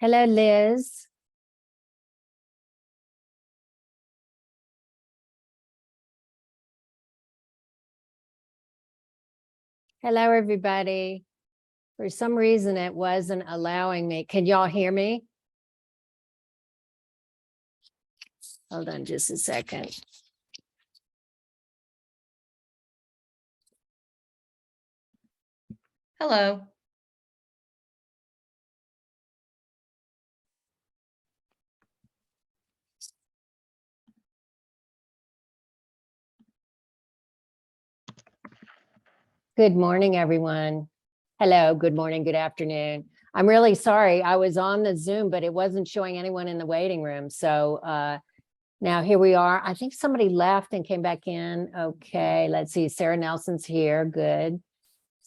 Hello, Liz. Hello, everybody. For some reason, it wasn't allowing me. Can y'all hear me? Hold on just a second. Hello. Good morning, everyone. Hello, good morning, good afternoon. I'm really sorry. I was on the Zoom, but it wasn't showing anyone in the waiting room. So now here we are. I think somebody left and came back in. Okay, let's see. Sarah Nelson's here. Good.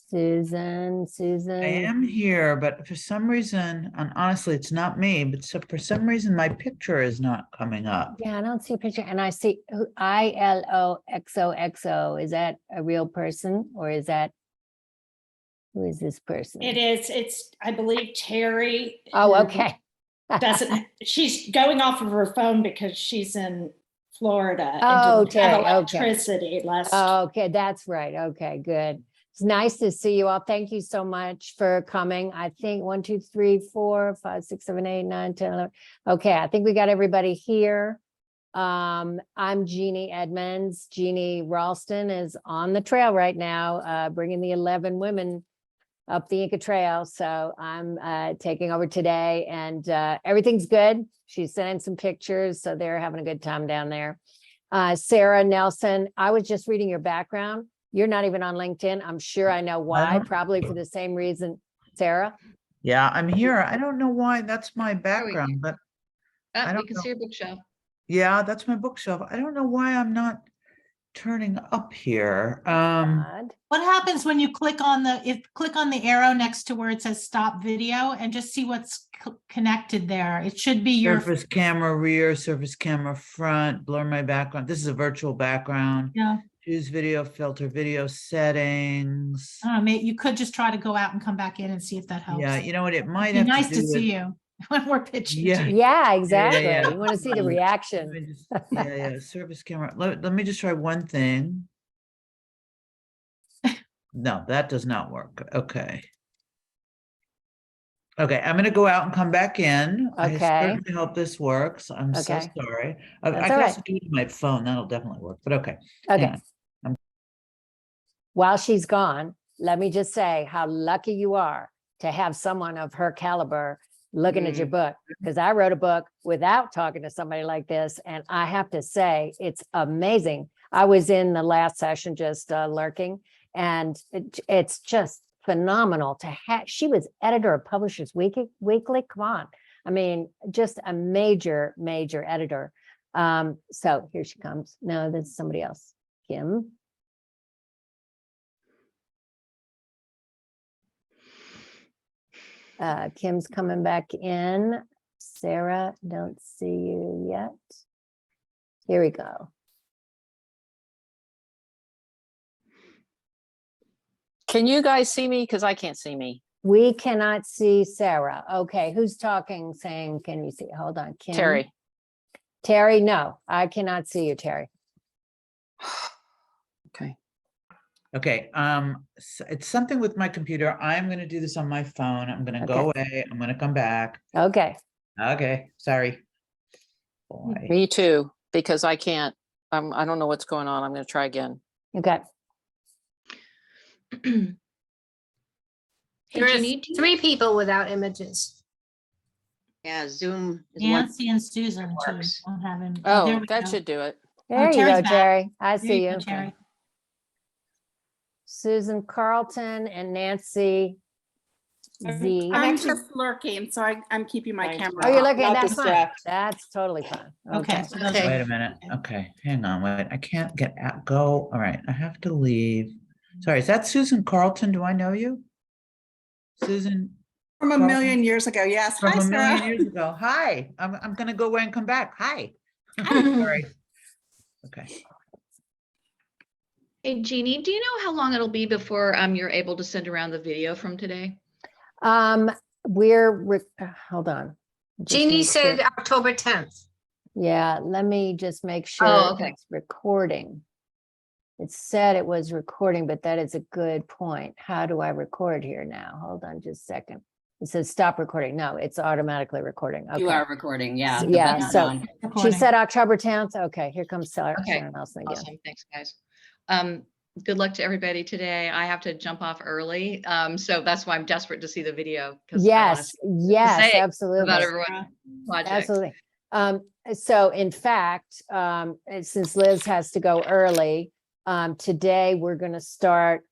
Susan. I am here, but for some reason, and honestly, it's not me, but so for some reason, my picture is not coming up. Yeah, I don't see a picture. And I see ILOXOXO. Is that a real person or is that, who is this person? It is. It's, I believe, Terry. Oh, who okay. she's going off of her phone because she's in Florida. Oh, and didn't have Terry, okay. electricity last. Okay, that's right. Okay, good. It's nice to see you all. Thank you so much for coming. I think 1, 2, 3, 4, 5, 6, 7, 8, 9, 10, 11. Okay, I think we got everybody here. I'm Jeannie Edmonds. Jeannie Ralston is on the trail right now, bringing the 11 women up the Inca Trail. So I'm taking over today and everything's good. She's sending some pictures, so they're having a good time down there. Sarah Nelson, I was just reading your background. You're not even on LinkedIn. I'm sure I know why, probably for the same reason. Sarah? Yeah, I'm here. I don't know why that's my background, but I We don't can know. see your bookshelf. Yeah, that's my bookshelf. I don't know why I'm not turning up here. Odd. What happens when you click on the arrow next to where it says stop video and just see what's connected there? It should be your, Surface camera rear, surface camera front, blur my background. This is a virtual background. yeah, Choose video filter, video settings. you could just try to go out and come back in and see if that helps. Yeah, you know what? It might Be have nice to to do with. see you when we're pitching. Yeah. to you. Yeah, exactly. yeah. You want to see the Let reaction. me just- yeah, service camera. Let me just try one thing. No, that does not work. Okay. Okay, I'm gonna go out and come back in. I Okay. certainly hope this works. I'm so Okay. sorry. I That's can all also right. do it on my phone. That'll definitely work, but okay. Okay. on. While she's gone, let me just say how lucky you are to have someone of her caliber looking at your book, because I wrote a book without talking to somebody like this. And I have to say, it's amazing. I was in the last session just lurking, and it's just phenomenal to have. She was editor of Publishers Weekly. Come on. I mean, just a major editor. So here she comes. No, this is somebody else. Kim. Kim's coming back in. Sarah, don't see you yet. Here we go. Can you guys see me? Because I can't see me. We cannot see Sarah. Okay, who's talking, saying, can you see? Hold on, Kim. Terry. Terry, no, I cannot see you, Terry. Okay. Okay, it's something with my computer. I'm gonna do this on my phone. I'm gonna go away. I'm gonna come back. Okay. Okay, sorry. Boy. Me too, because I can't. I don't know what's going on. I'm going to try again. Okay. There is 3 people without images. Yeah, Zoom is Nancy and Susan too. works. Don't have him. Oh, there we that go. should do it. There you Terry's go, back. Terry. I There see go, you. Terry. Susan Carlton and Nancy Z. I'm just lurking, so I'm keeping my Thanks. camera. Oh, you're off, looking, not that's fine. distract. That's totally fine. Okay. So those Okay. Wait are, a minute. Okay, hang on, wait. I can't get out, go. All right, I have to leave. Sorry, is that Susan Carlton? Do I know you? Susan? From a Carlton? million years ago, yes. From Hi, a million Sarah. years ago. Hi, I'm gonna go away and come back. Hi. Sorry. Okay. Hey, Jeannie, do you know how long it'll be before you're able to send around the video from today? Hold on. Just Jeannie make said sure- October 10th. Yeah, let me just make sure okay. it's recording. It said it was recording, but that is a good point. How do I record here now? Hold on just a second. It says stop recording. No, it's automatically recording. You Okay. are recording, yeah. So- the yeah, button's so- on. She Recording. said October 10th. Okay, here comes Sarah Okay, Sharon Nelson again. Awesome. Thanks, guys. Good luck to everybody today. I have to jump off early. So that's why I'm desperate to see the video. 'cause I wanna Yes, yes, say absolutely. About everyone's project. Absolutely. So in fact, since Liz has to go early, today we're gonna start,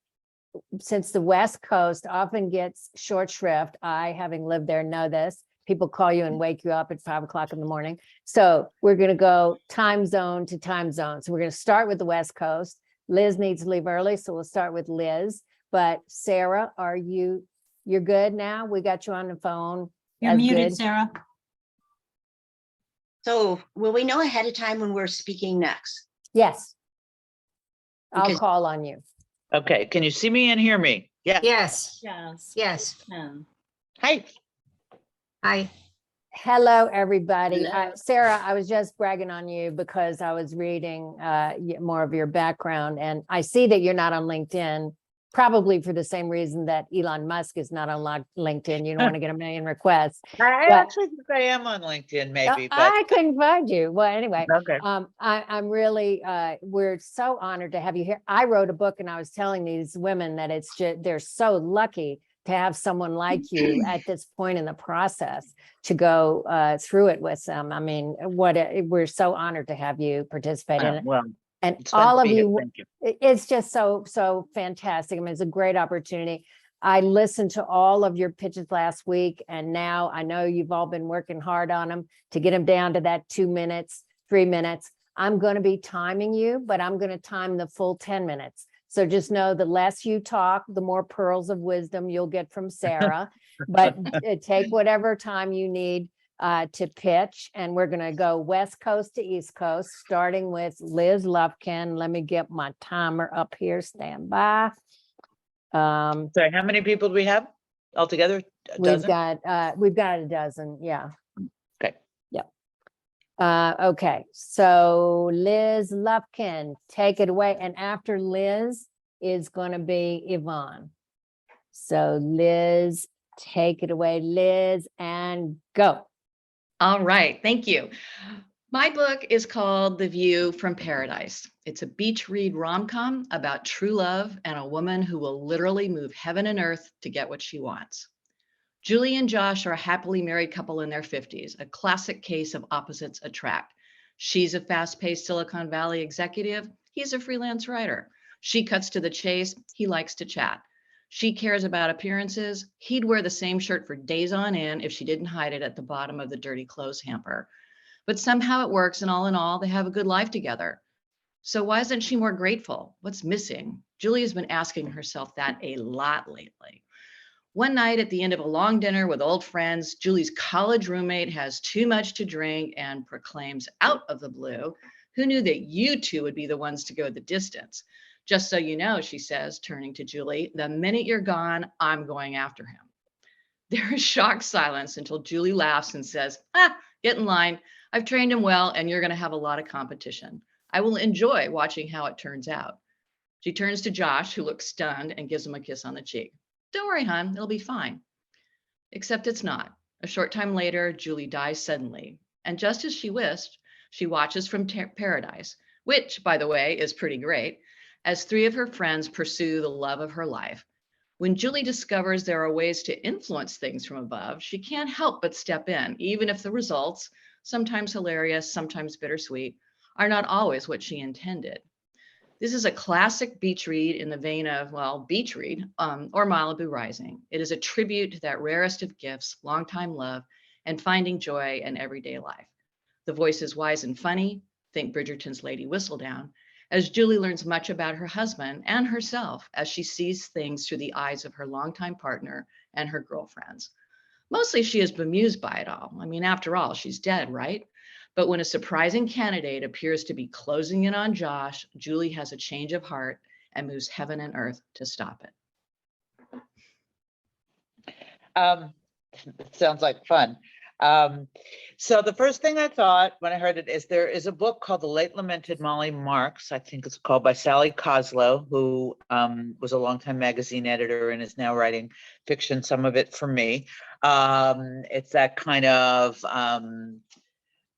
since the West Coast often gets short shrift, I, having lived there, know this. People call you and wake you up at 5 o'clock in the morning. So we're gonna go time zone to time zone. So we're gonna start with the West Coast. Liz needs to leave early, so we'll start with Liz. But Sarah, you're good now? We got you on the phone. You're As muted, good? Sarah. So will we know ahead of time when we're speaking next? Yes. I'll Because- call on you. Okay, can you see me and hear me? Yeah. Yes, Yes. yes. Hi. Hi. Hello, everybody. Hello. Sarah, I was just bragging on you because I was reading more of your background, and I see that you're not on LinkedIn, probably for the same reason that Elon Musk is not on LinkedIn. You don't want to get a million requests. I But- actually think I am on LinkedIn maybe, but I couldn't find you. Well, anyway, okay. I'm really, we're so honored to have you here. I wrote a book and I was telling these women that it's just, they're so lucky to have someone like you at this point in the process to go through it with them. I mean, we're so honored to have you participate in it. Well, And it's fun all to of be here. you, Thank you. it's just so fantastic. I mean, it's a great opportunity. I listened to all of your pitches last week, and now I know you've all been working hard on them to get them down to that 2 minutes, 3 minutes. I'm going to be timing you, but I'm going to time the full 10 minutes. So just know the less you talk, the more pearls of wisdom you'll get from Sarah. But take whatever time you need to pitch, and we're going to go West Coast to East Coast, starting with Liz Lufkin. Let me get my timer up here. Stand by. Sorry, how many people do we have altogether? A We've dozen? got a dozen. Yeah. Okay. Yep. Okay. So Liz Lufkin, take it away. And after Liz is going to be Yvonne. So Liz, take it away, Liz, and go. All right, thank you. My book is called The View from Paradise. It's a beach read rom-com about true love and a woman who will literally move heaven and earth to get what she wants. Julie and Josh are a happily married couple in their 50s, a classic case of opposites attract. She's a fast-paced Silicon Valley executive. He's a freelance writer. She cuts to the chase. He likes to chat. She cares about appearances. He'd wear the same shirt for days on end if she didn't hide it at the bottom of the dirty clothes hamper. But somehow it works, and all in all, they have a good life together. So why isn't she more grateful? What's missing? Julie has been asking herself that a lot lately. One night at the end of a long dinner with old friends, Julie's college roommate has too much to drink and proclaims out of the blue, "Who knew that you two would be the ones to go the distance? Just so you know," she says, turning to Julie, "the minute you're gone, I'm going after him." There is shocked silence until Julie laughs and says, "Get in line. I've trained him well, and you're going to have a lot of competition. I will enjoy watching how it turns out." She turns to Josh, who looks stunned, and gives him a kiss on the cheek. "Don't worry, hon, it'll be fine." Except it's not. A short time later, Julie dies suddenly. And just as she wished, she watches from paradise, which, by the way, is pretty great, as 3 of her friends pursue the love of her life. When Julie discovers there are ways to influence things from above, she can't help but step in, even if the results, sometimes hilarious, sometimes bittersweet, are not always what she intended. This is a classic beach read in the vein of, well, Beach Read or Malibu Rising. It is a tribute to that rarest of gifts, longtime love, and finding joy in everyday life. The voice is wise and funny, think Bridgerton's Lady Whistledown, as Julie learns much about her husband and herself as she sees things through the eyes of her longtime partner and her girlfriends. Mostly she is bemused by it all. I mean, after all, she's dead, right? But when a surprising candidate appears to be closing in on Josh, Julie has a change of heart and moves heaven and earth to stop it. It sounds like fun. So the first thing I thought when I heard it is there is a book called The Late Lamented Molly Marks. I think it's called, by Sally Koslow, who was a longtime magazine editor and is now writing fiction, some of it for me. It's that kind of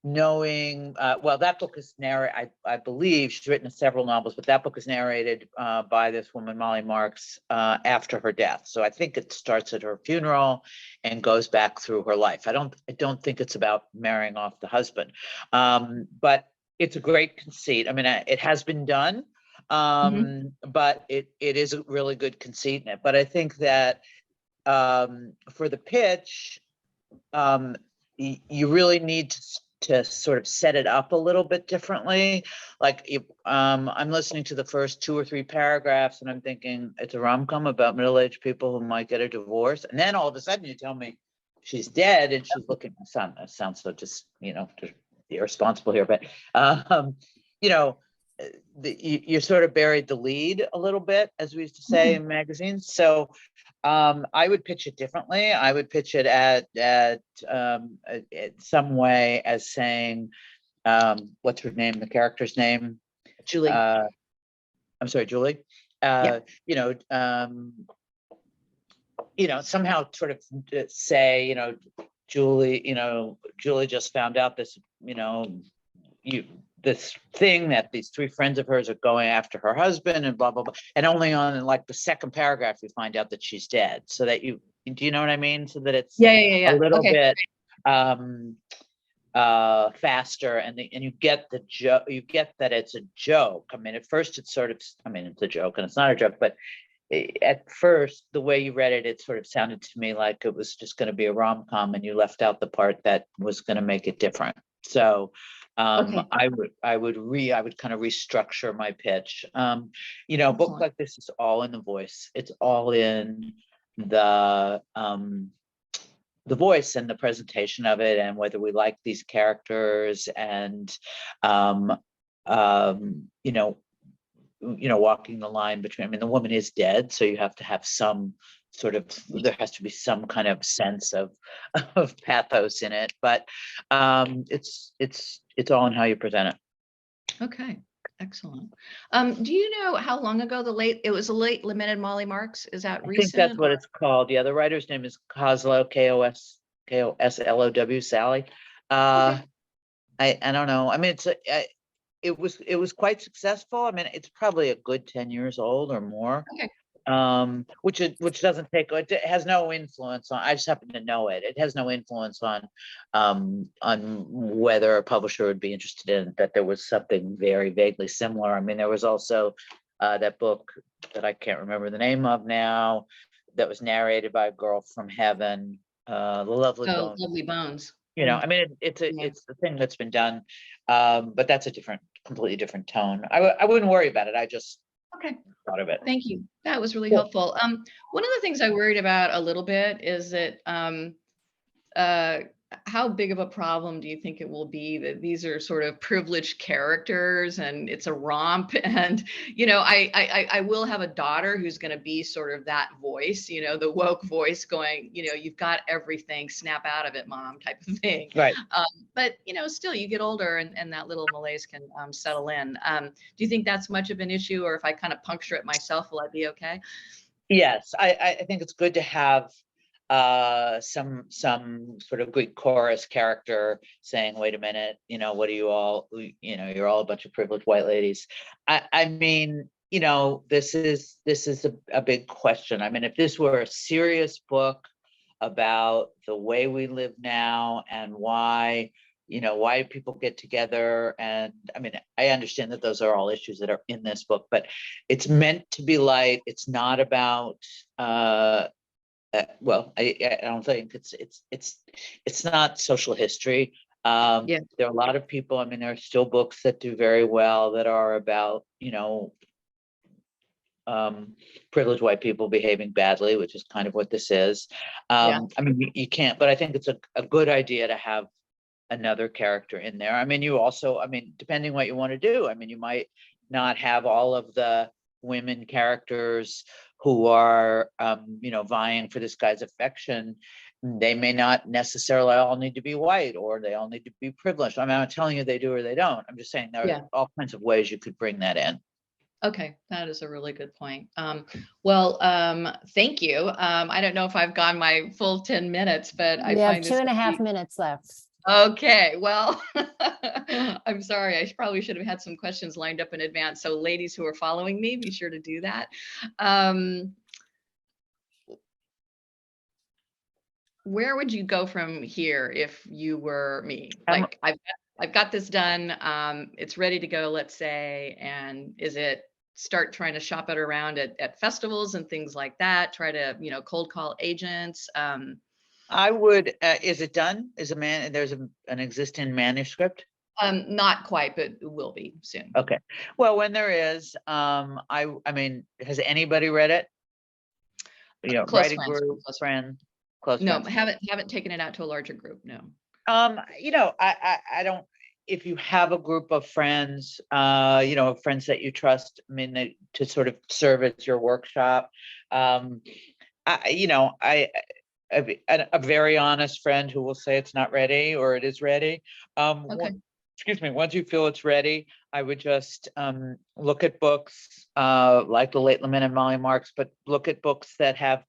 knowing, well, that book is narrated, I believe she's written several novels, but that book is narrated by this woman, Molly Marks, after her death. So I think it starts at her funeral and goes back through her life. I don't think it's about marrying off the husband, but it's a great conceit. I mean, it has been done, but it is a really good conceit in it. But I think that for the pitch, you really need to sort of set it up a little bit differently. Like I'm listening to the first 2 or 3 paragraphs and I'm thinking it's a rom-com about middle-aged people who might get a divorce. And then all of a sudden you tell me she's dead and she's looking at her son. That sounds so just, just irresponsible here, but you sort of buried the lead a little bit, as we used to say in magazines. So I would pitch it differently. I would pitch it at some way as saying, what's her name? The character's name? Julie. I'm sorry, Julie. Yeah. Somehow sort of say, Julie just found out this, this thing that these 3 friends of hers are going after her husband and blah, blah, blah. And only on like the second paragraph, you find out that she's dead. So that do you know what I mean? So that it's Yeah. a little Okay. bit faster and you get the joke, you get that it's a joke. I mean, at first it's it's a joke and it's not a joke, but at first, the way you read it, it sort of sounded to me like it was just going to be a rom-com and you left out the part that was going to make it different. So Okay. I would kind of restructure my pitch. A book like this is all in the voice. It's all in the voice and the presentation of it and whether we like these characters and walking the line between, the woman is dead, so you have to have some there has to be some kind of sense of pathos in it, but it's all in how you present it. Okay. Excellent. Do you know how long ago it was a late lamented Molly Marks? Is that I recent? think that's what it's called. Yeah, the writer's name is Koslow, Koslow, Sally. Okay. I don't know. It was quite successful. It's probably a good 10 years old or more. Okay. Which doesn't take, it has no influence on, I just happen to know it. It has no influence on whether a publisher would be interested in that there was something very vaguely similar. There was also that book that I can't remember the name of now that was narrated by a girl from heaven, The Lovely Bones. Lovely Bones. It's the thing that's been done, but that's a completely different tone. I wouldn't worry about it. I just thought of it. Thank you. That was really Cool. helpful. One of the things I worried about a little bit is that how big of a problem do you think it will be that these are sort of privileged characters and it's a romp? And, I will have a daughter who's going to be sort of that voice, the woke voice going, you've got everything, snap out of it, mom, type of thing. Right. But, still you get older and that little malaise can settle in. Do you think that's much of an issue, or if I kind of puncture it myself, will I be okay? Yes, I think it's good to have some sort of Greek chorus character saying, wait a minute, what are you all, you're all a bunch of privileged white ladies. This is a big question. If this were a serious book about the way we live now and why people get together, and I understand that those are all issues that are in this book, but it's meant to be light. It's not about I don't think it's not social history. There are a lot of people, there are still books that do very well that are about, privileged white people behaving badly, which is kind of what this is. You can't, but I think it's a good idea to have another character in there. You also, depending what you want to do, you might not have all of the women characters who are vying for this guy's affection, They may not necessarily all need to be white, or they all need to be privileged. I mean, I'm not telling you they do or they don't. I'm just saying there Yeah. are all kinds of ways you could bring that in. Okay, that is a really good point. Thank you. I don't know if I've gone my full 10 minutes, but I We have find this 2.5 to be- minutes left. Okay, well, I'm sorry. I probably should have had some questions lined up in advance. So ladies who are following me, be sure to do that. Where would you go from here if you were me? Like I've got this done. It's ready to go, let's say. And is it start trying to shop it around at festivals and things like that? Try to, cold call agents. I would, is it done? There's an existing manuscript? Not quite, but it will be soon. Okay. Well, when there is, I mean, has anybody read it? Close writing friends, group, close friend, close No, friends. haven't taken it out to a larger group. No. I don't, if you have a group of friends, friends that you trust, I mean, to sort of serve as your workshop. A very honest friend who will say it's not ready or it is ready. Okay. Excuse me, once you feel it's ready, I would just look at books like The Late Lament and Molly Marks, but look at books that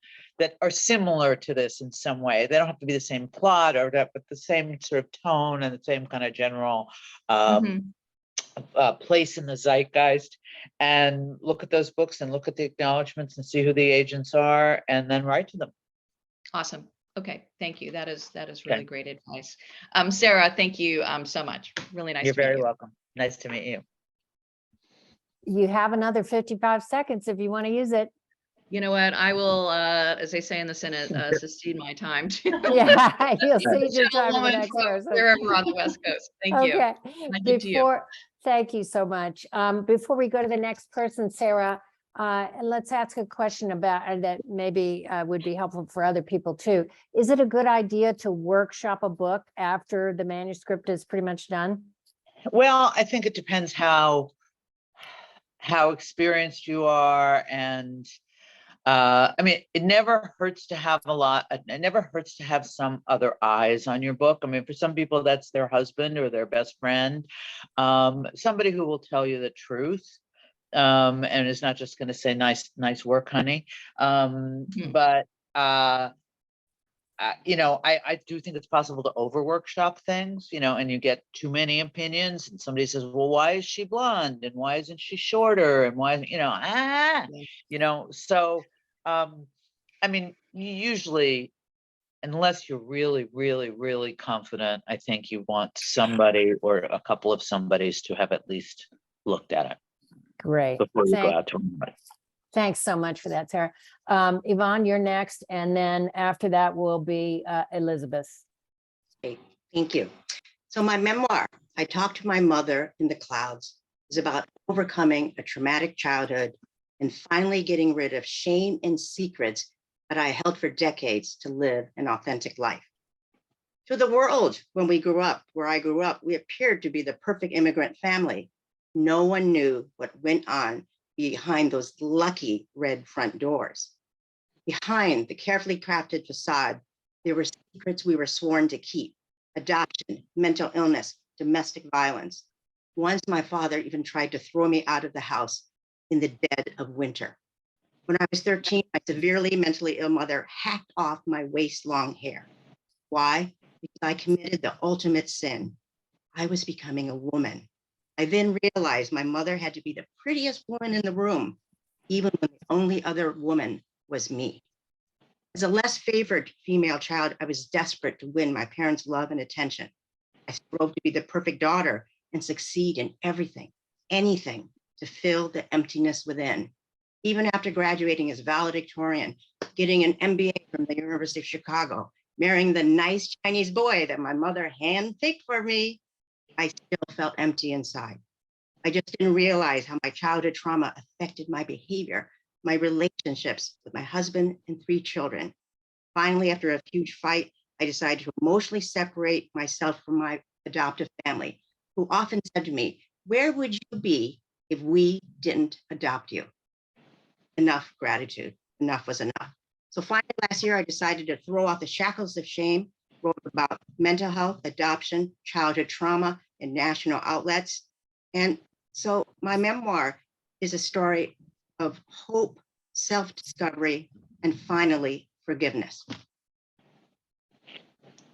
are similar to this in some way. They don't have to be the same plot or that, but the same sort of tone and the same kind of general place in the zeitgeist. And look at those books and look at the acknowledgments and see who the agents are, and then write to them. Awesome. Okay. Thank you. That is really great advice. Sarah, thank you so much. Really nice You're to meet very you. welcome. Nice to meet you. You have another 55 seconds if you want to use it. You know what? I will, as they say in the Senate, secede my time to Yeah, you'll see your time to the gentlewoman next from person. wherever on the West Coast. Thank you. Okay, I did to you. thank you so much. Before we go to the next person, Sarah, let's ask a question about that maybe would be helpful for other people too. Is it a good idea to workshop a book after the manuscript is pretty much done? Well, I think it depends how experienced you are, and I mean, it never hurts to have it never hurts to have some other eyes on your book. I mean, for some people, that's their husband or their best friend, somebody who will tell you the truth, and is not just going to say, nice work, honey. But I do think it's possible to over workshop things, and you get too many opinions, and somebody says, well, why is she blonde? And why isn't she shorter? And why, so, I mean, usually, unless you're really, really, really confident, I think you want somebody or a couple of somebodies to have at least looked at it Great. before you go out to anybody. Thanks so much for that, Sarah. Yvonne, you're next. And then after that will be Elizabeth. Great. Thank you. So my memoir, I Talked to My Mother in the Clouds, is about overcoming a traumatic childhood and finally getting rid of shame and secrets that I held for decades to live an authentic life. To the world, when we grew up, where I grew up, we appeared to be the perfect immigrant family. No one knew what went on behind those lucky red front doors. Behind the carefully crafted facade, there were secrets we were sworn to keep: adoption, mental illness, domestic violence. Once my father even tried to throw me out of the house in the dead of winter. When I was 13, my severely mentally ill mother hacked off my waist-long hair. Why? Because I committed the ultimate sin. I was becoming a woman. I then realized my mother had to be the prettiest woman in the room, even when the only other woman was me. As a less favored female child, I was desperate to win my parents' love and attention. I strove to be the perfect daughter and succeed in everything, anything, to fill the emptiness within. Even after graduating as valedictorian, getting an MBA from the University of Chicago, marrying the nice Chinese boy that my mother handpicked for me, I still felt empty inside. I just didn't realize how my childhood trauma affected my behavior, my relationships with my husband and 3 children. Finally, after a huge fight, I decided to emotionally separate myself from my adoptive family, who often said to me, "Where would you be if we didn't adopt you?" Enough gratitude, enough was enough. So finally, last year, I decided to throw off the shackles of shame, wrote about mental health, adoption, childhood trauma in national outlets. And so my memoir is a story of hope, self-discovery, and finally, forgiveness.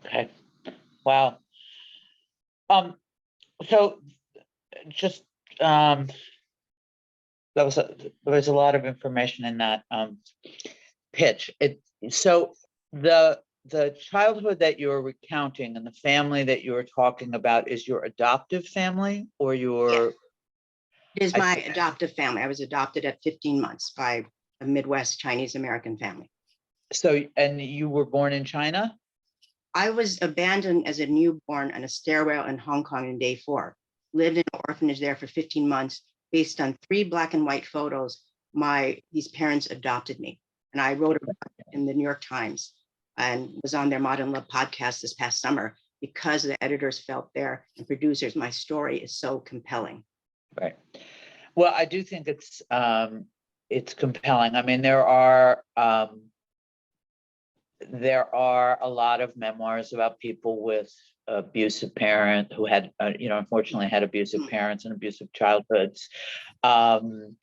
Okay. Wow. So just there's a lot of information in that pitch. So the childhood that you're recounting and the family that you're talking about is your adoptive family or your? It is I my see. adoptive family. I was adopted at 15 months by a Midwest Chinese American family. So, and you were born in China? I was abandoned as a newborn on a stairwell in Hong Kong in day 4. Lived in an orphanage there for 15 months. Based on 3 black and white photos, these parents adopted me. And I wrote about it in the New York Times and was on their Modern Love podcast this past summer because the editors felt there and producers, my story is so compelling. Right. Well, I do think it's compelling. I mean, there are a lot of memoirs about people with abusive parent who had, unfortunately had abusive parents and abusive childhoods. And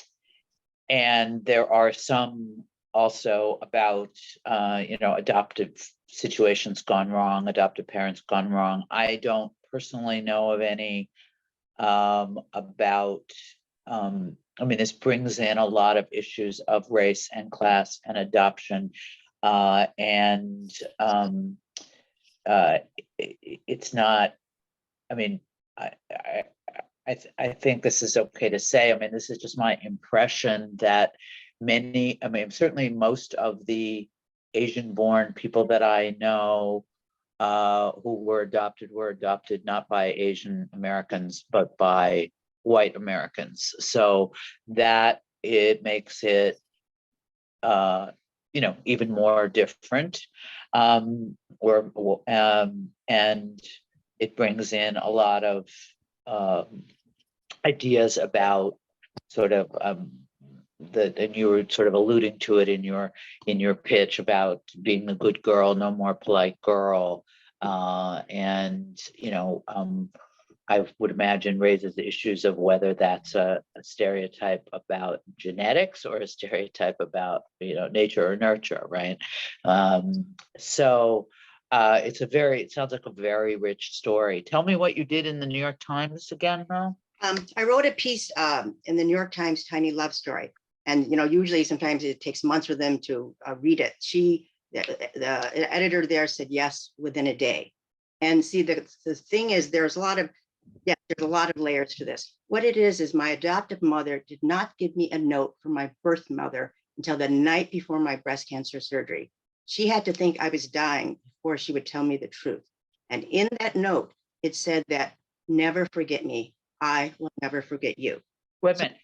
there are some also about, adoptive situations gone wrong, adoptive parents gone wrong. I don't personally know of any this brings in a lot of issues of race and class and adoption. It's not, I think this is okay to say, this is just my impression that certainly most of the Asian born people that I know who were adopted not by Asian Americans, but by white Americans. So that it makes it, even more different. And it brings in a lot of ideas about sort of and you were sort of alluding to it in your pitch about being a good girl, no more polite girl. I would imagine raises the issues of whether that's a stereotype about genetics or a stereotype about, nature or nurture, right? It sounds like a very rich story. Tell me what you did in the New York Times again, Mel. I wrote a piece in the New York Times, Tiny Love Story. And, usually sometimes it takes months for them to read it. The editor there said yes within a day. And see, the thing is, there's a lot of layers to this. What it is my adoptive mother did not give me a note from my birth mother until the night before my breast cancer surgery. She had to think I was dying before she would tell me the truth. And in that note, it said that never forget me. I will never forget you. Wait a minute.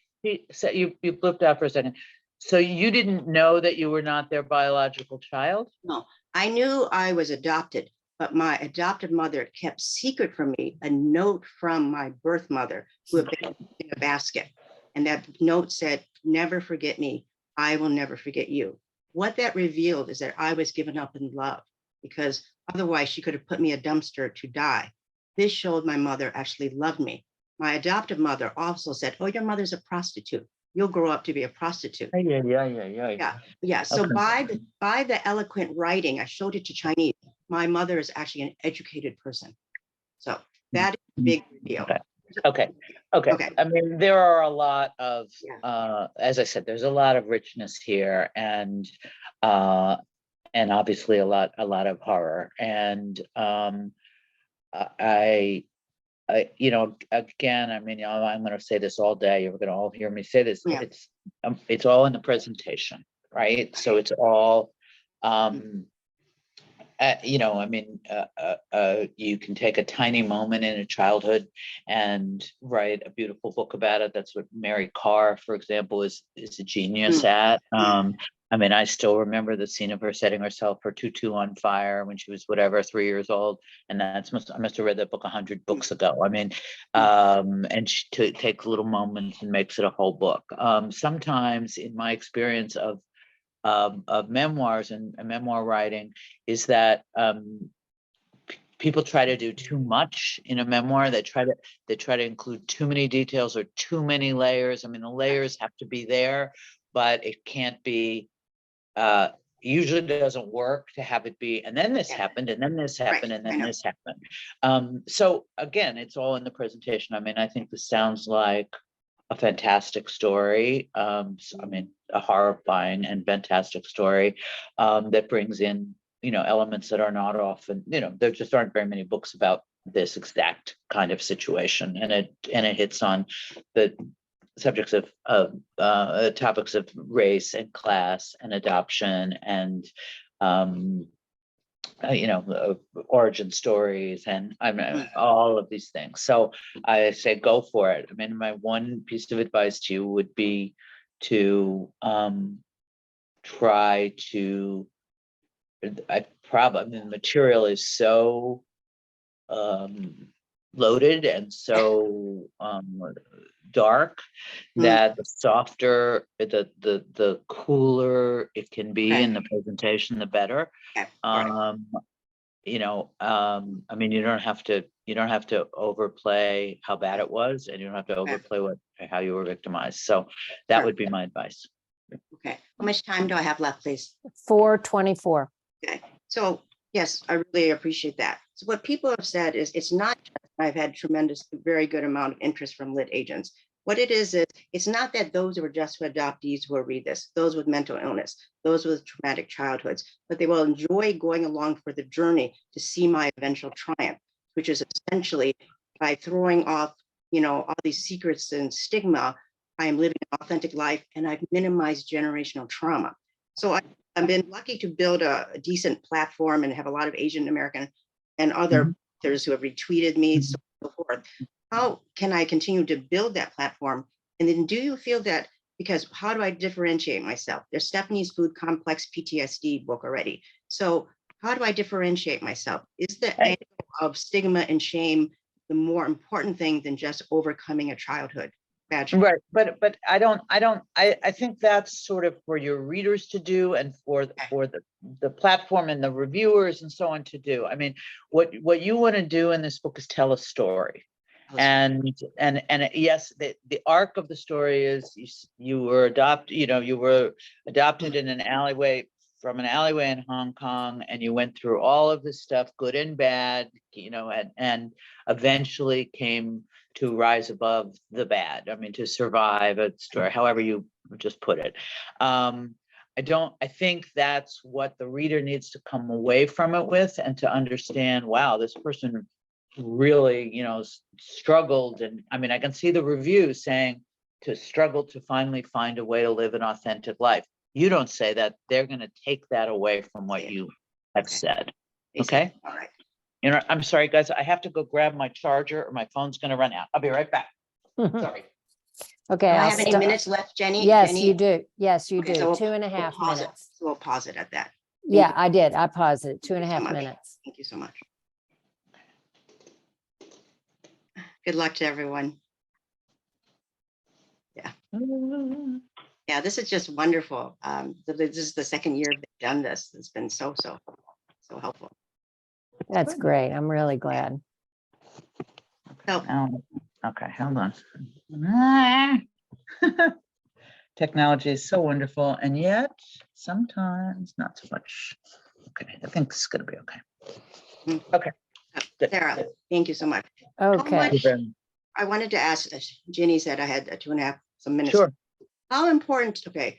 So you blipped out for a second. So you didn't know that you were not their biological child? No, I knew I was adopted, but my adoptive mother kept secret from me a note from my birth mother who had been in a basket. And that note said, never forget me. I will never forget you. What that revealed is that I was given up in love because otherwise she could have put me in a dumpster to die. This showed my mother actually loved me. My adoptive mother also said, oh, your mother's a prostitute. You'll grow up to be a prostitute. Yeah. So Okay. by the eloquent writing, I showed it to Chinese. My mother is actually an educated person. So that is a big deal. Okay. There are a lot of, as I said, there's a lot of richness here, and obviously a lot of horror. And again, I'm going to say this all day. You're going to all hear me say this. Yeah. It's all in the presentation, right? So it's all, you can take a tiny moment in a childhood and write a beautiful book about it. That's what Mary Carr, for example, is a genius at. I still remember the scene of her setting herself her tutu on fire when she was 3 years old, and I must have read that book 100 books ago. And she takes little moments and makes it a whole book. Sometimes, in my experience of of memoirs and memoir writing is that people try to do too much in a memoir. They try to include too many details or too many layers. I mean, the layers have to be there, but it can't be. Usually doesn't work to have it be, and then this happened, and then this happened, and then this happened. So again, it's all in the presentation. I mean, I think this sounds like a fantastic story. I mean, a horrifying and fantastic story that brings in, elements that are not often, there just aren't very many books about this exact kind of situation, and it hits on the subjects of topics of race and class and adoption and origin stories and all of these things. So I say go for it. I mean, my one piece of advice to you would be to try to. The material is so loaded and so dark that the softer, the cooler it can be in the presentation, the better. I mean, you don't have to overplay how bad it was, and you don't have to overplay how you were victimized. So that would be my advice. Okay, how much time do I have left, please? 4:24. Okay, so yes, I really appreciate that. So what people have said is it's not, I've had very good amount of interest from lit agents. What it is it's not that those who are just adoptees who will read this, those with mental illness, those with traumatic childhoods, but they will enjoy going along for the journey to see my eventual triumph, which is essentially by throwing off, all these secrets and stigma, I am living an authentic life and I've minimized generational trauma. So I've been lucky to build a decent platform and have a lot of Asian American and other authors who have retweeted me, so forth. How can I continue to build that platform? And then do you feel that, because how do I differentiate myself? There's Stephanie's Food Complex PTSD book already. So how do I differentiate myself? Is the angle of stigma and shame the more important thing than just overcoming a childhood? Right, but I think that's sort of for your readers to do, and for the platform and the reviewers and so on to do. I mean, what you want to do in this book is tell a story. And yes, the arc of the story is you were adopted in an alleyway, from an alleyway in Hong Kong, and you went through all of this stuff, good and bad, and eventually came to rise above the bad. I mean, to survive a story, however you just put it. I think that's what the reader needs to come away from it with, and to understand, wow, this person really, struggled. And I mean, I can see the reviews saying to struggle to finally find a way to live an authentic life. You don't say that. They're going to take that away from what you have said. Okay. All right. I'm sorry, guys. I have to go grab my charger or my phone's going to run out. I'll be right back. Sorry. Okay. Do I I'll have any stop. minutes left, Jenny? Yes, Jenny? you do. Yes, you Okay, do. so 2.5 pause it. minutes. So we'll pause it at that. Yeah, I did. I paused it. Thank you so 2.5 much. minutes. Thank you so much. Good luck to everyone. Yeah. Yeah, this is just wonderful. This is the second year they've done this. It's been so helpful. That's great. I'm really glad. So, Okay, hold on. Technology is so wonderful, and yet sometimes not so much. Okay, I think it's going to be okay. Okay. Good. Sarah, thank you so much. Okay. Thank you very much. I wanted to ask, Ginny said I had 2.5 minutes. Sure. How important, okay,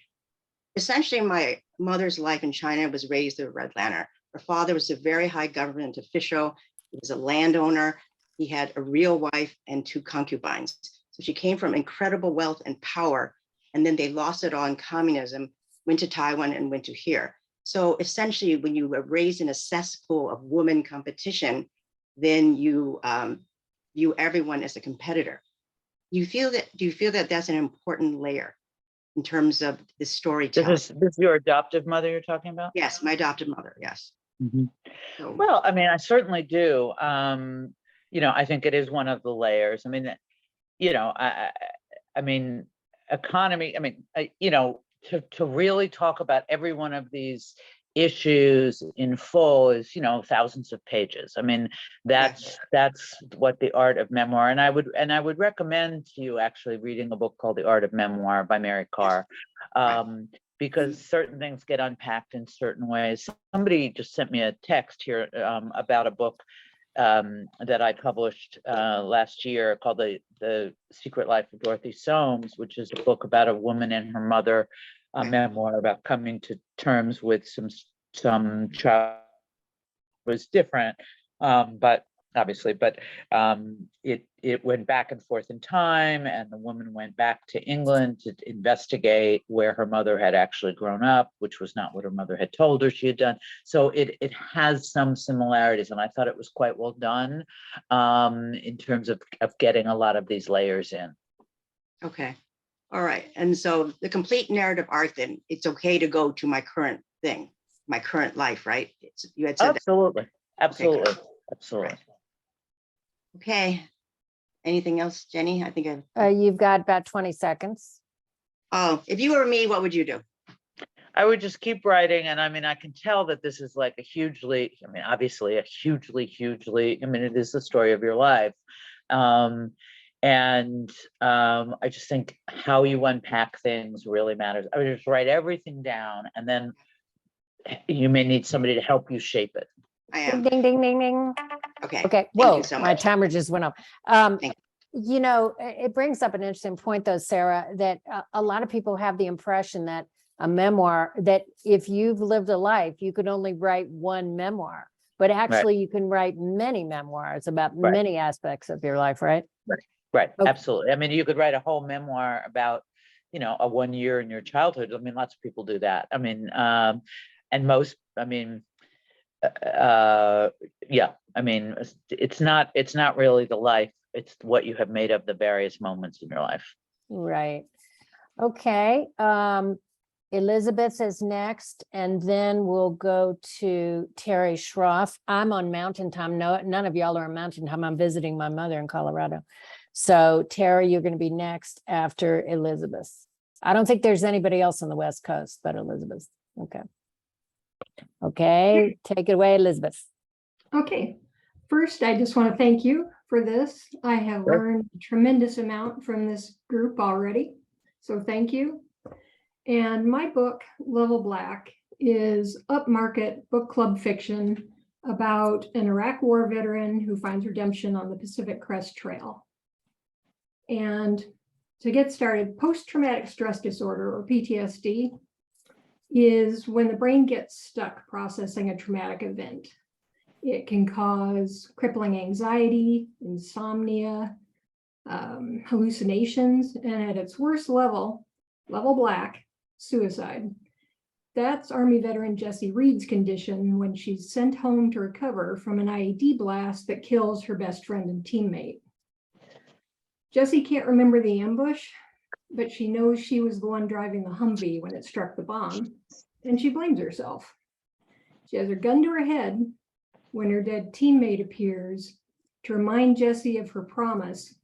essentially my mother's life in China was raised a redlander. Her father was a very high government official. He was a landowner. He had a real wife and 2 concubines. So she came from incredible wealth and power. And then they lost it all in communism, went to Taiwan and went to here. So essentially, when you were raised in a cesspool of woman competition, then you view everyone as a competitor. Do you feel that that's an important layer in terms of the storytelling? This is your adoptive mother you're talking about? Yes, my adopted mother, yes. So, Well, I mean, I certainly do. I think it is one of the layers. I mean, I mean, economy, I mean, to really talk about every one of these issues in full is, you know, thousands of pages. I mean, that's what the art of memoir, and I would recommend to you actually reading a book called The Art of Memoir by Mary Carr, because certain things get unpacked in certain ways. Somebody just sent me a text here about a book that I published last year called The Secret Life of Dorothy Soames, which is a book about a woman and her mother, a memoir about coming to terms with some child was different, but it went back and forth in time, and the woman went back to England to investigate where her mother had actually grown up, which was not what her mother had told her she had done. So it has some similarities, and I thought it was quite well done in terms of getting a lot of these layers in. Okay. All right. And so the complete narrative arc, then it's okay to go to my current thing, my current life, right? You had said that. Absolutely. Absolutely. Okay, Absolutely. Right. Okay. Anything else, Jenny? I think You've got about 20 seconds. oh, if you were me, what would you do? I would just keep writing. And I mean, I can tell that this is like obviously I mean, it is the story of your life. I just think how you unpack things really matters. I would just write everything down, and then you may need somebody to help you shape it. I Ding, am. ding, ding, ding, ding. Okay. Okay, Thank whoa, you so my much. timer just went off. Thank You know, it brings up an interesting point though, Sarah, that a lot of people have the impression that a memoir, that if you've lived a life, you could only write one memoir, but actually you can write many memoirs about Right. many aspects of your life, right? Right. Okay. Absolutely. I mean, you could write a whole memoir about, you know, a 1 year in your childhood. I mean, lots of people do that. I mean, and most, I mean, yeah, I mean, it's not really the life, it's what you have made of the various moments in your life. Right. Okay. Elizabeth is next, and then we'll go to Terry Schroff. I'm on Mountain Time. No, none of y'all are on Mountain Time. I'm visiting my mother in Colorado. So Terry, you're going to be next after Elizabeth. I don't think there's anybody else on the West Coast but Elizabeth. Okay. Okay, take it away, Elizabeth. Okay, first, I just want to thank you for this. I have learned a tremendous amount from this group already, so thank you. And my book, Level Black, is upmarket book club fiction about an Iraq War veteran who finds redemption on the Pacific Crest Trail. And to get started, post-traumatic stress disorder, or PTSD, is when the brain gets stuck processing a traumatic event. It can cause crippling anxiety, insomnia, hallucinations, and at its worst level, level black, suicide. That's Army veteran Jessie Reed's condition when she's sent home to recover from an IED blast that kills her best friend and teammate. Jessie can't remember the ambush, but she knows she was the one driving the Humvee when it struck the bomb, and she blames herself. She has her gun to her head when her dead teammate appears to remind Jessie of her promise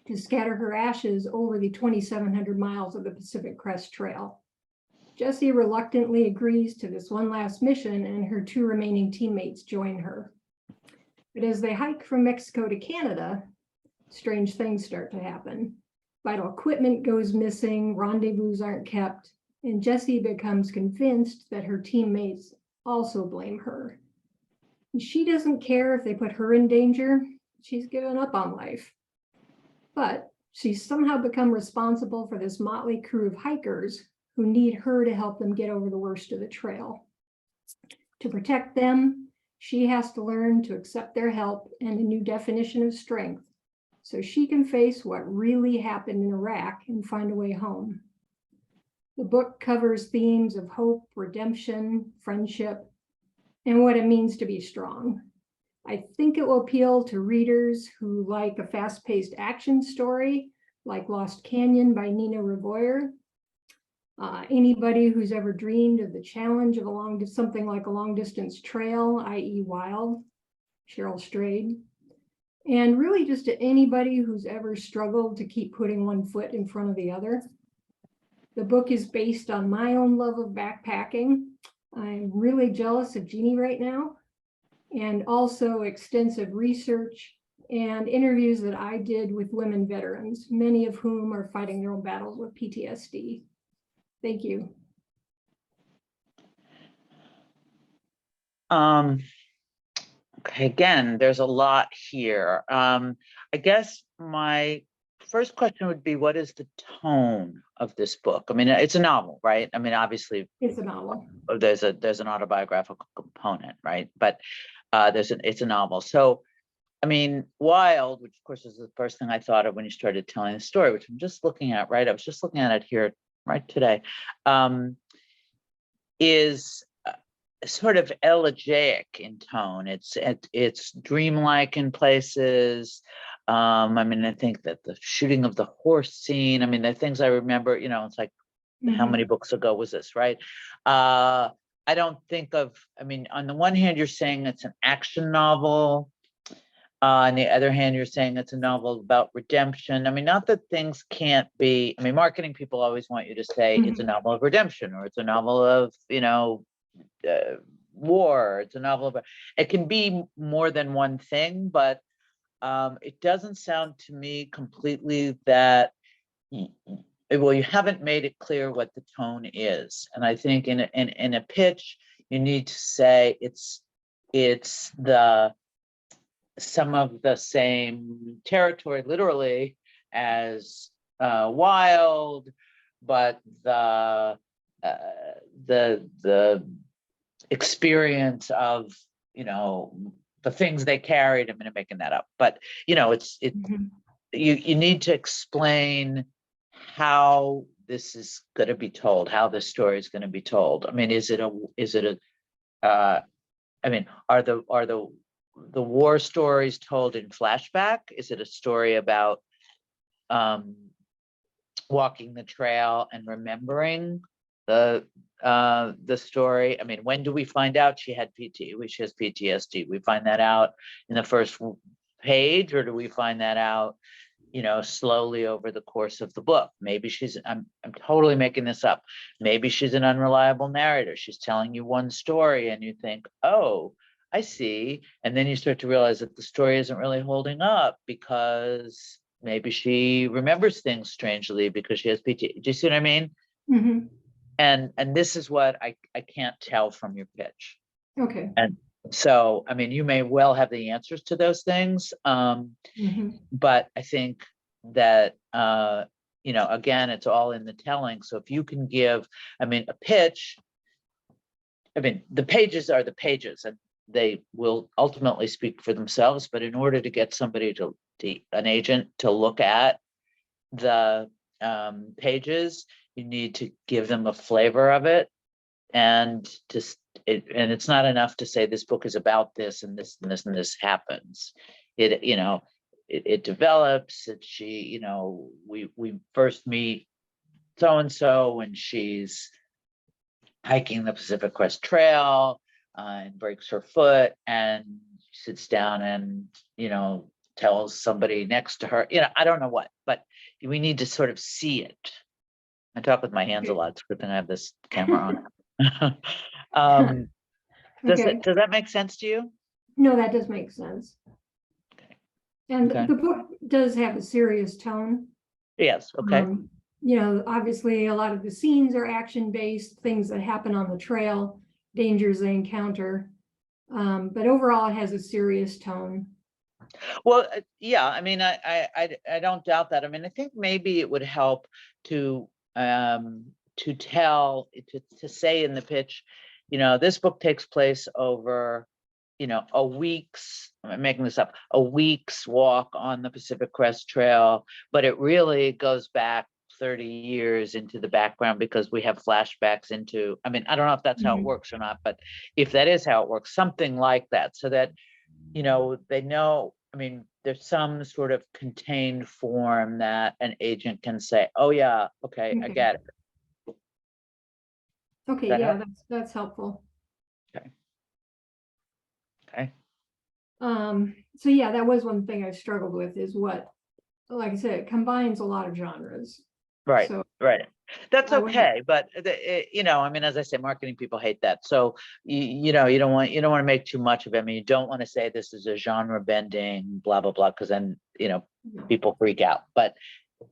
to scatter her ashes over the 2,700 miles of the Pacific Crest Trail. Jessie reluctantly agrees to this one last mission, and her two remaining teammates join her. But as they hike from Mexico to Canada, strange things start to happen. Vital equipment goes missing, rendezvous aren't kept, and Jessie becomes convinced that her teammates also blame her. She doesn't care if they put her in danger. She's given up on life. But she's somehow become responsible for this motley crew of hikers who need her to help them get over the worst of the trail. To protect them, she has to learn to accept their help and a new definition of strength, so she can face what really happened in Iraq and find a way home. The book covers themes of hope, redemption, friendship, and what it means to be strong. I think it will appeal to readers who like a fast-paced action story like Lost Canyon by Nina Revoyer. Anybody who's ever dreamed of the challenge of something like a long-distance trail, i.e. Wild, Cheryl Strayed. And really just to anybody who's ever struggled to keep putting one foot in front of the other. The book is based on my own love of backpacking. I'm really jealous of Jeannie right now, and also extensive research and interviews that I did with women veterans, many of whom are fighting their own battles with PTSD. Thank you. Okay, again, there's a lot here. I guess my first question would be, what is the tone of this book? I mean, it's a novel, right? I mean, obviously It's a novel. there's an autobiographical component, right? But it's a novel. So, I mean, wild, which of course is the first thing I thought of when you started telling the story, which I'm just looking at, right? I was just looking at it here right today, is sort of elegiac in tone. It's dreamlike in places. I mean, I think that the shooting of the horse scene, I mean, the things I remember, you know, it's like, how many books ago was this, right? I don't think of, I mean, on the one hand, you're saying it's an action novel. On the other hand, you're saying it's a novel about redemption. I mean, not that things can't be, I mean, marketing people always want you to say it's a novel of redemption, or it's a novel of, you know, war. It's a novel about, it can be more than one thing, but it doesn't sound to me completely that, well, you haven't made it clear what the tone is. And I think in a pitch, you need to say it's some of the same territory literally as Wild, but the experience of, you know, the things they carried. I'm making that up, but you know, you need to explain how this is going to be told, how this story is going to be told. I mean, I mean, are the war stories told in flashback? Is it a story about walking the trail and remembering the story? I mean, when do we find out she has PTSD? We find that out in the first page, or do we find that out, you know, slowly over the course of the book? Maybe I'm totally making this up. Maybe she's an unreliable narrator. She's telling you one story and you think, oh, I see. And then you start to realize that the story isn't really holding up because maybe she remembers things strangely because she has PTSD. Do you see what I mean? And this is what I can't tell from your pitch. Okay. And so, I mean, you may well have the answers to those things. But I think that, you know, again, it's all in the telling. So if you can give, I mean, a pitch, I mean, the pages are the pages and they will ultimately speak for themselves. But in order to get somebody an agent to look at the pages, you need to give them a flavor of it. And and it's not enough to say this book is about this and this and this and this happens. It, you know, it develops. She, you know, we first meet so-and-so when she's hiking the Pacific Crest Trail and breaks her foot and sits down and, you know, tells somebody next to her, you know, I don't know what, but we need to sort of see it. I talk with my hands a lot. It's a good thing I have this camera on. Does that make sense to you? No, that does make sense. And Okay. the book does have a serious tone. Yes. Okay. You know, obviously a lot of the scenes are action-based, things that happen on the trail, dangers they encounter. But overall, it has a serious tone. Well, yeah, I mean, I don't doubt that. I mean, I think maybe it would help to say in the pitch, you know, this book takes place over, you know, I'm making this up, a week's walk on the Pacific Crest Trail, but it really goes back 30 years into the background because we have flashbacks into, I mean, I don't know if that's how it works or not, but if that is how it works, something like that, so that, you know, they know, I mean, there's some sort of contained form that an agent can say, oh yeah, okay. I get it. Okay, That yeah, help? that's helpful. Okay. So yeah, that was one thing I struggled with is what, like I said, it combines a lot of genres. Right, So right. That's I would- okay, but you know, I mean, as I say, marketing people hate that. So you know, you don't want to make too much of it. I mean, you don't want to say this is a genre bending, blah blah blah, because then you know No. people freak out. But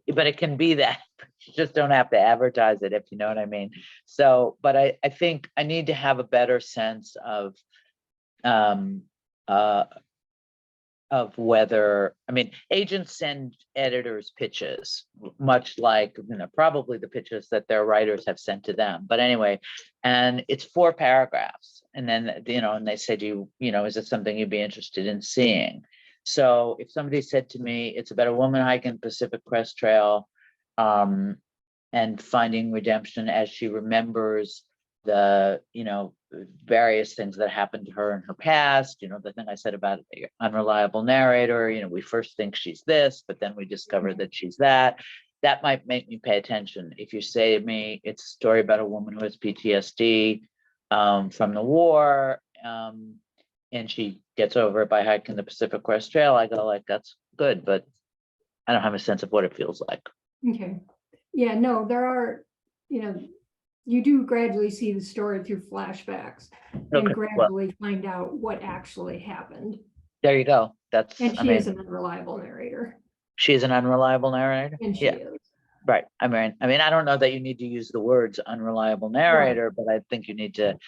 it can be that. You just don't have to advertise it, if you know what I mean. So, but I think I need to have a better sense um of whether, I mean, agents send editors pitches, much like, you know, probably the pitches that their writers have sent to them. But anyway, and it's 4 paragraphs. And then, you know, and they say, you know, is it something you'd be interested in seeing? So if somebody said to me, it's about a woman hiking Pacific Crest Trail, and finding redemption as she remembers the, you know, various things that happened to her in her past, you know, the thing I said about the unreliable narrator, you know, we first think she's this, but then we discover that she's that. That might make me pay attention. If you say to me, it's a story about a woman who has PTSD from the war, and she gets over it by hiking the Pacific Crest Trail, I go like, that's good, but I don't have a sense of what it feels like. Okay. Yeah, no, there are, you know, you do gradually see the story through flashbacks and Okay, well, gradually find out what actually happened. there you go. That's, And I she is mean, an unreliable narrator, she is an unreliable narrator. and she Yeah. is. Right. I mean, I don't know that you need to use the words unreliable narrator, but I think you need to,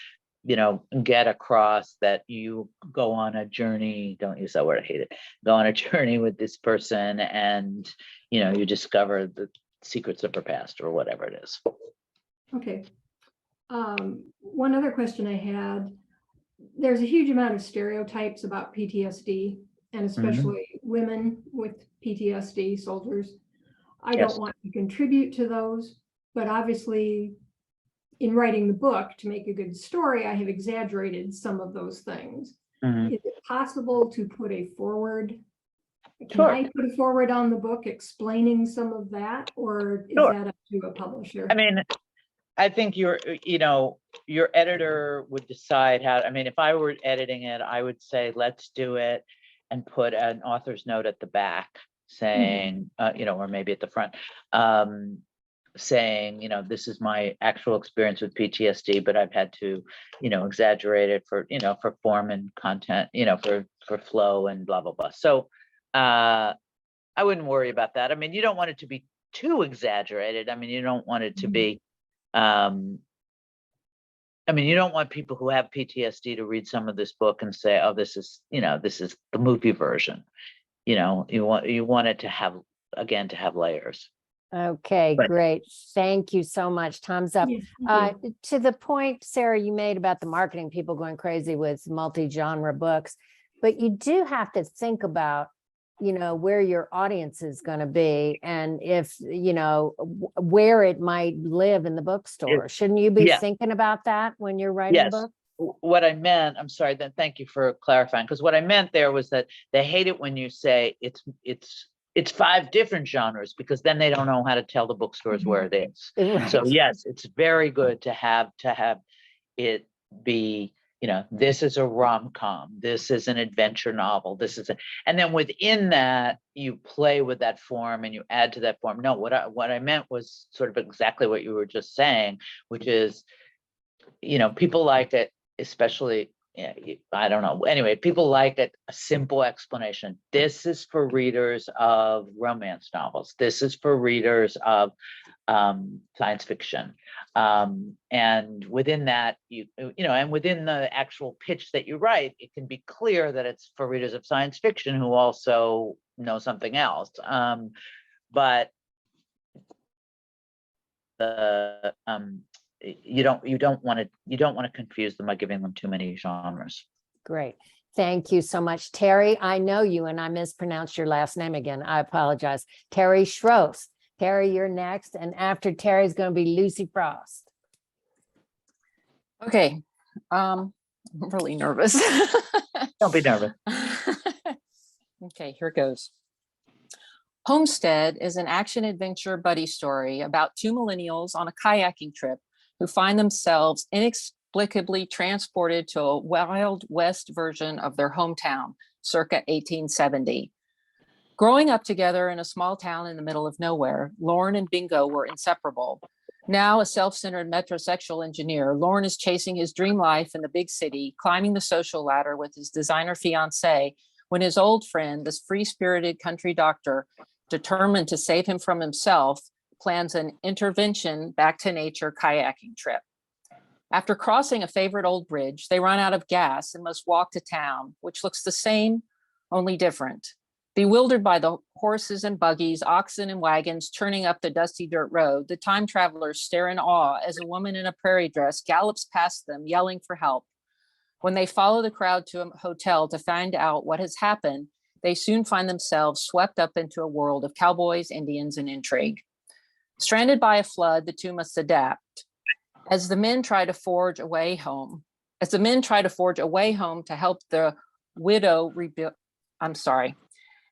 you know, get across that you go on a journey. Don't use that word. I hate it. Go on a journey with this person, and you know, you discover the secrets of her past or whatever it is. Okay. One other question I had, there's a huge amount of stereotypes about PTSD, and especially women with PTSD, soldiers. I Yes. don't want to contribute to those, but obviously in writing the book to make a good story, I have exaggerated some of those things. Mhm. Is it possible to put a forward? Can Sure. I put a forward on the book explaining some of that, or is Sure. that up to a publisher? I mean, I think your editor would decide how, I mean, if I were editing it, I would say, let's do it and put an author's note at the back saying, you know, or maybe at the front, saying, you know, this is my actual experience with PTSD, but I've had to, you know, exaggerate it for, you know, for form and content, you know, for flow and blah, blah, blah. So I wouldn't worry about that. I mean, you don't want it to be too exaggerated. I mean, you don't want it to be, I mean, you don't want people who have PTSD to read some of this book and say, oh, this is, you know, this is the movie version. You know, you want it to have, again, to have layers. Okay, But- great. Thank you so much. Thumbs up. Yes, thank you. To the point, Sarah, you made about the marketing people going crazy with multi-genre books, but you do have to think about, you know, where your audience is going to be, and if, you know, where it might live in the bookstore. Shouldn't you be Yeah. thinking about that when you're writing a Yes. book? What I meant, I'm sorry, then thank you for clarifying, because what I meant there was that they hate it when you say it's 5 different genres, because then they don't know how to tell the bookstores where it is. Right. So yes, it's very good to have it be, you know, this is a rom-com, this is an adventure novel, this is and then within that you play with that form and you add to that form. No, what I meant was sort of exactly what you were just saying, which is, you know, people like it, especially, yeah, I don't know. Anyway, people like it, a simple explanation. This is for readers of romance novels. This is for readers of science fiction. And within that, you know, and within the actual pitch that you write, it can be clear that it's for readers of science fiction who also know something else. But the you don't want to confuse them by giving them too many genres. Great. Thank you so much, Terry. I know you, and I mispronounced your last name again. I apologize. Terry Schroes. Terry, you're next. And after Terry is going to be Lucy Frost. Okay, I'm really nervous. Don't be nervous. Okay, here goes. Homestead is an action-adventure buddy story about 2 millennials on a kayaking trip who find themselves inexplicably transported to a Wild West version of their hometown, circa 1870. Growing up together in a small town in the middle of nowhere, Lauren and Bingo were inseparable. Now a self-centered metrosexual engineer, Lauren is chasing his dream life in the big city, climbing the social ladder with his designer fiance, when his old friend, this free-spirited country doctor, determined to save him from himself, plans an intervention back to nature kayaking trip. After crossing a favorite old bridge, they run out of gas and must walk to town, which looks the same, only different. Bewildered by the horses and buggies, oxen and wagons churning up the dusty dirt road, the time travelers stare in awe as a woman in a prairie dress gallops past them, yelling for help. When they follow the crowd to a hotel to find out what has happened, they soon find themselves swept up into a world of cowboys, Indians, and intrigue. Stranded by a flood, the two must adapt. As the men try to forge a way home to help the widow rebuild,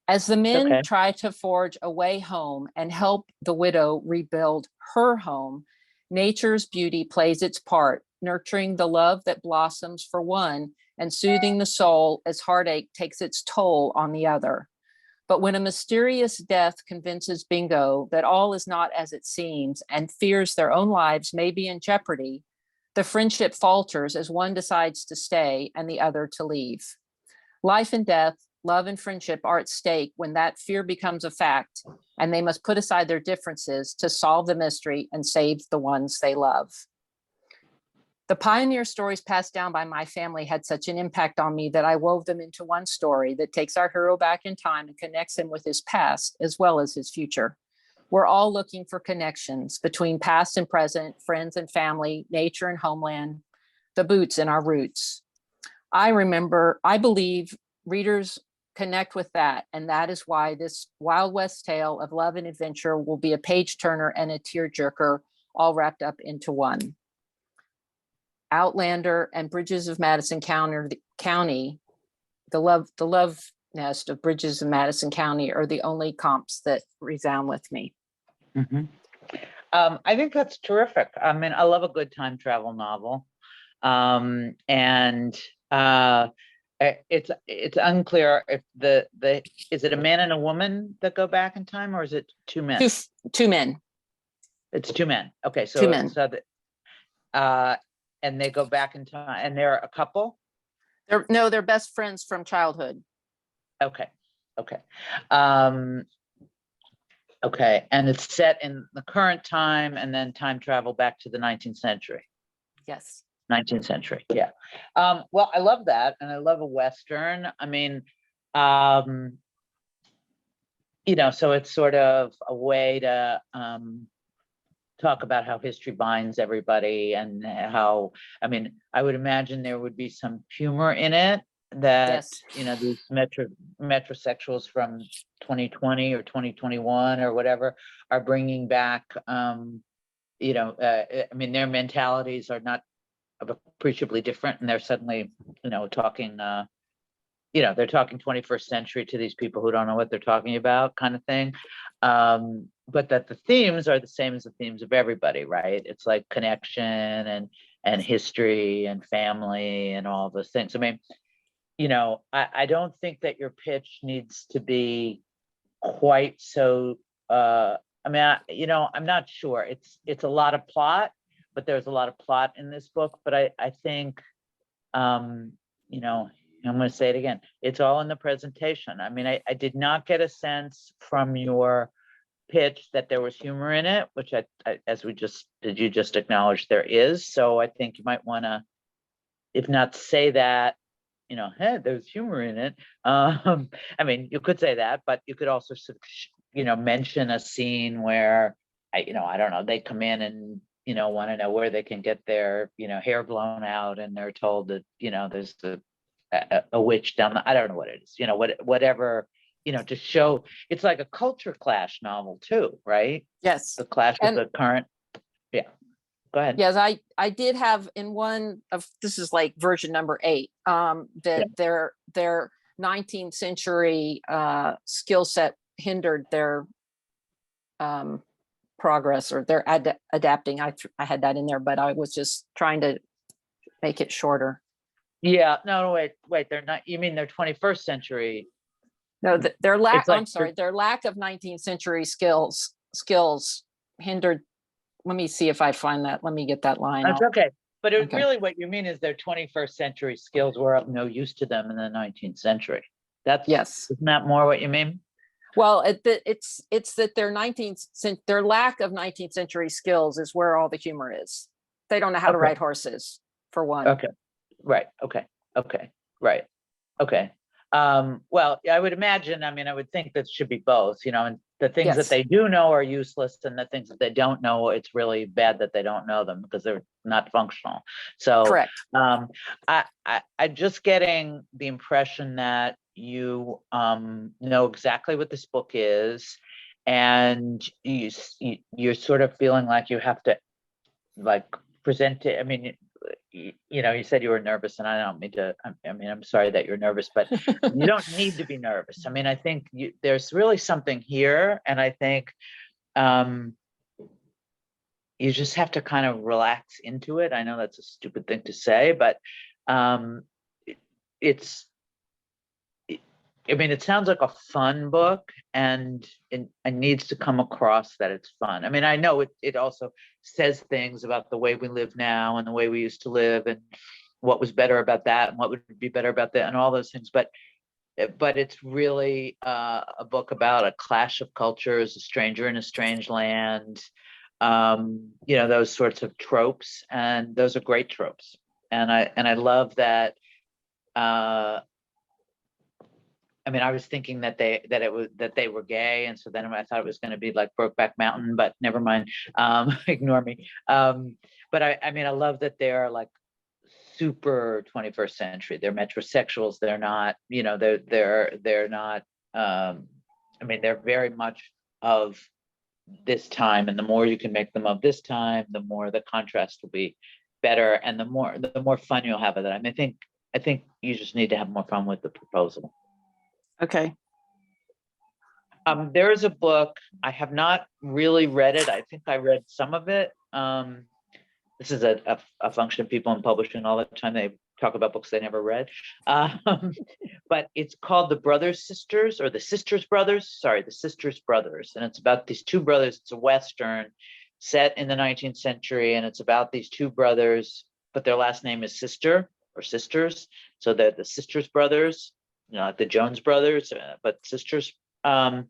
As the men Okay. try to forge a way home and help the widow rebuild her home, nature's beauty plays its part, nurturing the love that blossoms for one and soothing the soul as heartache takes its toll on the other. But when a mysterious death convinces Bingo that all is not as it seems and fears their own lives may be in jeopardy, the friendship falters as one decides to stay and the other to leave. Life and death, love and friendship are at stake when that fear becomes a fact, and they must put aside their differences to solve the mystery and save the ones they love. The pioneer stories passed down by my family had such an impact on me that I wove them into one story that takes our hero back in time and connects him with his past as well as his future. We're all looking for connections between past and present, friends and family, nature and homeland, the boots in our roots. I believe readers connect with that, and that is why this Wild West tale of love and adventure will be a page turner and a tearjerker all wrapped up into one. Outlander and Bridges of Madison County, the love nest of Bridges of Madison County are the only comps that resound with me. Mhm. I think that's terrific. I mean, I love a good time travel novel. It's unclear if is it a man and a woman that go back in time, or is it two men? Two men. It's two men. Okay, so Two men. And they go back in time, and they're a couple. They're best friends from childhood. Okay. Okay, and it's set in the current time, and then time travel back to the 19th century. Yes. 19th century, yeah. Well, I love that, and I love a Western. I mean, so it's sort of a way to talk about how history binds everybody, and how, I mean, I would imagine there would be some humor in it that, yes. These metrosexuals from 2020 or 2021 or whatever are bringing back, I mean, their mentalities are not appreciably different, and they're suddenly, talking, they're talking 21st century to these people who don't know what they're talking about, kind of thing. But that the themes are the same as the themes of everybody, right? It's like connection and history and family and all those things. I mean, I don't think that your pitch needs to be quite so, I'm not sure. It's a lot of plot, but there's a lot of plot in this book. But I think, I'm going to say it again. It's all in the presentation. I mean, I did not get a sense from your pitch that there was humor in it, which you just acknowledged there is. So I think you might want to, if not say that, hey, there's humor in it. I mean, you could say that, but you could also, mention a scene where, I don't know, they come in and, want to know where they can get their, hair blown out, and they're told that, there's a witch down the, I don't know what it is, whatever, to show it's like a culture clash novel too, right? Yes. The clash with the current. Yeah. Go ahead. Yes, I did have in one of, this is like version number 8, that their 19th century skill set hindered their progress, or their adapting. I had that in there, but I was just trying to make it shorter. Yeah, no, wait, they're not, you mean they're 21st century? No, their lack, It's like I'm sorry, their lack of 19th century skills hindered. Let me see if I find that. Let me get that line That's out. okay. But it Okay. really, what you mean is their 21st century skills were of no use to them in the 19th century. That's, Yes. isn't that more what you mean? Well, it's that their lack of 19th century skills is where all the humor is. They don't know how to Okay. ride horses, for one. Okay, right, okay, right, okay. Well, I would imagine, I mean, I would think that should be both, and the things that Yes. they do know are useless, and the things that they don't know, it's really bad that they don't know them because they're not functional. So, Correct. I'm just getting the impression that you know exactly what this book is, and you're sort of feeling like you have to like present it. I mean, you said you were nervous, and I don't mean to. I mean, I'm sorry that you're nervous, but you don't need to be nervous. I mean, I think there's really something here, and I think you just have to kind of relax into it. I know that's a stupid thing to say, but it's. I mean, it sounds like a fun book, and it needs to come across that it's fun. I mean, I know it also says things about the way we live now and the way we used to live and what was better about that and what would be better about that and all those things. But it's really a book about a clash of cultures, a stranger in a strange land, those sorts of tropes, and those are great tropes. And I love that. I mean, I was thinking that they were gay, and so then I thought it was going to be like Brokeback Mountain, but never mind. Ignore me. But I mean, I love that they're like super 21st century. They're metrosexuals. They're not, they're not. I mean, they're very much of this time, and the more you can make them of this time, the more the contrast will be better, and the more fun you'll have with it. I mean, I think you just need to have more fun with the proposal. Okay. There is a book, I have not really read it. I think I read some of it. This is a function of people in publishing all the time. They talk about books they never read. But it's called The Brothers Sisters, or The Sisters Brothers. Sorry, The Sisters Brothers. And it's about these two brothers. It's a Western set in the 19th century. And it's about these two brothers, but their last name is Sister or Sisters. So they're the Sisters Brothers. Like the Jones brothers, but sisters. And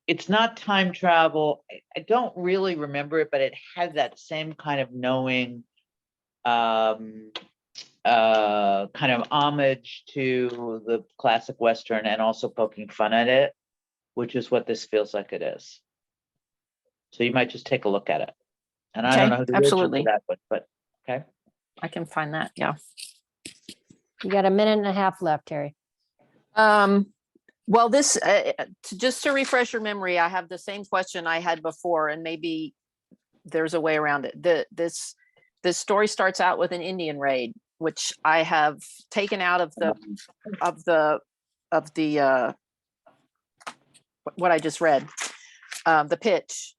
it's not time travel. I don't really remember it, but it had that same kind of knowing, kind of homage to the classic Western, and also poking fun at it, which is what this feels like it is. So you might just take a look at it. And I don't know who the original for that, but okay. I can find that. Yeah. You got a minute and a half left, Terry. Well, this just to refresh your memory, I have the same question I had before, and maybe there's a way around it. This story starts out with an Indian raid, which I have taken out of the what I just read, the pitch,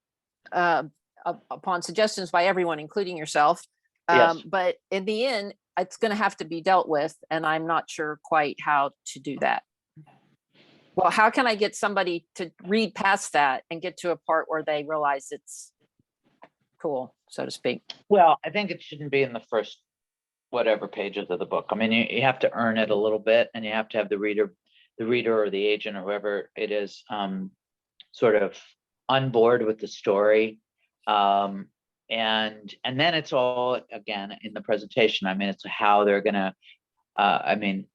upon suggestions by everyone, including yourself. Yes. But in the end, it's going to have to be dealt with, and I'm not sure quite how to do that. Well, how can I get somebody to read past that and get to a part where they realize it's cool, so to speak? Well, I think it shouldn't be in the first whatever pages of the book. I mean, you have to earn it a little bit, and you have to have the reader or the agent or whoever it is, sort of on board with the story. And then it's all, again, in the presentation. I mean, it's how they're gonna, I mean,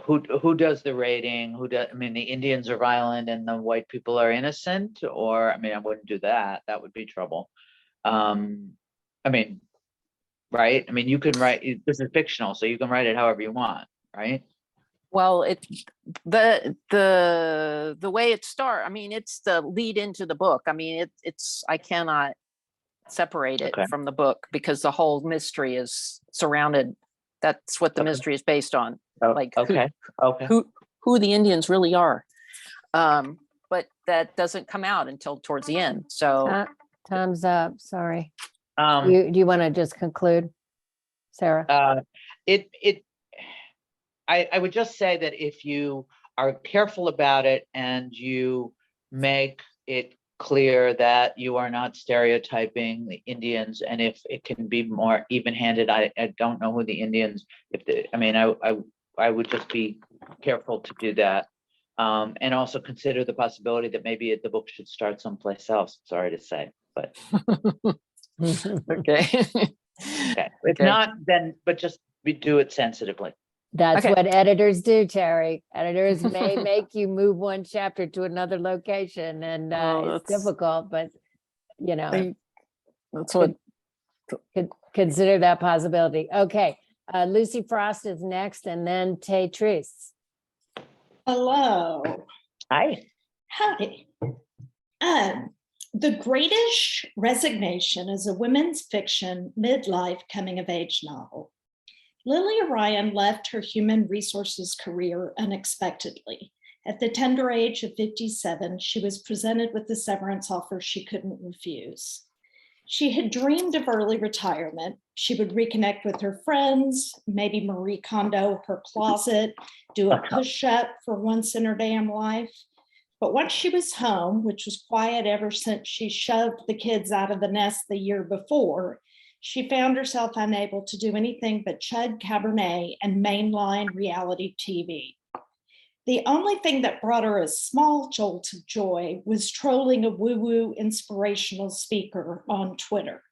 who does the raiding? I mean, the Indians are violent and the white people are innocent, or, I mean, I wouldn't do that. That would be trouble. I mean, right? I mean, you can write, this is fictional, so you can write it however you want, right? Well, the way it starts, I mean, it's the lead into the book. I mean, it's I cannot separate it Okay. from the book, because the whole mystery is surrounded. That's what the mystery is based on. Oh, Like okay. who the Indians really are. But that doesn't come out until towards the end. So Time's up. Sorry. Um, Do you want to just conclude, Sarah? I would just say that if you are careful about it and you make it clear that you are not stereotyping the Indians, and if it can be more even-handed, I don't know who the Indians, I would just be careful to do that. And also consider the possibility that maybe the book should start someplace else. Sorry to say, but Okay. okay. If Okay. not, then, but just do it sensitively. That's Okay. what editors do, Terry. Editors may make you move one chapter to another location, and Oh, it's that's- difficult, but That's what, consider that possibility. Okay, Lucy Frost is next, and then Tay Treese. Hello. Hi. Howdy. The Greatest Resignation is a women's fiction midlife coming of age novel. Lily Orion left her human resources career unexpectedly. At the tender age of 57, she was presented with a severance offer she couldn't refuse. She had dreamed of early retirement. She would reconnect with her friends, maybe Marie Kondo her closet, do a push-up for once in her damn life. But once she was home, which was quiet ever since she shoved the kids out of the nest the year before, she found herself unable to do anything but chug Cabernet and mainline reality TV. The only thing that brought her a small jolt of joy was trolling a woo-woo inspirational speaker on Twitter.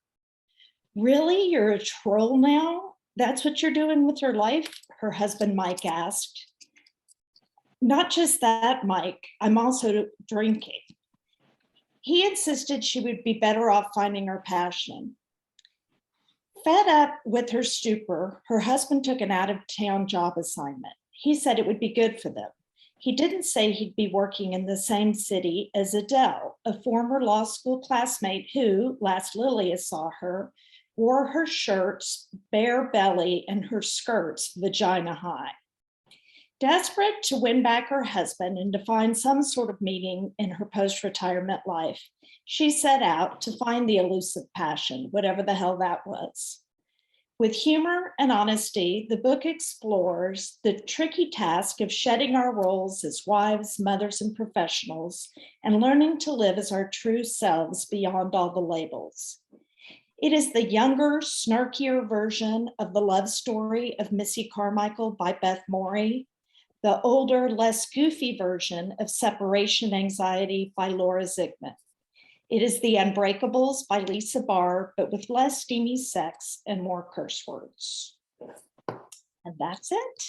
Really, you're a troll now? That's what you're doing with your life? Her husband, Mike, asked. Not just that, Mike, I'm also drinking. He insisted she would be better off finding her passion. Fed up with her stupor, her husband took an out-of-town job assignment. He said it would be good for them. He didn't say he'd be working in the same city as Adele, a former law school classmate who, last Lilia saw her, wore her shirts bare belly and her skirts vagina high. Desperate to win back her husband and to find some sort of meaning in her post-retirement life, she set out to find the elusive passion, whatever the hell that was. With humor and honesty, the book explores the tricky task of shedding our roles as wives, mothers, and professionals, and learning to live as our true selves beyond all the labels. It is the younger, snarkier version of the love story of Missy Carmichael by Beth Morey, the older, less goofy version of Separation Anxiety by Laura Zigman. It is The Unbreakables by Lisa Barr, but with less steamy sex and more curse words. And that's it.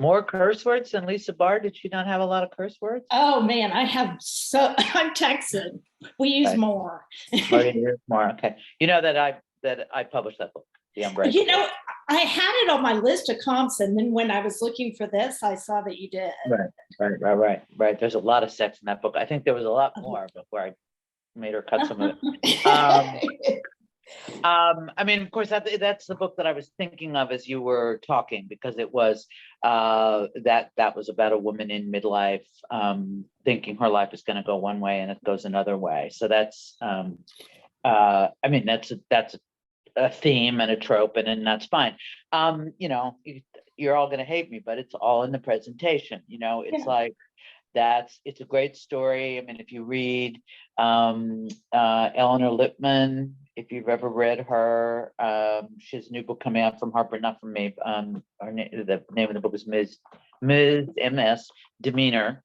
More curse words than Lisa Barr? Did she not have a lot of curse words? Oh man, I'm Texan. We use Okay. more. Oh, yeah, there's more. Okay. You know that I published that book, The Unbreakables. You know, I had it on my list of comps, and then when I was looking for this, I saw that you did. Right. There's a lot of sex in that book. I think there was a lot more before I made her cut some of it. I mean, of course, that's the book that I was thinking of as you were talking, because it was that was about a woman in midlife thinking her life is going to go one way and it goes another way. So that's I mean, that's a theme and a trope, and that's fine. You know, you're all going to hate me, but it's all in the presentation. You know, it's like it's a great story. I mean, if you read Eleanor Lippman, if you've ever read her, she has a new book coming out from Harper, not from me. The name of the book is MS Demeanor.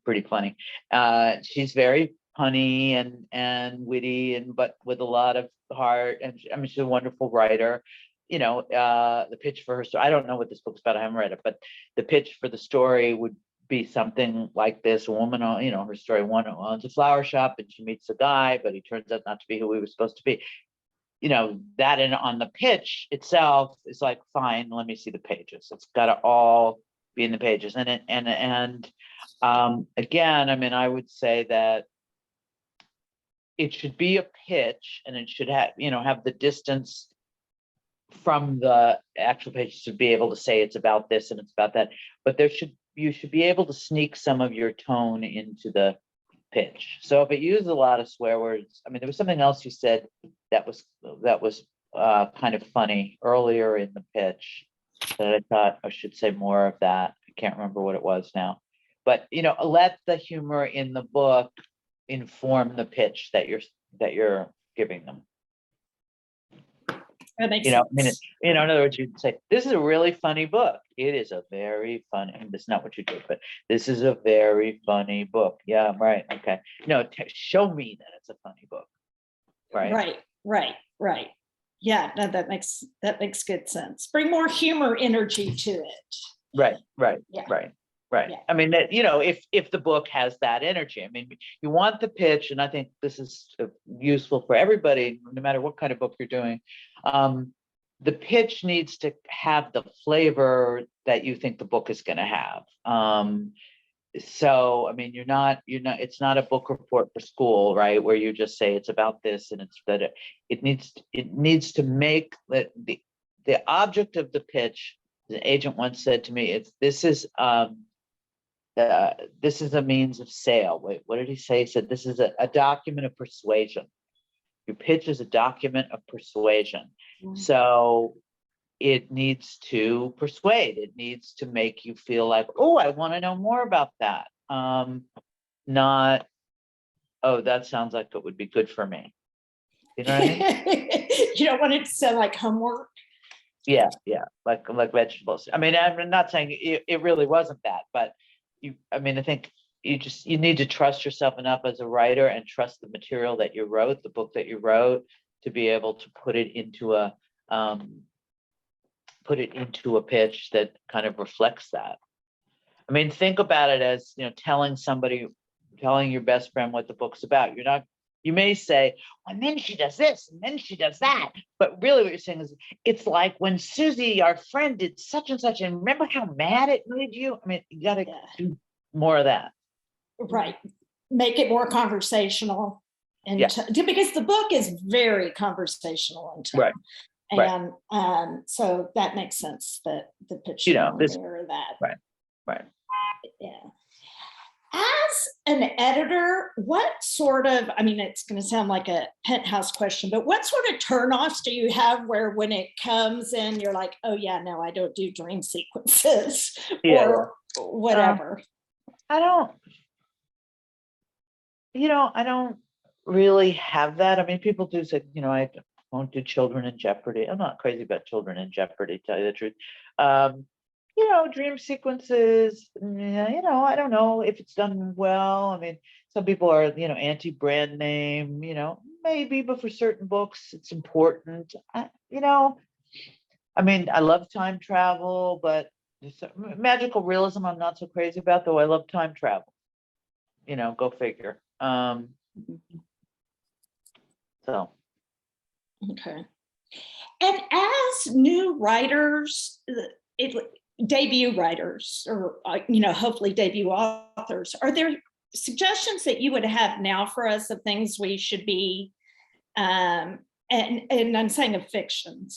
Pretty funny. She's very punny and witty, but with a lot of heart. And I mean, she's a wonderful writer. You know, the pitch for her story, I don't know what this book's about, I haven't read it, but the pitch for the story would be something like this. A woman, you know, her story, one owns a flower shop and she meets a guy, but he turns out not to be who he was supposed to be. You know, that on the pitch itself is like, fine, let me see the pages. It's got to all be in the pages. And again, I mean, I would say that it should be a pitch, and it should have, you know, have the distance from the actual page to be able to say it's about this and it's about that. But you should be able to sneak some of your tone into the pitch. So if it uses a lot of swear words, I mean, there was something else you said that was kind of funny earlier in the pitch. that I thought I should say more of that. I can't remember what it was now. But, let the humor in the book inform the pitch that you're giving them. That makes I mean, sense. in other words, you'd say, this is a really funny book. It is a very funny, and that's not what you did, but this is a very funny book. Yeah, right. Okay. No, show me that it's a funny book. Right. Right. Yeah, no, that makes good sense. Bring more humor energy to it. Right. Yeah. Right. Yeah. I mean, that, if the book has that energy, I mean, you want the pitch, and I think this is useful for everybody, no matter what kind of book you're doing. The pitch needs to have the flavor that you think the book is going to have. So, I mean, it's not a book report for school, right? Where you just say it's about this, and it's that it needs to make the object of the pitch. The agent once said to me, this is a means of sale. Wait, what did he say? He said, this is a document of persuasion. Your pitch is a document of persuasion. So it needs to persuade. It needs to make you feel like, oh, I want to know more about that. Not, oh, that sounds like it would be good for me. You know what I mean? You don't want it to sound like homework. Yeah, like vegetables. I mean, I'm not saying it really wasn't that, but I think you need to trust yourself enough as a writer and trust the material that you wrote, the book that you wrote, to be able to put it into a pitch that kind of reflects that. I mean, think about it as, telling your best friend what the book's about. You may say, and then she does this, and then she does that. But really what you're saying is, it's like when Susie, our friend, did such and such, and remember how mad it made you? I mean, you got to do more of that. Right. Make it more conversational. And because the book is very conversational in tone. Right. And so that makes sense that the pitch should mirror that. Right. Yeah. As an editor, what sort of, I mean, it's going to sound like a penthouse question, but what sort of turnoffs do you have where when it comes in, you're like, oh yeah, no, I don't do dream sequences or whatever? I don't really have that. I mean, people do say, I won't do Children in Jeopardy. I'm not crazy about Children in Jeopardy, to tell you the truth. Dream sequences, I don't know if it's done well. I mean, some people are, anti-brand name, maybe, but for certain books, it's important. I mean, I love time travel, but magical realism, I'm not so crazy about, though I love time travel. Go figure. So. Okay. And as new writers, debut writers, or hopefully debut authors, are there suggestions that you would have now for us of things we should be, and I'm saying of fiction,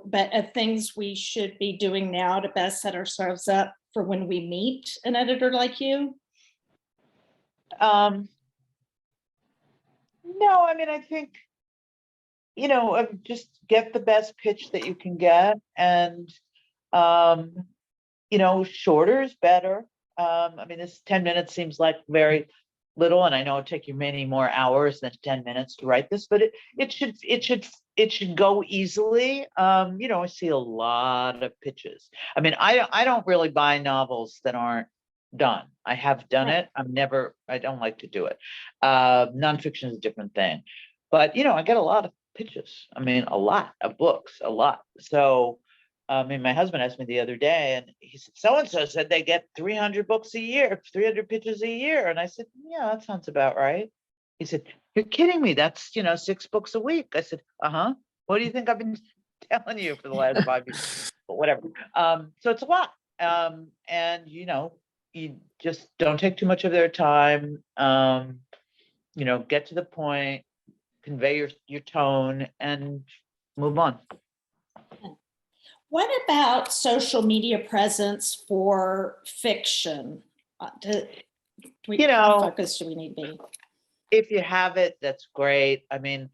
but of things we should be doing now to best set ourselves up for when we meet an editor like you? No, I mean, I think, just get the best pitch that you can get, and shorter is better. I mean, this 10 minutes seems like very little, and I know it'd take you many more hours than 10 minutes to write this, but it should go easily. I see a lot of pitches. I mean, I don't really buy novels that aren't done. I have done it. I don't like to do it. Nonfiction is a different thing, but I get a lot of pitches. I mean, a lot of books, a lot. So, I mean, my husband asked me the other day, and he said, so-and-so said they get 300 books a year, 300 pitches a year. And I said, yeah, that sounds about right. He said, you're kidding me. That's, 6 books a week. I said, what do you think I've been telling you for the last 5 years? But whatever. So it's a lot. And, you just don't take too much of their time. Get to the point, convey your tone, and move on. What about social media presence for fiction? How focused do we need to be? If you have it, that's great. I mean,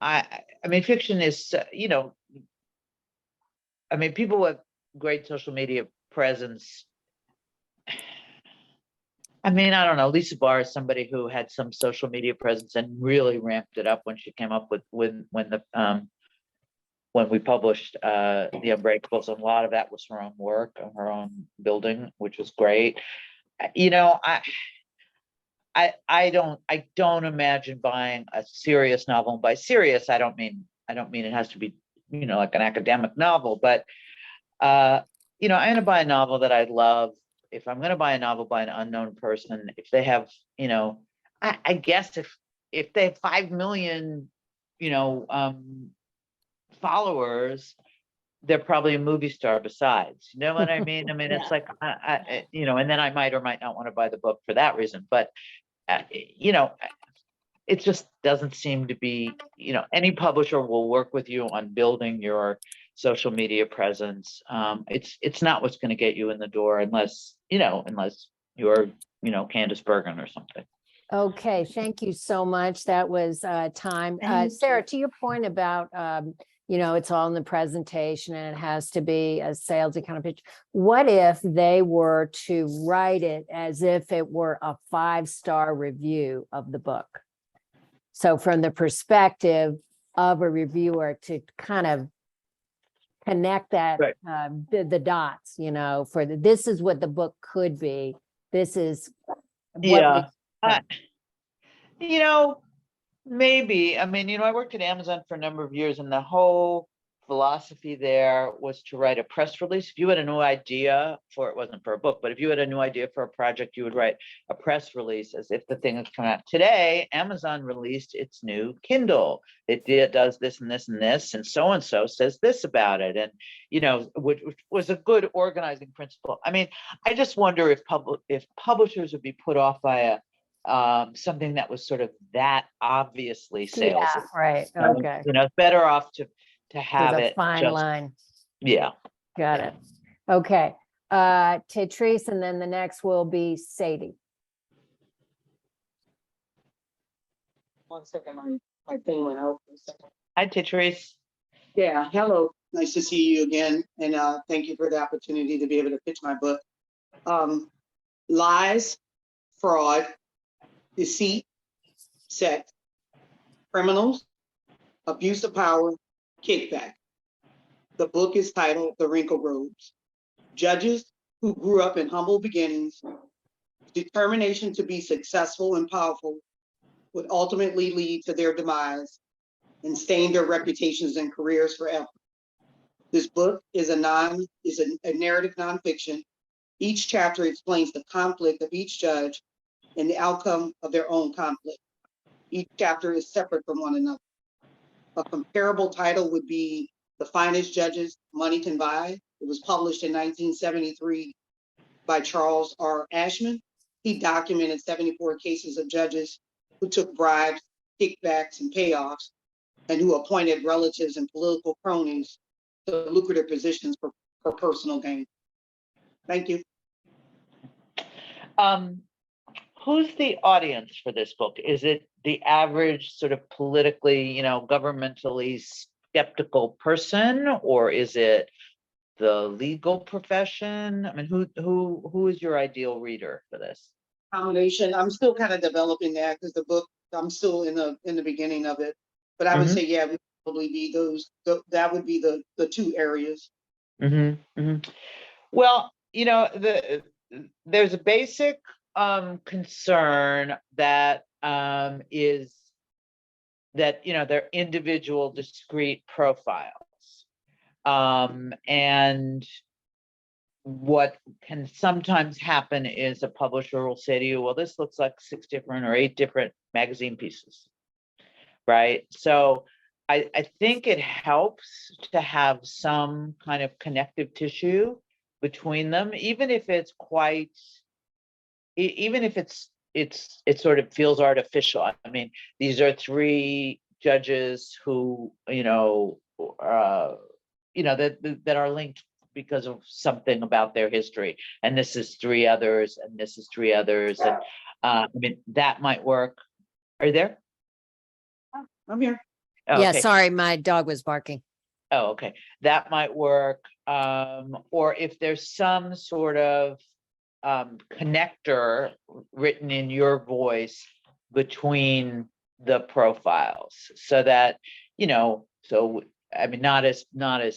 I mean, fiction is, I mean, people have great social media presence. I mean, I don't know. Lisa Barr is somebody who had some social media presence and really ramped it up when she came up with when we published The Unbreakables. A lot of that was her own work, her own building, which was great. You know, I don't imagine buying a serious novel. And by serious, I don't mean it has to be, you know, like an academic novel, but you know, I'm gonna buy a novel that I love. If I'm gonna buy a novel by an unknown person, if they have, you know, I guess if they have 5 million, you know, followers, they're probably a movie star besides. You know what I mean? I mean, it's like you know, and then I might or might not want to buy the book for that reason. But you know, it just doesn't seem to be, you know, any publisher will work with you on building your social media presence. It's not what's going to get you in the door unless you're, you know, Candace Bergen or something. Okay, thank you so much. That was time. Thank Sarah, you. to your point about, you know, it's all in the presentation and it has to be a salesy kind of pitch. What if they were to write it as if it were a 5-star review of the book? So from the perspective of a reviewer to kind of connect that, Right. the dots, you know, for this is what the book could be. This is what Yeah. we- You know, maybe. I mean, you know, I worked at Amazon for a number of years, and the whole philosophy there was to write a press release. If you had a new idea it wasn't for a book, but if you had a new idea for a project, you would write a press release as if the thing is coming out. Today, Amazon released its new Kindle. It does this and this and this, and so says this about it. And, you know, which was a good organizing principle. I mean, I just wonder if publishers would be put off by something that was sort of that obviously salesy. Yeah, right. Okay. You know, it's better off to There's have a it fine just, line. yeah. Got it. Okay. Tetrice, and then the next will be Sadie. One second, my thing went out for a second. Hi, Tetrice. Yeah, hello. Nice to see you again, and thank you for the opportunity to be able to pitch my book. Lies, fraud, deceit, sex, criminals, abuse of power, kickback. The book is titled The Wrinkled Robes. Judges who grew up in humble beginnings, determination to be successful and powerful would ultimately lead to their demise and stain their reputations and careers forever. This book is a narrative nonfiction. Each chapter explains the conflict of each judge and the outcome of their own conflict. Each chapter is separate from one another. A comparable title would be The Finest Judges Money Can Buy. It was published in 1973 by Charles R. Ashman. He documented 74 cases of judges who took bribes, kickbacks, and payoffs, and who appointed relatives and political cronies to lucrative positions for personal gain. Thank you. Who's the audience for this book? Is it the average sort of politically, you know, governmentally skeptical person, or is it the legal profession? I mean, who is your ideal reader for this? Combination. I'm still kind of developing that because the book, I'm still in the beginning of it. But I would say, yeah, it would probably be that would be the two areas. Well, you know, there's a basic concern that is that, you know, they're individual discrete profiles. And what can sometimes happen is a publisher will say to you, well, this looks like 6 different or 8 different magazine pieces, right? So I think it helps to have some kind of connective tissue between them, even if it's it sort of feels artificial. I mean, these are 3 judges who, that are linked because of something about their history, and this is 3 others, and this is 3 others, and I mean, that might work. Are you there? I'm here. Oh, Yeah, okay. sorry, my dog was barking. Oh, okay, that might work. Or if there's some sort of connector written in your voice between the profiles, so that, so, I mean, not as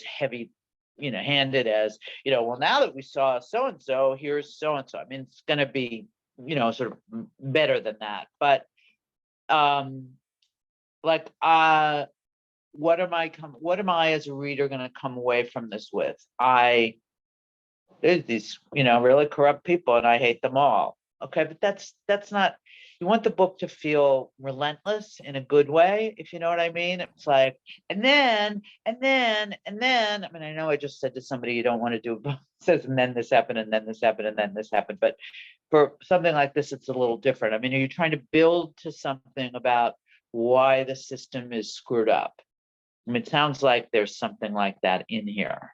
heavy, handed as, well, now that we saw so-and-so, here's so-and-so. I mean, it's gonna be, sort of better than that, but like, what am I as a reader going to come away from this with? There's these, really corrupt people and I hate them all. Okay, but that's not, you want the book to feel relentless in a good way, if you know what I mean. It's like, and then, I mean, I know I just said to somebody, you don't want to do, says, and then this happened, and then this happened, and then this happened. But for something like this, it's a little different. I mean, are you trying to build to something about why the system is screwed up? I mean, it sounds like there's something like that in here.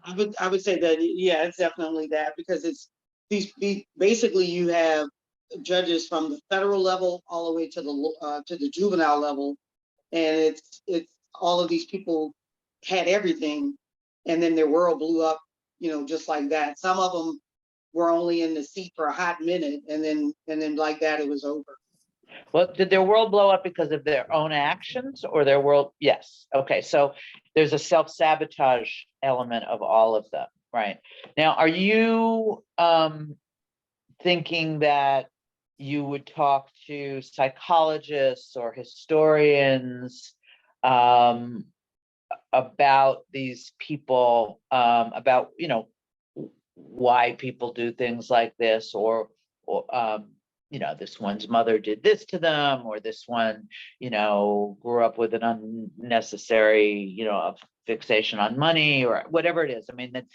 I would say that, yeah, it's definitely that, because it's basically you have judges from the federal level all the way to the juvenile level, and it's all of these people had everything, and then their world blew up, just like that. Some of them were only in the seat for a hot minute, and then like that, it was over. Well, did their world blow up because of their own actions or their world? Yes. Okay. So there's a self-sabotage element of all of them, right? Now, are you thinking that you would talk to psychologists or historians about these people, about, why people do things like this, or this one's mother did this to them, or this one, grew up with an unnecessary, fixation on money, or whatever it is. I mean, that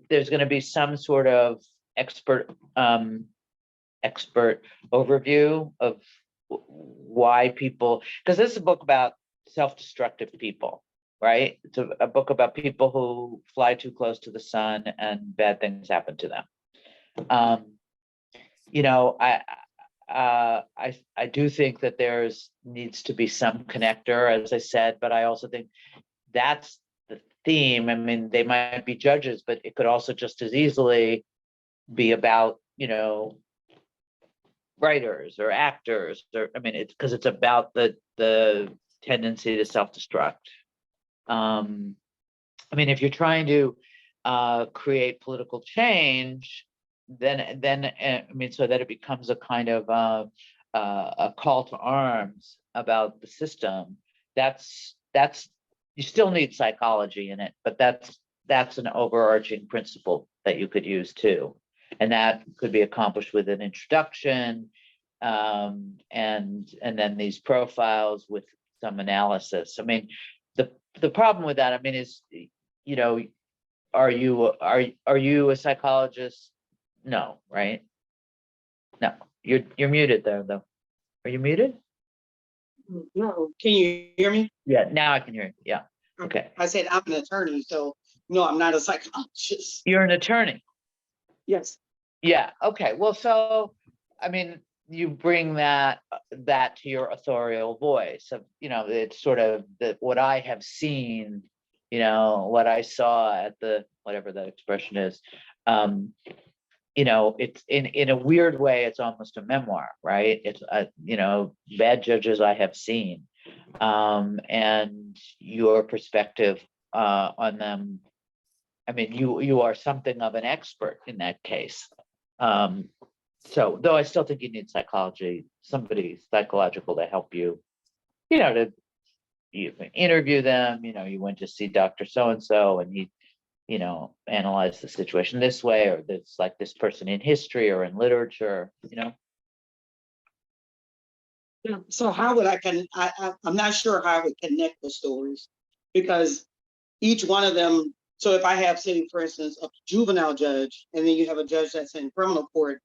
there's going to be some sort of expert overview of why people, because this is a book about self-destructive people, right? It's a book about people who fly too close to the sun and bad things happen to them. I do think that needs to be some connector, as I said, but I also think that's the theme. I mean, they might be judges, but it could also just as easily be about, writers or actors, or, I mean, it's because it's about the tendency to self-destruct. I mean, if you're trying to create political change, then I mean, so that it becomes a kind of a call to arms about the system. That's you still need psychology in it, but that's an overarching principle that you could use too, and that could be accomplished with an introduction, and then these profiles with some analysis. I mean, the problem with that, I mean, is, are you a psychologist? No, right? No, you're muted there, though. Are you muted? No, can you hear me? Yeah, now I can hear you. Yeah. Okay. I said I'm an attorney, so no, I'm not a psychologist. You're an attorney. Yes. Yeah. Okay. Well, so I mean, you bring that to your authorial voice of, it's sort of what I have seen, what I saw at the, whatever that expression is. It's in a weird way, it's almost a memoir, right? It's bad judges I have seen, and your perspective on them. I mean, you are something of an expert in that case. So, though I still think you need psychology, somebody psychological to help you, to you can interview them. You went to see Dr. So-and-so, and he, analyze the situation this way, or it's like this person in history or in literature, Yeah. So how would I'm not sure how I would connect the stories, because each one of them. So if I have, say, for instance, a juvenile judge, and then you have a judge that's in criminal court,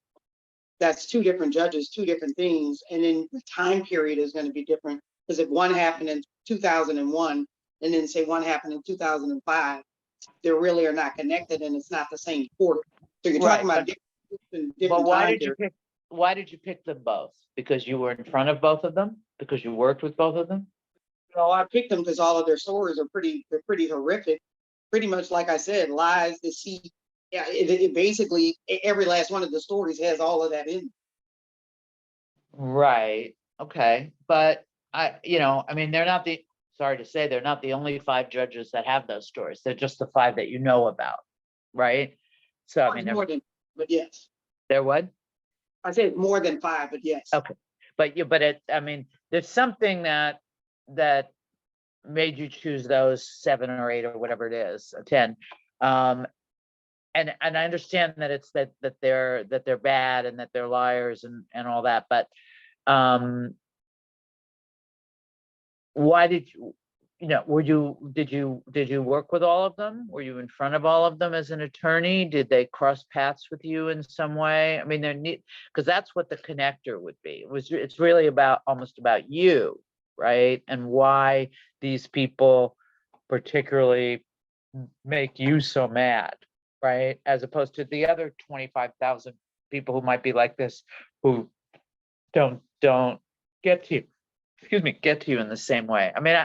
that's two different judges, two different things. And then the time period is going to be different, because if one happened in 2001, and then say one happened in 2005, they really are not connected, and it's not the same quarter. So you're talking about different but time periods. why did you pick them both? Because you were in front of both of them? Because you worked with both of them? I picked them because all of their stories are they're pretty horrific. Pretty much, like I said, lies, deceit. Yeah, it basically, every last one of the stories has all of that in it. Right, okay, but I mean, sorry to say, they're not the only 5 judges that have those stories. They're just the 5 that you know about, right? So, I mean, More than, but yes. they're what? I said more than 5, but yes. Okay, I mean, there's something that made you choose those 7 or 8 or whatever it is, or 10. And I understand that it's that they're bad and that they're liars and all that, but why did you did you work with all of them? Were you in front of all of them as an attorney? Did they cross paths with you in some way? I mean, they're neat, because that's what the connector would be. It's really almost about you, right? And why these people particularly make you so mad, right? As opposed to the other 25,000 people who might be like this, who don't get to you, get to you in the same way. I mean,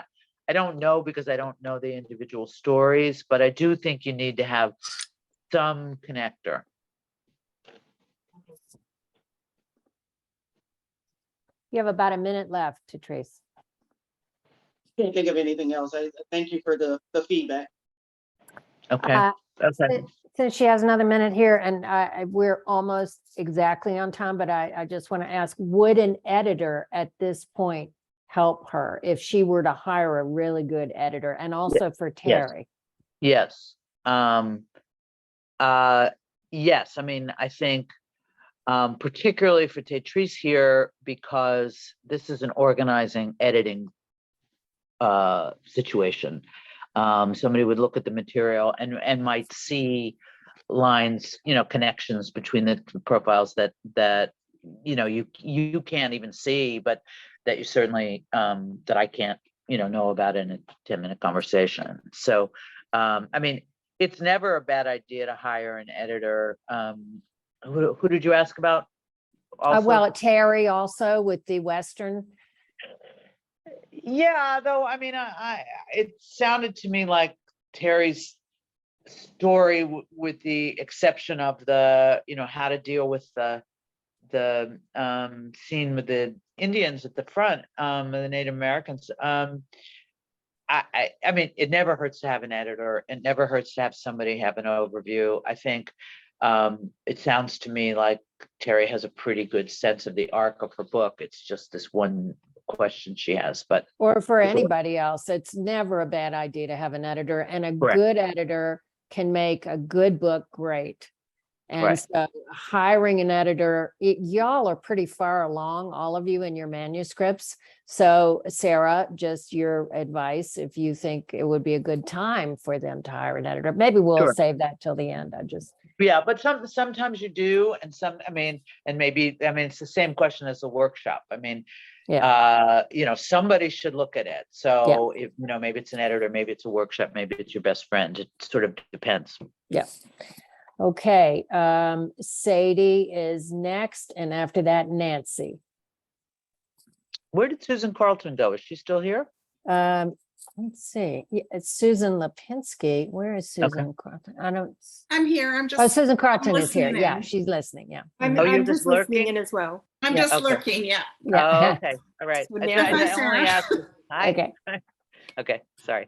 I don't know, because I don't know the individual stories, but I do think you need to have some connector. You have about a minute left, Patrice. Can't think of anything else. I thank you for the feedback. Okay. Okay. Since she has another minute here, and we're almost exactly on time, but I just want to ask, would an editor at this point help her if she were to hire a really good editor? And also for Terry. Yes. Yes. I mean, I think particularly for Patrice here, because this is an organizing, editing situation. Somebody would look at the material and might see lines, connections between the profiles that you can't even see, but that you certainly that I can't know about in a 10-minute conversation. So I mean, it's never a bad idea to hire an editor. Who did you ask about? Well, Terry also with the Western. Yeah, though, I mean, it sounded to me like Terry's story, with the exception of the, how to deal with the scene with the Indians at the front, the Native Americans. I mean, it never hurts to have an editor. It never hurts to have somebody have an overview. I think it sounds to me like Terry has a pretty good sense of the arc of her book. It's just this one question she has, but or for anybody else, it's never a bad idea to have an editor, and a Correct. good editor can make a good book great. And Right. so hiring an editor, y'all are pretty far along, all of you, in your manuscripts. So Sarah, just your advice, if you think it would be a good time for them to hire an editor, maybe we'll Sure. save that till the end. Yeah, but sometimes you do, and maybe it's the same question as the workshop. I mean, somebody should look at it. So if maybe it's an editor, maybe it's a workshop, maybe it's your best friend. It sort of depends. Yeah. Okay. Sadie is next, and after that, Nancy. Where did Susan Carlton go? Is she still here? Let's see. Yeah, it's Susan Lipinski. Where is Susan Carlton? I don't. I'm here. I'm just. Oh, Susan Carlton is here. listening Yeah, in. she's listening. Yeah. I'm, you're I'm just just listening lurking? in as well. I'm Yeah. just Okay. lurking. Yeah. Oh, okay. All right. So I now- Hi, only Sarah. asked. Hi. Okay. Okay. Sorry.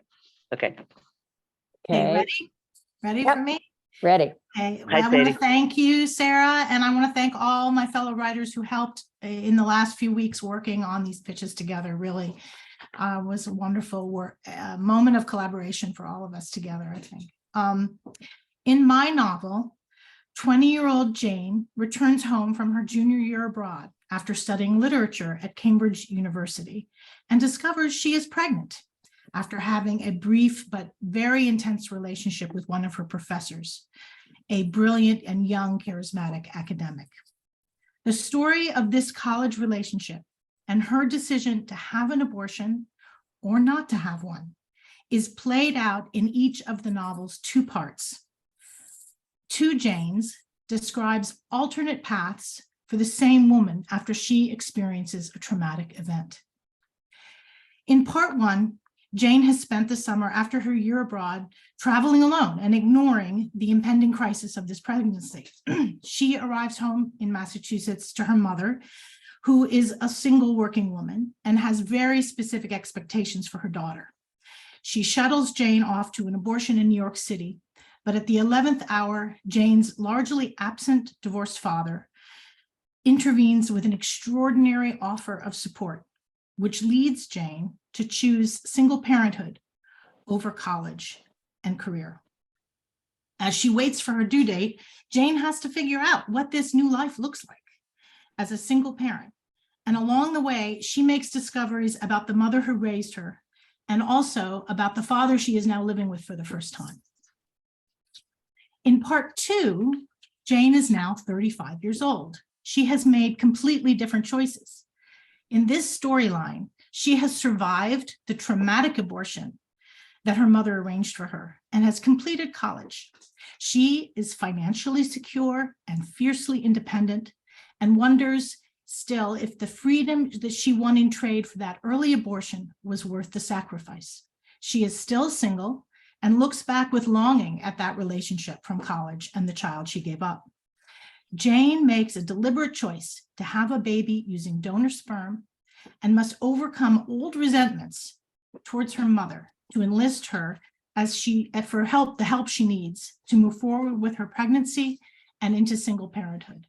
Okay. Okay. Ready? Ready Yep. for me? Ready. Okay, Hi, well, I want Sadie. to thank you, Sarah, and I want to thank all my fellow writers who helped in the last few weeks working on these pitches together. Really was a wonderful work, moment of collaboration for all of us together, I think. In my novel, 20-year-old Jane returns home from her junior year abroad after studying literature at Cambridge University and discovers she is pregnant after having a brief but very intense relationship with one of her professors, a brilliant and young charismatic academic. The story of this college relationship and her decision to have an abortion or not to have one is played out in each of the novel's 2 parts. Two Janes describes alternate paths for the same woman after she experiences a traumatic event. In part one, Jane has spent the summer after her year abroad traveling alone and ignoring the impending crisis of this pregnancy. She arrives home in Massachusetts to her mother, who is a single working woman and has very specific expectations for her daughter. She shuttles Jane off to an abortion in New York City, but at the 11th hour, Jane's largely absent divorced father intervenes with an extraordinary offer of support, which leads Jane to choose single parenthood over college and career. As she waits for her due date, Jane has to figure out what this new life looks like as a single parent. And along the way, she makes discoveries about the mother who raised her and also about the father she is now living with for the first time. In part two, Jane is now 35 years old. She has made completely different choices. In this storyline, she has survived the traumatic abortion that her mother arranged for her and has completed college. She is financially secure and fiercely independent and wonders still if the freedom that she won in trade for that early abortion was worth the sacrifice. She is still single and looks back with longing at that relationship from college and the child she gave up. Jane makes a deliberate choice to have a baby using donor sperm and must overcome old resentments towards her mother to enlist her for help, the help she needs to move forward with her pregnancy and into single parenthood.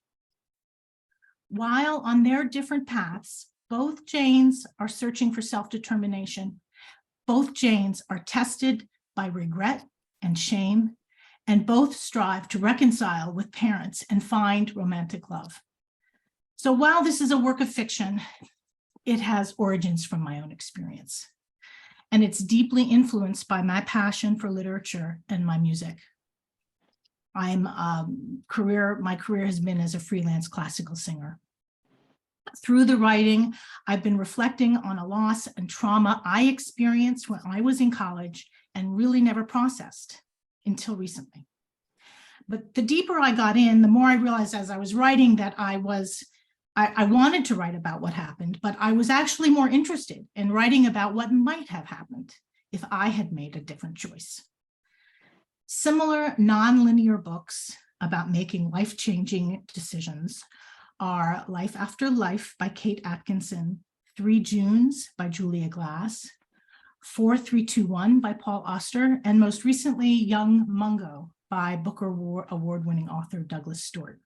While on their different paths, both Janes are searching for self-determination. Both Janes are tested by regret and shame, and both strive to reconcile with parents and find romantic love. So while this is a work of fiction, it has origins from my own experience, and it's deeply influenced by my passion for literature and my music. My career has been as a freelance classical singer. Through the writing, I've been reflecting on a loss and trauma I experienced when I was in college and really never processed until recently. But the deeper I got in, the more I realized as I was writing that I wanted to write about what happened, but I was actually more interested in writing about what might have happened if I had made a different choice. Similar nonlinear books about making life-changing decisions are Life After Life by Kate Atkinson, 3 Junes by Julia Glass, 4321 by Paul Auster, and most recently, Young Mungo by Booker Award-winning author Douglas Stewart.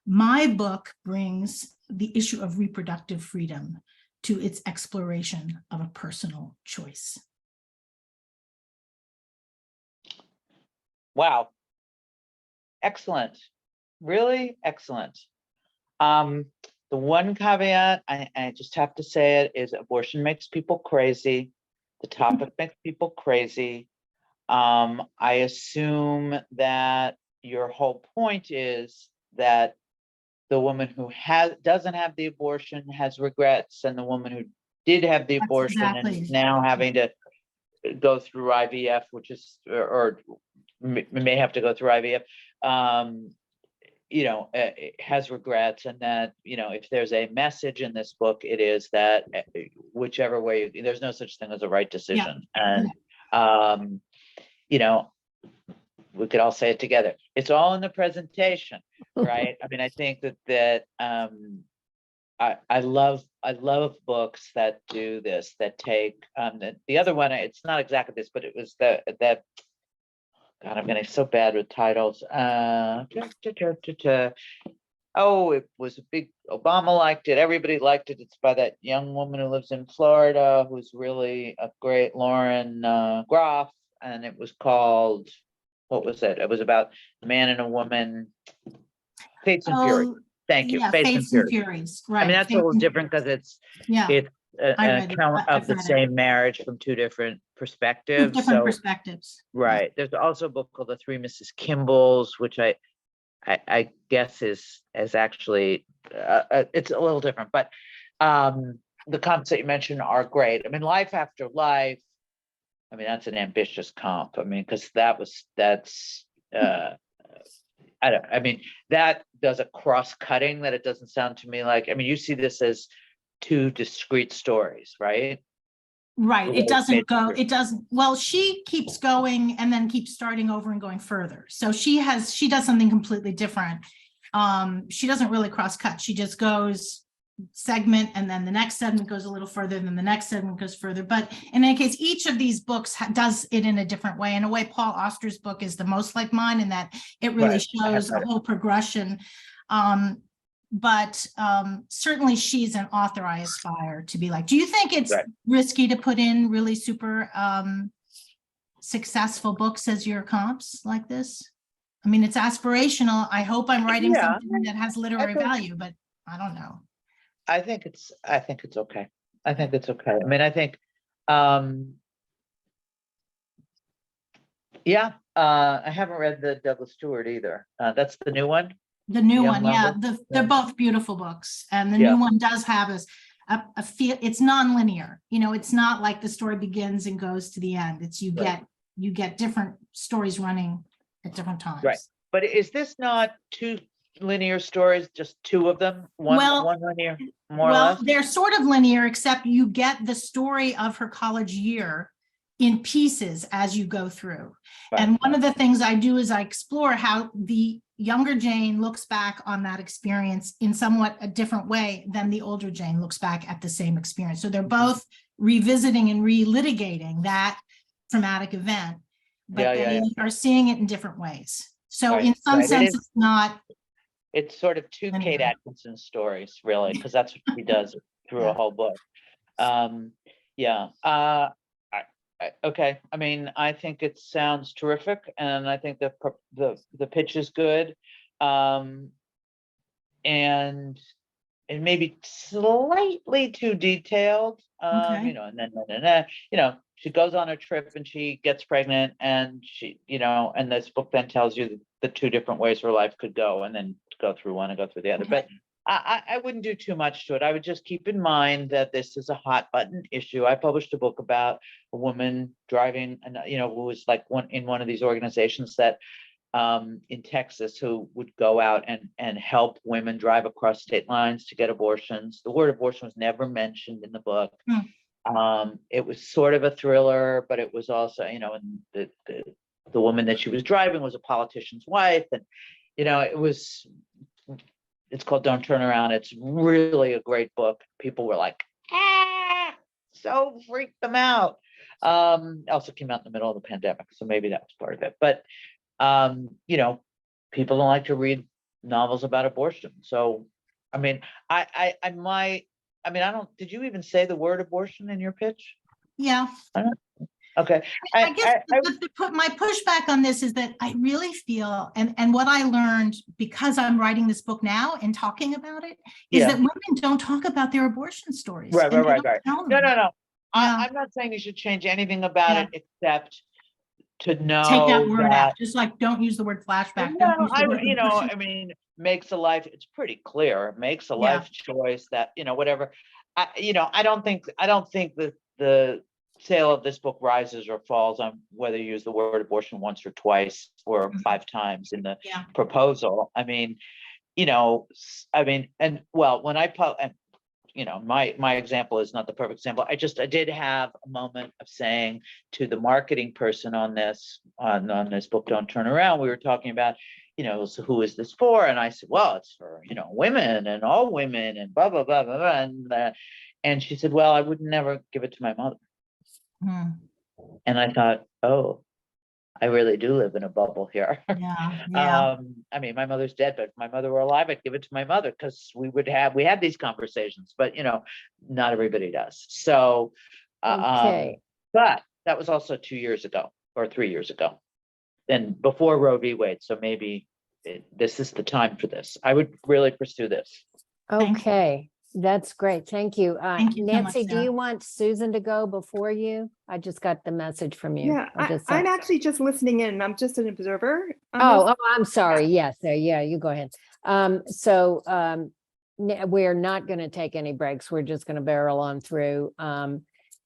My book brings the issue of reproductive freedom to its exploration of a personal choice. Wow. Excellent. Really excellent. The one caveat, I just have to say it, is abortion makes people crazy. The topic makes people crazy. I assume that your whole point is that the woman who doesn't have the abortion has regrets, and the woman who did have the abortion and is now having to go through IVF, which is, or may have to go through IVF, has regrets, and that, if there's a message in this book, it is that whichever way, there's no such thing as a right decision. Yeah. And, we could all say it together. It's all in the presentation, right? I mean, I think that I love books that do this, that take the other one. It's not exactly this, but it was that. God, I'm getting so bad with titles. Oh, it was a big, Obama liked it. Everybody liked it. It's by that young woman who lives in Florida, who's really a great, Lauren Groff. And it was called, what was it? It was about a man and a woman, Fates and Furies. Thank you. Yeah, Fates and Furies. Right. I mean, that's a little different because it's an account of the same marriage from two different perspectives. Different perspectives. Right. There's also a book called The Three Mrs. Kimballs, which I guess is actually it's a little different, but the concepts that you mentioned are great. I mean, Life After Life, I mean, that's an ambitious comp. I mean, because that does a cross-cutting that it doesn't sound to me like, I mean, you see this as two discrete stories, right? Right, The it way doesn't go, pages are- it doesn't, well, she keeps going and then keeps starting over and going further. So she does something completely different. She doesn't really cross cut. She just goes segment, and then the next segment goes a little further, and then the next segment goes further. But in any case, each of these books does it in a different way. In a way, Paul Auster's book is the most like mine in that it really Right, I have shows a read it. whole progression. But certainly she's an author I aspire to be like. Do you think it's Right. risky to put in really super successful books as your comps like this? I mean, it's aspirational. I hope I'm writing Yeah, something that has literary think- value, but I don't know. I think it's okay. I think it's okay. I mean, I think, yeah, I haven't read the Douglas Stewart either. That's the new one. The new Young one, yeah, Lumber? they're Yeah. both beautiful books, and the Yeah. new one does have a feel. It's non-linear. You know, it's not like the story begins and goes to the end. It's you Right. get different stories running at different times. Right. But is this not two linear stories, just two of them? Well, One linear, more or Well, less? they're sort of linear, except you get the story of her college year in pieces as you go through. Right. And one of the things I do is I explore how the younger Jane looks back on that experience in somewhat a different way than the older Jane looks back at the same experience. So they're both revisiting and relitigating that traumatic event, but Yeah, they are seeing it in different ways. So Right, in some right. It sense, is- it's not. It's sort of two Linear. Kate Atkinson stories, really, because that's what she does through Yeah. a whole book. Yeah, okay. I mean, I think it sounds terrific, and I think the pitch is good. And it may be slightly too detailed, Okay. you know, and then, you know, she goes on a trip and she gets pregnant, and she, you know, and this book then tells you the two different ways her life could go, and then go through one and go through the other. Okay. But I wouldn't do too much to it. I would just keep in mind that this is a hot button issue. I published a book about a woman driving, and you know, who was like one of these organizations that in Texas, who would go out and help women drive across state lines to get abortions. The word abortion was never mentioned in the book. It was sort of a thriller, but it was also, you know, and the woman that she was driving was a politician's wife, and you know, it's called Don't Turn Around. It's really a great book. People were like, so freaked them out. Also came out in the middle of the pandemic, so maybe that was part of it. But you know, people don't like to read novels about abortion. So, I mean, I don't, did you even say the word abortion in your pitch? Yeah. Okay. I guess my pushback on this is that I really feel, and what I learned because I'm writing this book now and talking about it, is that women don't talk about their abortion stories. Right. and they don't tell them. No. Yeah. I'm not saying you should change anything about Yeah. it except to know Take that word that, out, just like don't use the word flashback. no, Don't use the word you know, abortion. I mean, makes a life, it's pretty clear, makes a Yeah. life choice that, you know, whatever. You know, I don't think that the sale of this book rises or falls on whether you use the word abortion once or twice or 5 times in the Yeah. proposal. I mean, you know, and well, when and you know, my example is not the perfect example. I did have a moment of saying to the marketing person on this book, Don't Turn Around, we were talking about, you know, so who is this for? And I said, well, it's for, you know, women and all women and blah, blah, blah, blah, blah. And she said, well, I would never give it to my mother. And I thought, oh, I really do live in a bubble here. Yeah. I mean, my mother's dead, but if my mother were alive, I'd give it to my mother, because we had these conversations, but you know, not everybody does. So, Okay. but that was also 2 years ago or 3 years ago, and before Roe v. Wade. So maybe this is the time for this. I would really pursue this. Okay, that's great. Thank you. Thank you so much, Nancy, do Sarah. you want Susan to go before you? I just got the message from you. Yeah, I just I'm saw- actually just listening in. I'm just an observer. on Oh, I'm sorry. Yes, yeah, you go ahead. We're not going to take any breaks. We're just going to barrel on through.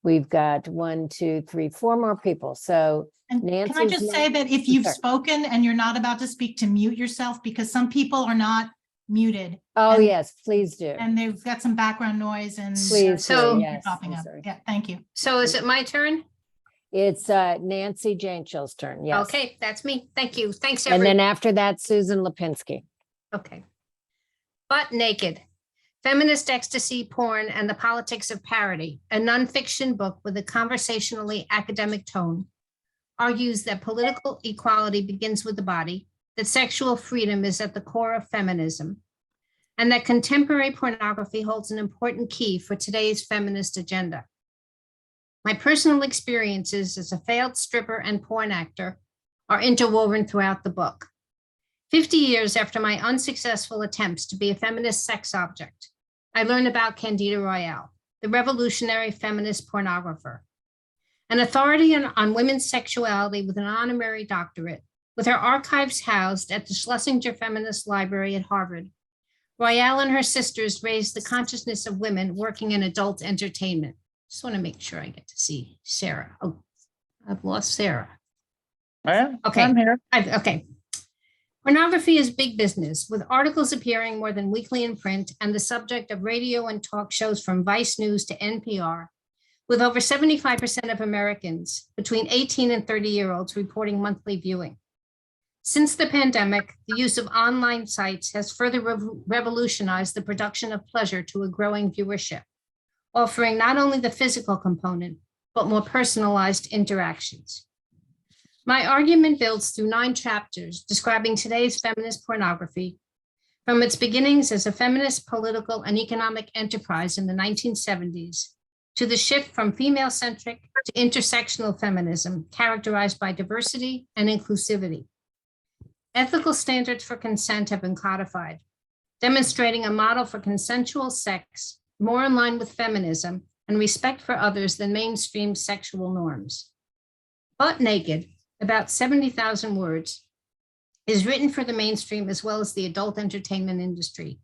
We've got 1, 2, 3, 4 more people. So And can I Nancy's just say next. that if you've Sorry. spoken and you're not about to speak, to mute yourself, because some people are not muted. Oh, And- yes, please do. And they've got some background noise and. Please do, So- yes, Popping I'm up. sorry. Yeah, thank you. So is it my turn? It's Nancy Janchill's turn, yes. Okay, that's me. Thank you. Thanks, And everyone. then after that, Susan Lipinski. Okay. Butt Naked, Feminist Ecstasy, Porn, and the Politics of Parody, a nonfiction book with a conversationally academic tone, argues that political equality begins with the body, that sexual freedom is at the core of feminism, and that contemporary pornography holds an important key for today's feminist agenda. My personal experiences as a failed stripper and porn actor are interwoven throughout the book. 50 years after my unsuccessful attempts to be a feminist sex object, I learned about Candida Royalle, the revolutionary feminist pornographer. An authority on women's sexuality with an honorary doctorate, with her archives housed at the Schlesinger Feminist Library at Harvard, Royalle and her sisters raised the consciousness of women working in adult entertainment. Just want to make sure I get to see Sarah. Oh, I've lost Sarah. Yeah, Okay. I'm here. Okay. Pornography is big business, with articles appearing more than weekly in print and the subject of radio and talk shows from Vice News to NPR, with over 75% of Americans between 18 and 30-year-olds reporting monthly viewing. Since the pandemic, the use of online sites has further revolutionized the production of pleasure to a growing viewership, offering not only the physical component, but more personalized interactions. My argument builds through 9 chapters describing today's feminist pornography, from its beginnings as a feminist political and economic enterprise in the 1970s, to the shift from female-centric to intersectional feminism characterized by diversity and inclusivity. Ethical standards for consent have been codified, demonstrating a model for consensual sex more in line with feminism and respect for others than mainstream sexual norms. Butt Naked, about 70,000 words, is written for the mainstream as well as the adult entertainment industry.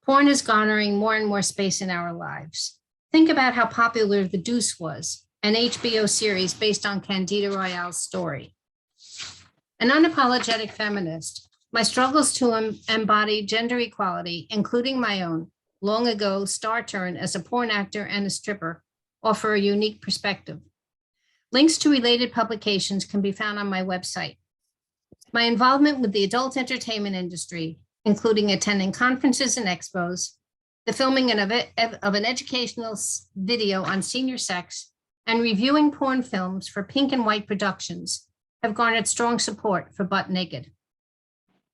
Porn is garnering more and more space in our lives. Think about how popular The Deuce was, an HBO series based on Candida Royalle's story. An unapologetic feminist, my struggles to embody gender equality, including my own, long ago star turn as a porn actor and a stripper, offer a unique perspective. Links to related publications can be found on my website. My involvement with the adult entertainment industry, including attending conferences and expos, the filming of an educational video on senior sex, and reviewing porn films for Pink and White Productions, have garnered strong support for Butt Naked.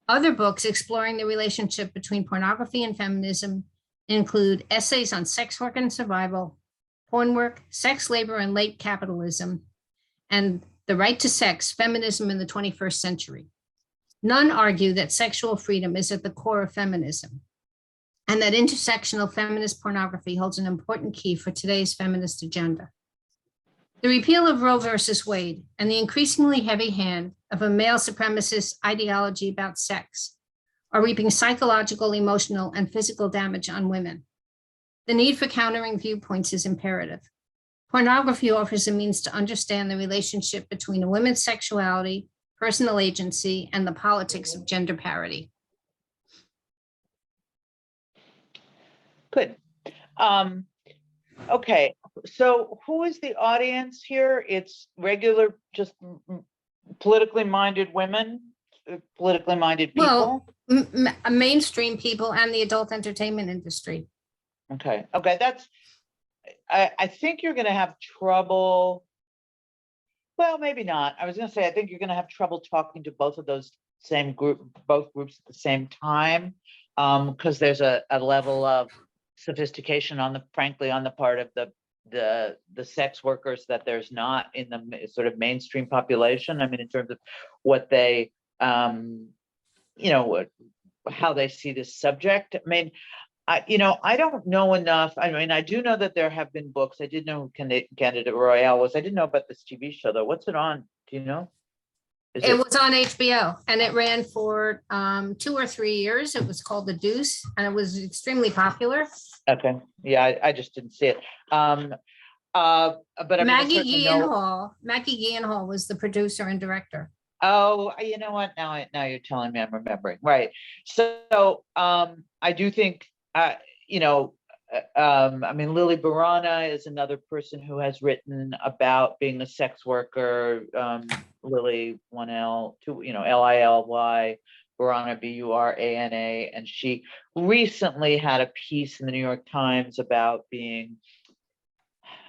Other books exploring the relationship between pornography and feminism include essays on sex work and survival, porn work, sex labor and late capitalism, and The Right to Sex, Feminism in the 21st Century. None argue that sexual freedom is at the core of feminism, and that intersectional feminist pornography holds an important key for today's feminist agenda. The repeal of Roe versus Wade and the increasingly heavy hand of a male supremacist ideology about sex are reaping psychological, emotional, and physical damage on women. The need for countering viewpoints is imperative. Pornography offers a means to understand the relationship between a woman's sexuality, personal agency, and the politics of gender parity. Good. Okay, so who is the audience here? It's regular, just politically minded women, politically minded people? Well, mainstream people and the adult entertainment industry. Okay, that's, I think you're gonna have trouble. Well, maybe not. I was gonna say, I think you're gonna have trouble talking to both of those both groups at the same time. Because there's a level of sophistication frankly, on the part of the sex workers that there's not in the sort of mainstream population. I mean, in terms of what they, how they see this subject. I mean, I don't know enough. I mean, I do know that there have been books. I did know who Candida Royale was. I didn't know about this TV show though. What's it on? Do you know? It was on HBO and it ran for 2 or 3 years. It was called The Deuce and it was extremely popular. Okay, yeah, I just didn't see it. But I mean, Maggie Gyllenhaal was the producer and director. Oh, you know what? Now you're telling me I'm remembering. Right. So I do think you know, I mean, Lily Barana is another person who has written about being a sex worker. Lily, 1L, 2, Lily Barana, Burana, and she recently had a piece in the New York Times about getting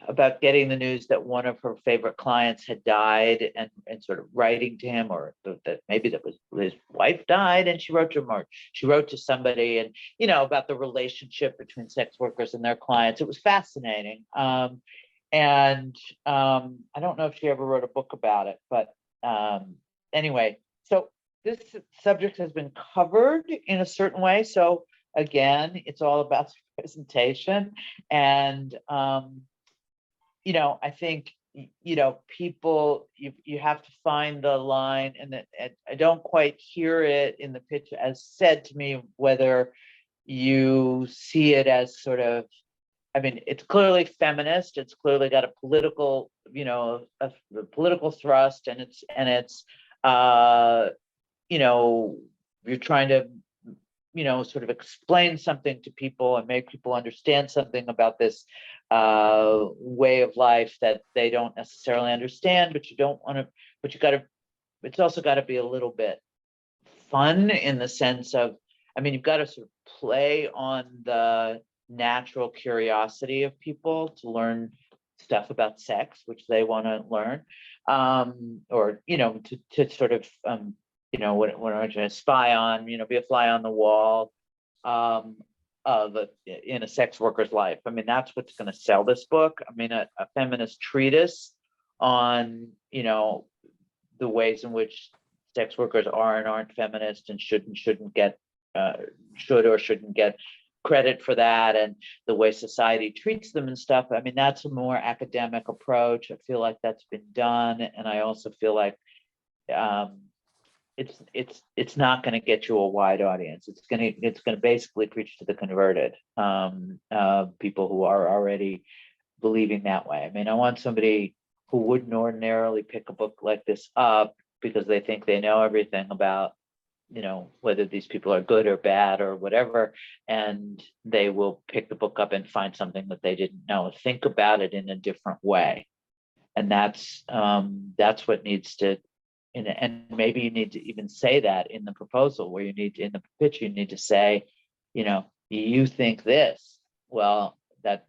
the news that one of her favorite clients had died, and sort of writing to him, or that maybe that was his wife died, and she wrote to him, or she wrote to somebody, and about the relationship between sex workers and their clients. It was fascinating. And I don't know if she ever wrote a book about it, but anyway, so this subject has been covered in a certain way. So again, it's all about presentation. And I think, people, you have to find the line, and that I don't quite hear it in the pitch as said to me, whether you see it as sort of, I mean, it's clearly feminist. It's clearly got a political, a political thrust, and it's, you're trying to, sort of explain something to people and make people understand something about this way of life that they don't necessarily understand, but you don't want to, but it's also got to be a little bit fun, in the sense of, I mean, you've got to sort of play on the natural curiosity of people to learn stuff about sex, which they want to learn, or, to sort of, what I'm trying to spy on, be a fly on the wall in a sex worker's life. I mean, that's what's going to sell this book. I mean, a feminist treatise on, the ways in which sex workers are and aren't feminist, and shouldn't get credit for that, and the way society treats them and stuff. I mean, that's a more academic approach. I feel like that's been done, and I also feel like it's not going to get you a wide audience. It's going to basically preach to the converted, people who are already believing that way. I mean, I want somebody who wouldn't ordinarily pick a book like this up because they think they know everything about, whether these people are good or bad or whatever, and they will pick the book up and find something that they didn't know. Think about it in a different way, and that's what needs to. And maybe you need to even say that in the proposal, where you need to, in the pitch, you need to say, you think this. Well, that,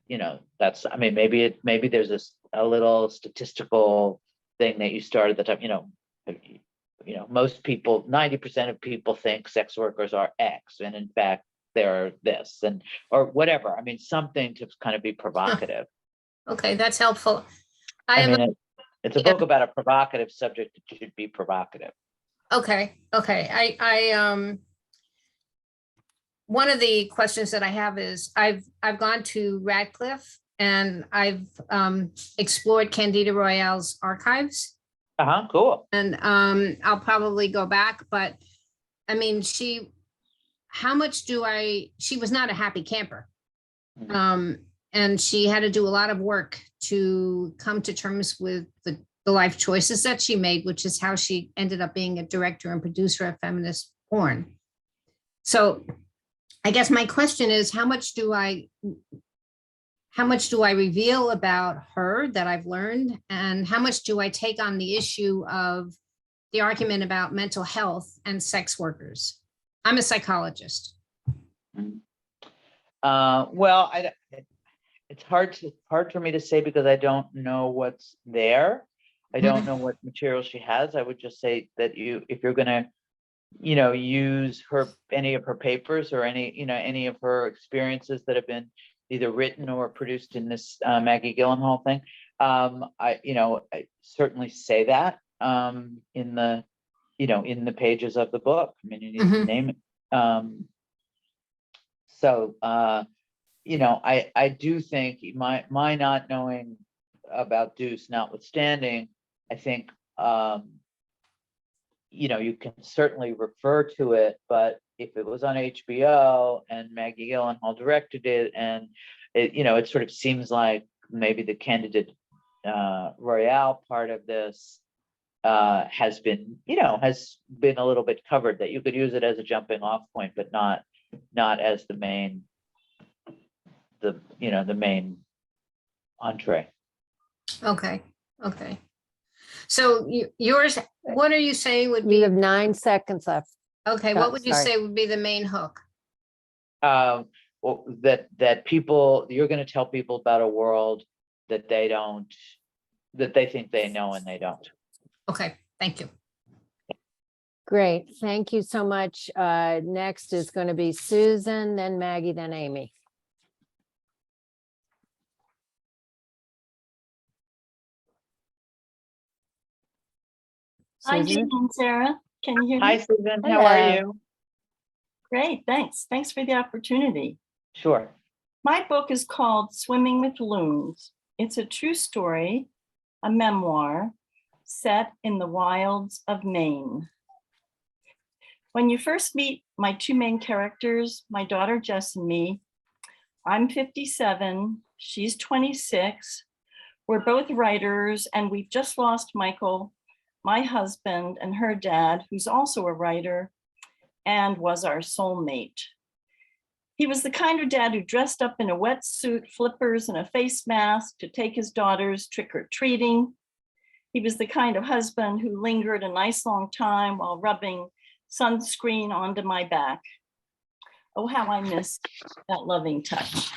that's, I mean, maybe there's a little statistical thing that you start at the top, most people, 90% of people think sex workers are X, and in fact, they're this, and, or whatever. I mean, something to kind of be provocative. Okay, that's helpful. It's a book about a provocative subject that should be provocative. Okay. I one of the questions that I have is I've gone to Radcliffe, and I've explored Candida Royale's archives. Cool. And I'll probably go back, but I mean, she was not a happy camper. And she had to do a lot of work to come to terms with the life choices that she made, which is how she ended up being a director and producer of feminist porn. So I guess my question is, how much do I reveal about her that I've learned, and how much do I take on the issue of the argument about mental health and sex workers? I'm a psychologist. Well, it's hard for me to say, because I don't know what's there. I don't know what material she has. I would just say that if you're going to, use any of her papers, or any of her experiences that have been either written or produced in this Maggie Gyllenhaal thing, I certainly say that in the pages of the book. I mean, you need to name it. So I do think my not knowing about Deuce notwithstanding, I think you can certainly refer to it, but if it was on HBO and Maggie Gyllenhaal directed it, and it sort of seems like maybe the Candida Royale part of this has been, has been a little bit covered, that you could use it as a jumping off point, but not as the main, the main entree. Okay, okay. So yours, what are you saying would You be, have 9 seconds left. okay, what would you sorry. say would be the main hook? Well, that people, you're going to tell people about a world that they think they know and they don't. Okay, thank you. Great. Thank you so much. Next is going to be Susan, then Maggie, then Amy. Hi, Jean Susan? and Sarah. Can you hear Hi, me? Susan. How are Hello. you? Great, thanks. Thanks for the opportunity. Sure. My book is called Swimming with Loons. It's a true story, a memoir set in the wilds of Maine. When you first meet my 2 main characters, my daughter Jess and me, I'm 57, she's 26. We're both writers, and we've just lost Michael, my husband, and her dad, who's also a writer and was our soulmate. He was the kind of dad who dressed up in a wetsuit, flippers, and a face mask to take his daughters trick-or-treating. He was the kind of husband who lingered a nice long time while rubbing sunscreen onto my back. Oh, how I miss that loving touch.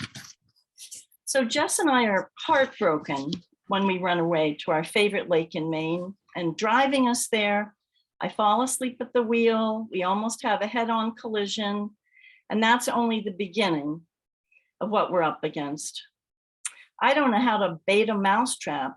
So Jess and I are heartbroken when we run away to our favorite lake in Maine, and driving us there, I fall asleep at the wheel. We almost have a head-on collision, and that's only the beginning of what we're up against. I don't know how to bait a mousetrap.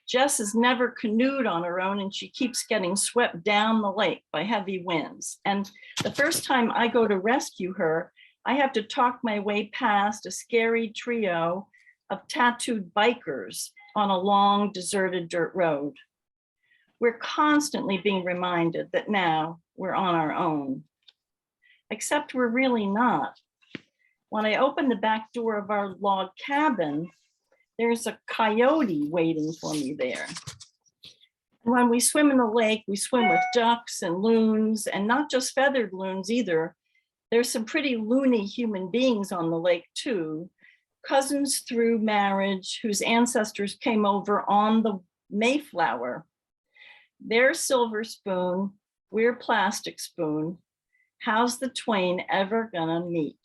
Jess has never canoed on her own, and she keeps getting swept down the lake by heavy winds. And the first time I go to rescue her, I have to talk my way past a scary trio of tattooed bikers on a long, deserted dirt road. We're constantly being reminded that now we're on our own, except we're really not. When I open the back door of our log cabin, there's a coyote waiting for me there. When we swim in the lake, we swim with ducks and loons, and not just feathered loons either. There's some pretty loony human beings on the lake too, cousins through marriage whose ancestors came over on the Mayflower. They're silver spoon, we're plastic spoon. How's the twain ever gonna meet?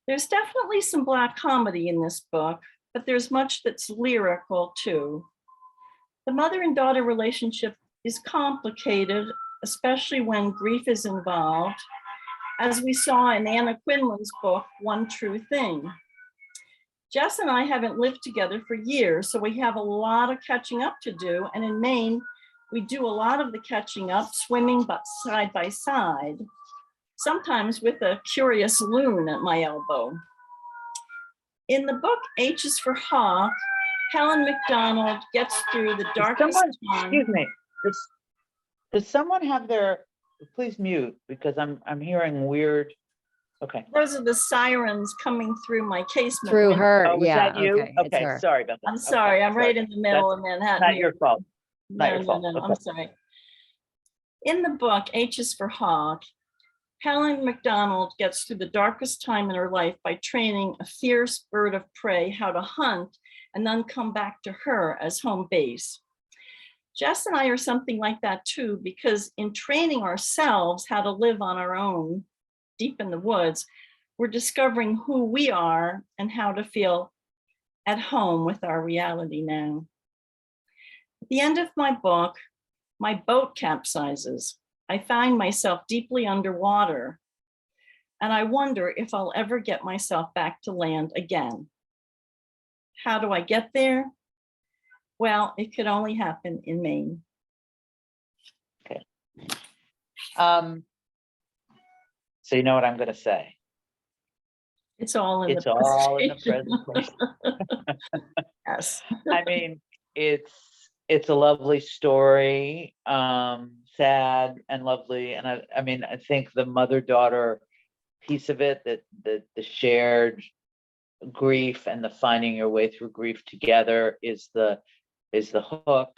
There's definitely some Black comedy in this book, but there's much that's lyrical too. The mother and daughter relationship is complicated, especially when grief is involved, as we saw in Anna Quinlan's book, One True Thing. Jess and I haven't lived together for years, so we have a lot of catching up to do. And in Maine, we do a lot of the catching up, swimming but side by side, sometimes with a curious loon at my elbow. In the book, H is for Hawk, Helen McDonald gets through the darkest time. Excuse me, does someone have their, please mute, because I'm hearing weird, okay. Those are the sirens coming through my casement. Through window. her, Oh, was yeah, that you? okay, it's Okay, her. sorry about that. I'm sorry, I'm right in the middle of Manhattan. Not your fault. Not No, your fault. no, Okay. I'm sorry. In the book, H is for Hawk, Helen McDonald gets through the darkest time in her life by training a fierce bird of prey how to hunt and then come back to her as home base. Jess and I are something like that too, because in training ourselves how to live on our own deep in the woods, we're discovering who we are and how to feel at home with our reality now. At the end of my book, my boat capsizes. I find myself deeply underwater, and I wonder if I'll ever get myself back to land again. How do I get there? Well, it could only happen in Maine. Okay. So you know what I'm gonna say? It's all in It's the all in the presentation. presentation. Yes. I mean, it's a lovely story, sad and lovely. And I mean, I think the mother-daughter piece of it, that the shared grief and the finding your way through grief together is the the hook.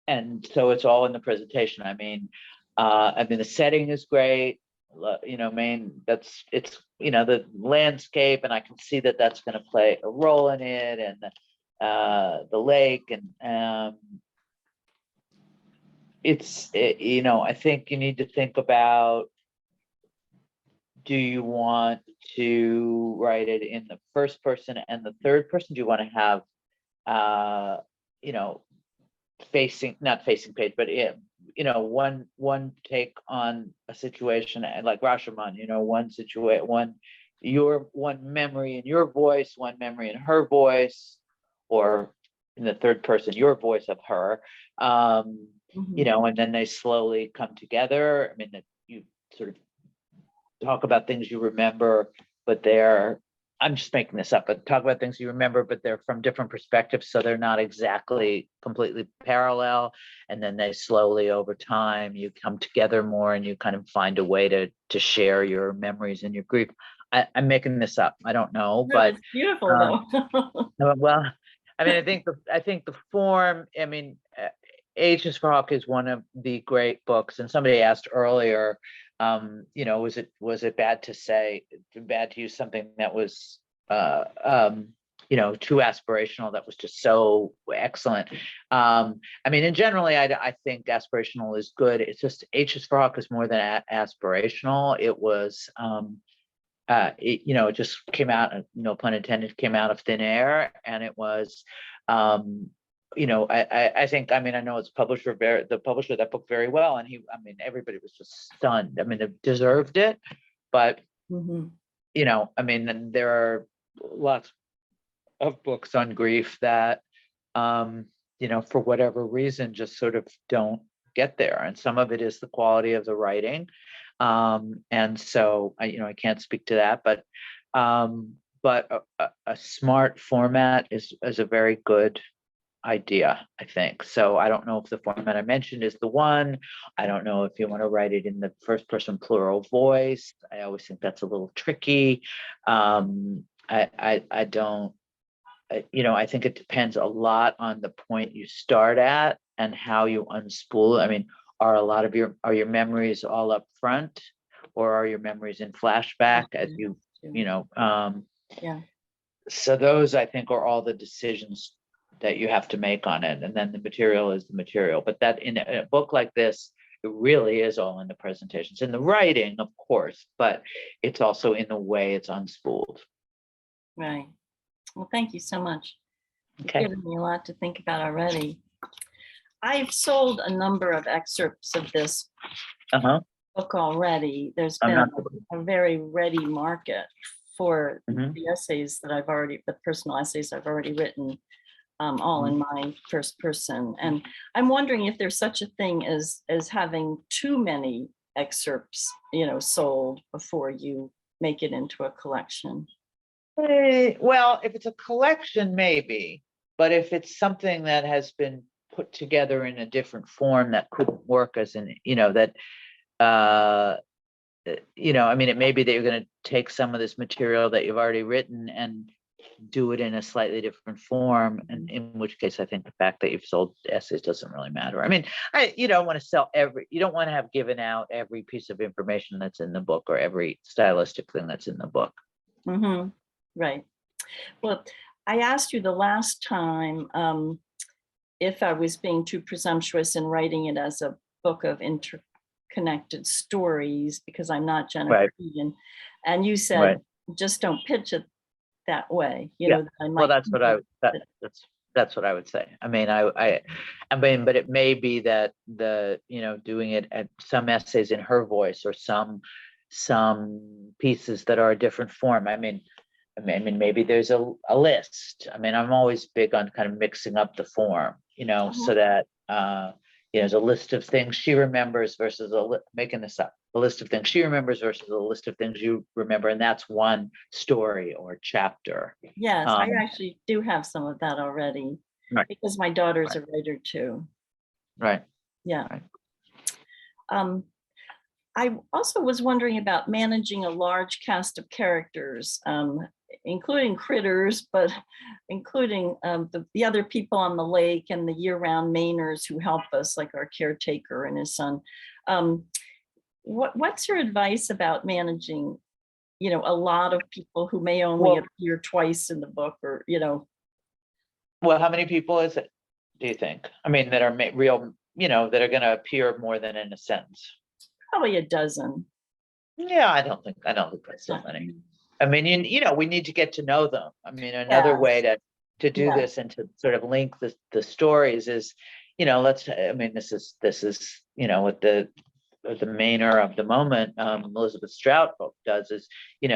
And so it's all in the presentation. I mean, the setting is great. It's the landscape, and I can see that that's going to play a role in it, and the lake, and I think you need to think about, do you want to write it in the first person and the third person? Do you want to have not facing page, but one take on a situation, and like Rashomon, one memory in your voice, one memory in her voice, or in the third person, your voice of her, and then they slowly come together. I mean, that you sort of talk about things you remember, but I'm just making this up, but talk about things you remember, but they're from different perspectives, so they're not exactly completely parallel. And then they slowly, over time, you come together more, and you kind of find a way to share your memories and your grief. I'm making this up. I don't know, No, but it's beautiful though. well, I mean, I think the form. I mean, H is for Hawk is one of the great books, and somebody asked earlier, was it bad to use something that was too aspirational, that was just so excellent. I mean, and generally I think aspirational is good. It's just H is for Hawk is more than aspirational. It was it just came out, no pun intended, came out of thin air, and it was I think, I know it's the publisher of that book very well, and everybody was just stunned. I mean, it deserved it, but then there are lots of books on grief that for whatever reason just sort of don't get there, and some of it is the quality of the writing, and so I can't speak to that, but a smart format is a very good idea, I think. So I don't know if the format I mentioned is the one. I don't know if you want to write it in the first person plural voice. I always think that's a little tricky. I don't, I think it depends a lot on the point you start at and how you unspool. I mean, are your memories all up front, or are your memories in flashback as Yeah. So those, I think, are all the decisions that you have to make on it, and then the material is the material. But that in a book like this, it really is all in the presentations, in the writing, of course, but it's also in the way it's unspooled. Right. Well, thank you so much. Okay. You've given me a lot to think about already. I've sold a number of excerpts of this book already. There's been a very ready market for the essays that the personal essays I've already written, all in my first person. And I'm wondering if there's such a thing as having too many excerpts, sold before you make it into a collection. Well, if it's a collection, maybe, but if it's something that has been put together in a different form that couldn't work as it may be that you're going to take some of this material that you've already written and do it in a slightly different form, and in which case I think the fact that you've sold essays doesn't really matter. I mean, you don't want to you don't want to have given out every piece of information that's in the book, or every stylistic thing that's in the book. Right. Well, I asked you the last time if I was being too presumptuous in writing it as a book of interconnected stories, because I'm not Jennifer Egan, and you said just don't pitch it that way. Well, that's what I would say. I mean, but it may be that doing it at some essays in her voice, or some pieces that are a different form. I mean, maybe there's a list. I mean, I'm always big on kind of mixing up the form, so that there's a list of things she remembers versus making this up. A list of things she remembers versus a list of things you remember, and that's one story or chapter. Yes, I actually do have some of that already, because my daughter's a writer too. Right. Yeah. Right. I also was wondering about managing a large cast of characters, including critters, but including the other people on the lake and the year-round Mainers who help us, like our caretaker and his son. What's your advice about managing, a lot of people who may only appear twice in the book, or, Well, how many people is it, do you think? I mean, that are real, that are going to appear more than in a sentence? Probably a dozen. Yeah, I don't think that's so many. I mean, we need to get to know them. I mean, another Yeah. way to do Yeah. this and to sort of link the stories is, this is, what the Mainer of the moment, Elizabeth Strout book does is,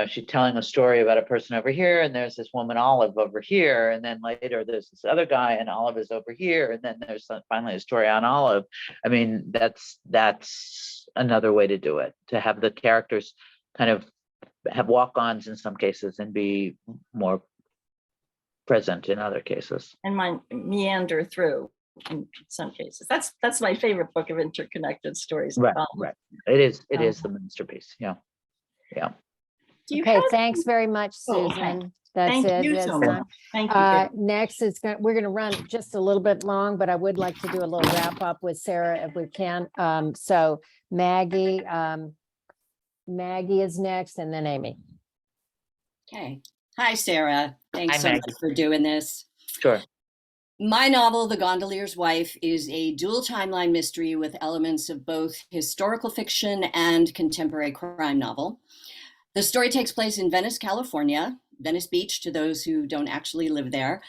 she's telling a story about a person over here, and there's this woman Olive over here, and then later there's this other guy and Olive is over here, and then there's finally a story on Olive. I mean, that's another way to do it, to have the characters kind of have walk-ons in some cases and be more present in other cases. And meander through in some cases. That's my favorite book of interconnected stories. Right. It is the masterpiece. Yeah. Okay, thanks very much, Oh, Susan. okay. That's Thank it. you That's so time. much. Thank you. Next is we're gonna run just a little bit long, but I would like to do a little wrap up with Sarah if we can. So Maggie is next, and then Amy. Okay. Hi, Sarah. Thanks Hi, so Maggie. much for doing this. Sure. My novel, The Gondolier's Wife, is a dual timeline mystery with elements of both historical fiction and contemporary crime novel. The story takes place in Venice, California, Venice Beach to those who don't actually live there,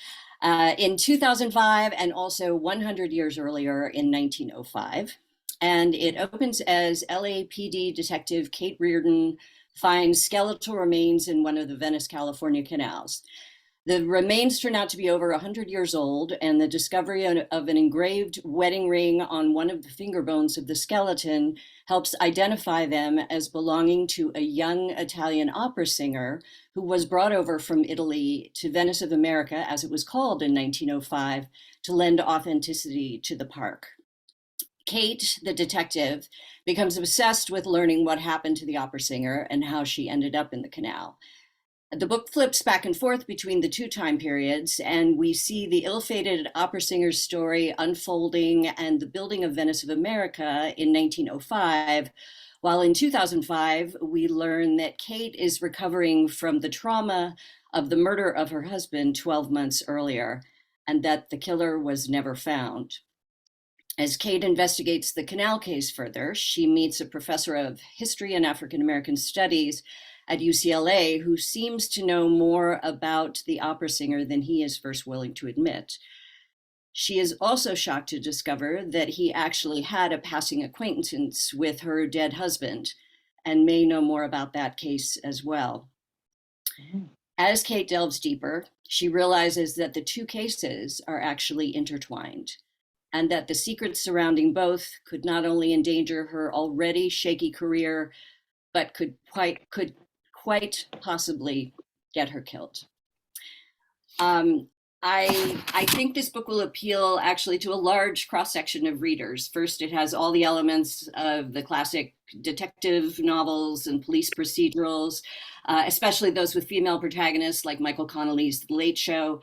in 2005 and also 100 years earlier in 1905. And it opens as LAPD detective Kate Reardon finds skeletal remains in one of the Venice, California canals. The remains turn out to be over 100 years old, and the discovery of an engraved wedding ring on one of the finger bones of the skeleton helps identify them as belonging to a young Italian opera singer who was brought over from Italy to Venice of America, as it was called in 1905, to lend authenticity to the park. Kate, the detective, becomes obsessed with learning what happened to the opera singer and how she ended up in the canal. The book flips back and forth between the two time periods, and we see the ill-fated opera singer's story unfolding and the building of Venice of America in 1905, while in 2005, we learn that Kate is recovering from the trauma of the murder of her husband 12 months earlier, and that the killer was never found. As Kate investigates the canal case further, she meets a professor of history and African American studies at UCLA who seems to know more about the opera singer than he is first willing to admit. She is also shocked to discover that he actually had a passing acquaintance with her dead husband and may know more about that case as well. As Kate delves deeper, she realizes that the two cases are actually intertwined, and that the secrets surrounding both could not only endanger her already shaky career, but could quite possibly get her killed. I think this book will appeal actually to a large cross-section of readers. First, it has all the elements of the classic detective novels and police procedurals, especially those with female protagonists like Michael Connelly's The Late Show.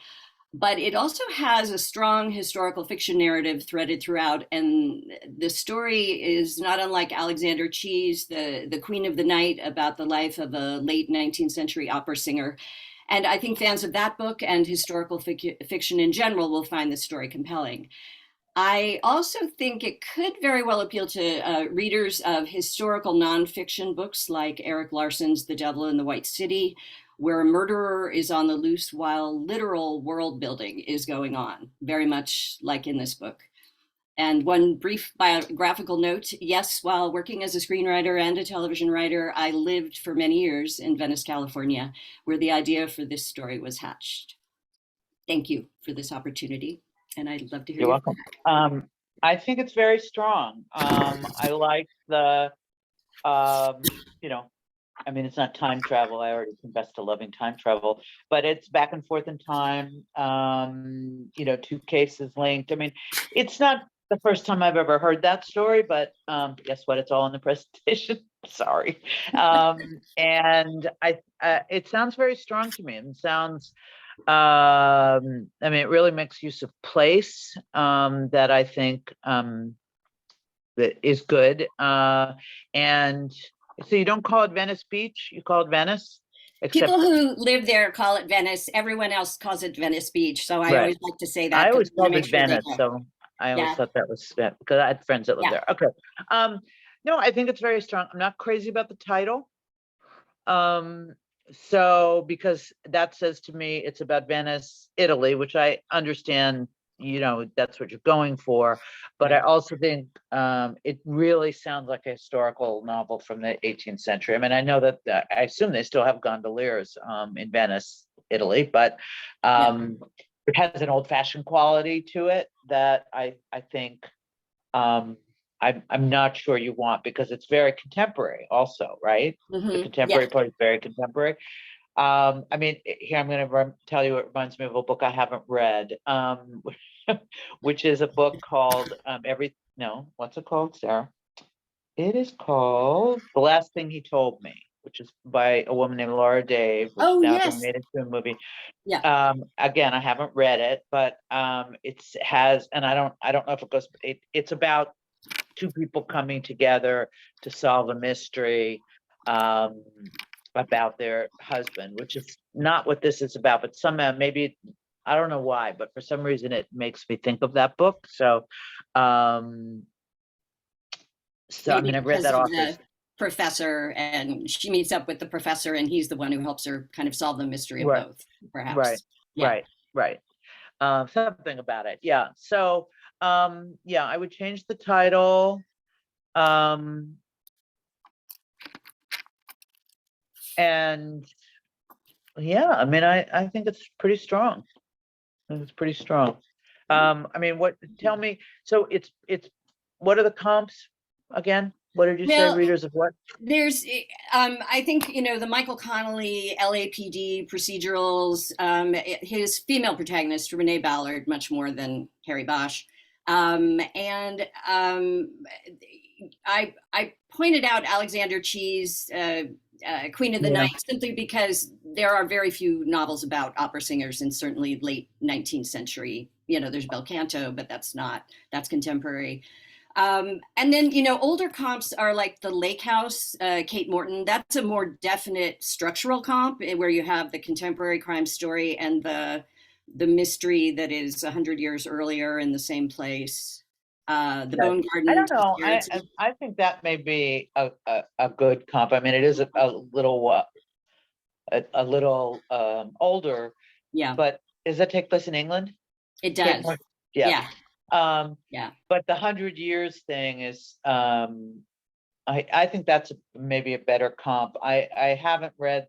But it also has a strong historical fiction narrative threaded throughout, and the story is not unlike Alexander Chee's The Queen of the Night, about the life of a late 19th century opera singer. And I think fans of that book and historical fiction in general will find the story compelling. I also think it could very well appeal to readers of historical nonfiction books like Eric Larson's The Devil in the White City, where a murderer is on the loose while literal world building is going on, very much like in this book. And one brief biographical note, yes, while working as a screenwriter and a television writer, I lived for many years in Venice, California, where the idea for this story was hatched. Thank you for this opportunity, and I'd love to hear You're welcome. I think it's very strong. I like the, I mean, it's not time travel. I already confessed to loving time travel, but it's back and forth in time, two cases linked. I mean, it's not the first time I've ever heard that story, but guess what? It's all in the presentation. Sorry. And it sounds very strong to me. It sounds, I mean, it really makes use of place that I think that is good. And so you don't call it Venice Beach, you call it Venice? People who live there call it Venice. Everyone else calls it Venice Beach. So I always like to say that. I always to called make it sure they Venice, know. so I always Yeah. thought that was because I had friends that lived Yeah. there. Okay. No, I think it's very strong. I'm not crazy about the title. So because that says to me it's about Venice, Italy, which I understand, you know, that's what you're going for. But I also think it really sounds like a historical novel from the 18th century. I mean, I know that I assume they still have gondoliers in Venice, Italy, but it has an old-fashioned quality to it that I think I'm not sure you want, because it's very contemporary also, right? The contemporary part is very contemporary. I mean, here I'm going to tell you, it reminds me of a book I haven't read, which is a book called what's it called, Sarah? It is called The Last Thing He Told Me, which is by a woman named Laura Dave, which is now being made into a movie. Yeah. Again, I haven't read it, but it has, and I don't know if it goes. It's about two people coming together to solve a mystery about their husband, which is not what this is about, but somehow maybe, I don't know why, but for some reason it makes me think of that book. So, I mean, I've read that author. Professor, and she meets up with the professor, and he's the one who helps her kind of solve the mystery of both, perhaps. Right. Something about it. Yeah. So, I would change the title. And yeah, I mean, I think it's pretty strong. It's pretty strong. I mean, tell me, so it's, what are the comps again? What did you say, readers of what? There's, I think, the Michael Connelly, LAPD procedurals, his female protagonist, Renee Ballard, much more than Harry Bosch. And I pointed out Alexander Chee's Queen of the Night simply because there are very few novels about opera singers, and certainly late 19th century. There's Bel Canto, but that's contemporary. And then, older comps are like The Lake House, Kate Morton. That's a more definite structural comp where you have the contemporary crime story and the mystery that is 100 years earlier in the same place. The Bone Garden. I don't know. I think that may be a good comp. I mean, it is a little older. Yeah. But does that take place in England? It does. Yeah. But the 100 years thing is, I think that's maybe a better comp. I haven't read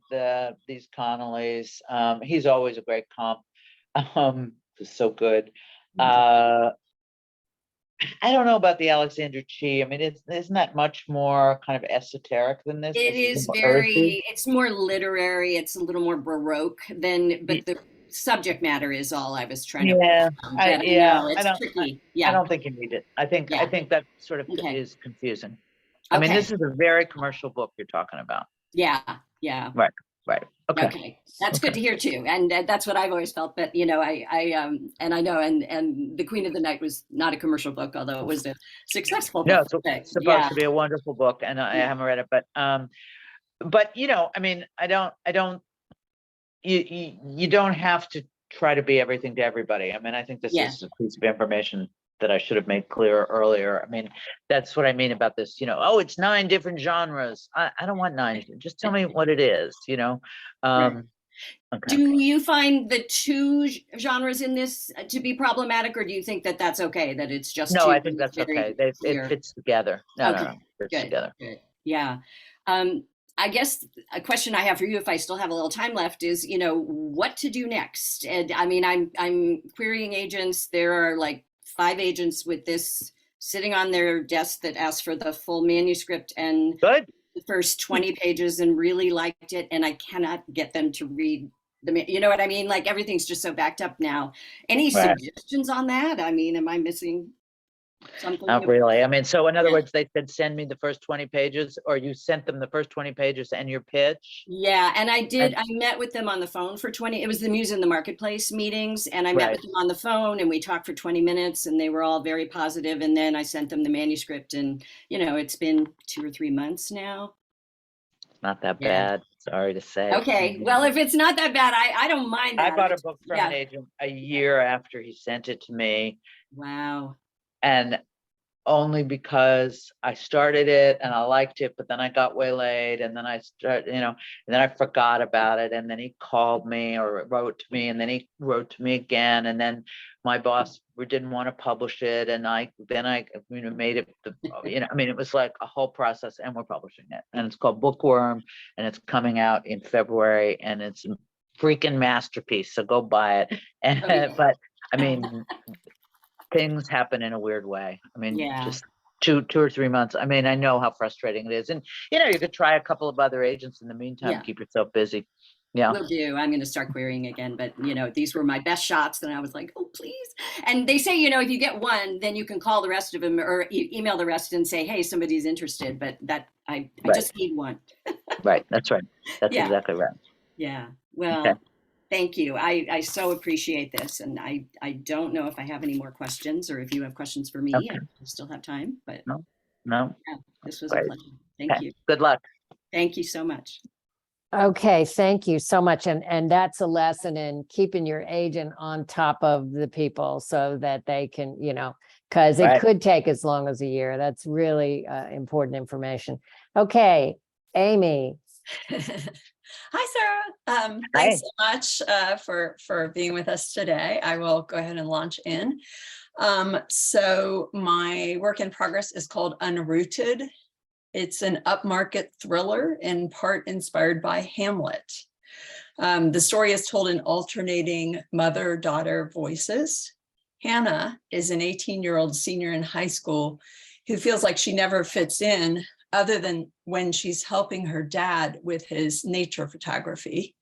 these Connellys. He's always a great comp. It's so good. I don't know about the Alexander Chee. I mean, isn't that much more kind of esoteric than this? It is very, it's more literary. It's a little more Baroque but the subject matter is all I was trying to. It's tricky. I don't think you need it. I think that sort of is confusing. I mean, this is a very commercial book you're talking about. Yeah. Right. Okay. That's good to hear too, and that's what I've always felt. But I and I know, and The Queen of the Night was not a commercial book, although it was a successful book. No, it's supposed to be a wonderful book, and I haven't read it, but I mean, I don't. You don't have to try to be everything to everybody. I mean, I think this is a piece of information that I should have made clear earlier. I mean, that's what I mean about this, it's 9 different genres. I don't want 9. Just tell me what it is, Okay. Do you find the 2 genres in this to be problematic, or do you think that that's okay, that it's just No, I think that's okay. It fits together. No, it fits together. Good. Yeah. I guess a question I have for you, if I still have a little time left, is, what to do next? And I mean, I'm querying agents. There are like 5 agents with this sitting on their desk that asked for the full manuscript and the first 20 pages and really liked it. And I cannot get them to read you know what I mean? Like everything's just so backed up now. Any suggestions on that? I mean, am I missing? Something Not you- really. I mean, so in other Yeah. words, they said, send me the first 20 pages, or you sent them the first 20 pages and your pitch? Yeah, and I did, And- I met with them on the phone for 20, it was the Muse in the Marketplace meetings, and I met Right. with them on the phone and we talked for 20 minutes and they were all very positive, and then I sent them the manuscript, and it's been 2 or 3 months now. Not that Yeah. bad, sorry to say. Okay, well, if it's not that bad, I don't mind I that. bought a book from Yeah. an agent a year after he sent it to me, Wow. and only because I started it and I liked it, but then I got waylaid, and then I and then I forgot about it, and then he called me or wrote to me, and then he wrote to me again, and then my boss didn't want to publish it, and I made it, it was like a whole process, and we're publishing it, and it's called Bookworm, and it's coming out in February, and it's a freaking masterpiece, so go buy it. And Okay. but I mean, things happen in a weird way. I mean, Yeah. just two or 3 months. I mean, I know how frustrating it is. And, you could try a couple of other agents in the meantime, Yeah. keep yourself busy. Yeah. Will do. I'm going to start querying again, but these were my best shots. And I was like, oh, please. And they say, if you get one, then you can call the rest of them or email the rest and say, hey, somebody's interested. But I Right. just need one. Right. That's right. That's Yeah. exactly right. Yeah. Well, Okay. thank you. I so appreciate this. And I don't know if I have any more questions or if you have questions for me. Okay. I still have time, but No. yeah, this was a Great. pleasure. Thank Okay. you. Good luck. Thank you so much. Okay, thank you so much. And that's a lesson in keeping your agent on top of the people so that they can, because it Right. could take as long as a year. That's really important information. Okay, Amy. Hi, Sarah. Thanks so much for being with us today. I will go ahead and launch in. So my work in progress is called Unrooted. It's an upmarket thriller, in part inspired by Hamlet. The story is told in alternating mother-daughter voices. Hannah is an 18-year-old senior in high school who feels like she never fits in other than when she's helping her dad with his nature photography.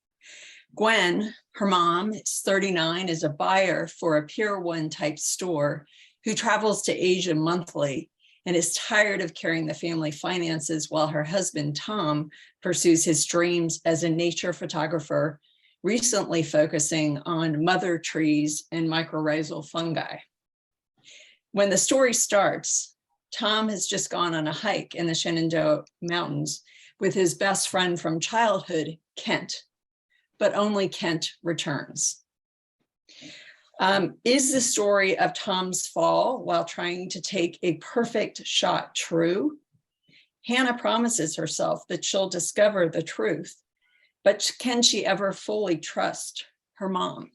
Gwen, her mom, is 39, is a buyer for a Pier 1 type store who travels to Asia monthly and is tired of carrying the family finances while her husband, Tom, pursues his dreams as a nature photographer, recently focusing on mother trees and mycorrhizal fungi. When the story starts, Tom has just gone on a hike in the Shenandoah Mountains with his best friend from childhood, Kent, but only Kent returns. Is the story of Tom's fall while trying to take a perfect shot true? Hannah promises herself that she'll discover the truth, but can she ever fully trust her mom?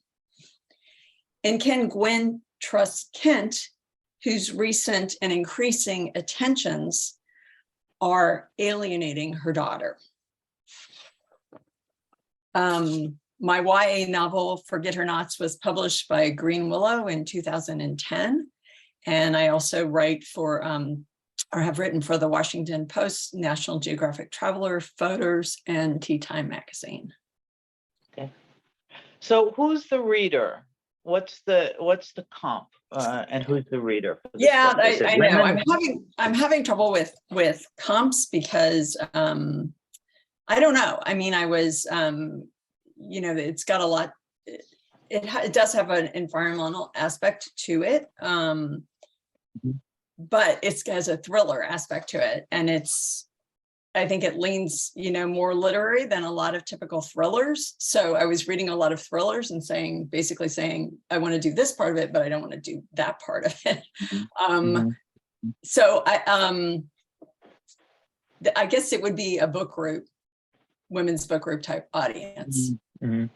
And can Gwen trust Kent, whose recent and increasing attentions are alienating her daughter? My YA novel, Forget Her Nots, was published by Green Willow in 2010. And I also write for, or have written for the Washington Post, National Geographic Traveler, Photos, and Tea Time magazine. Okay. So who's the reader? What's the comp? And who's the reader? For this Yeah, book? Is it I know. women? I'm having trouble with comps because I don't know. I mean, I was it's got a lot. It does have an environmental aspect to it, but it has a thriller aspect to it, and I think it leans more literary than a lot of typical thrillers. So I was reading a lot of thrillers and basically saying I want to do this part of it, but I don't want to do that part of it. So I guess it would be a book group, women's book group type audience. And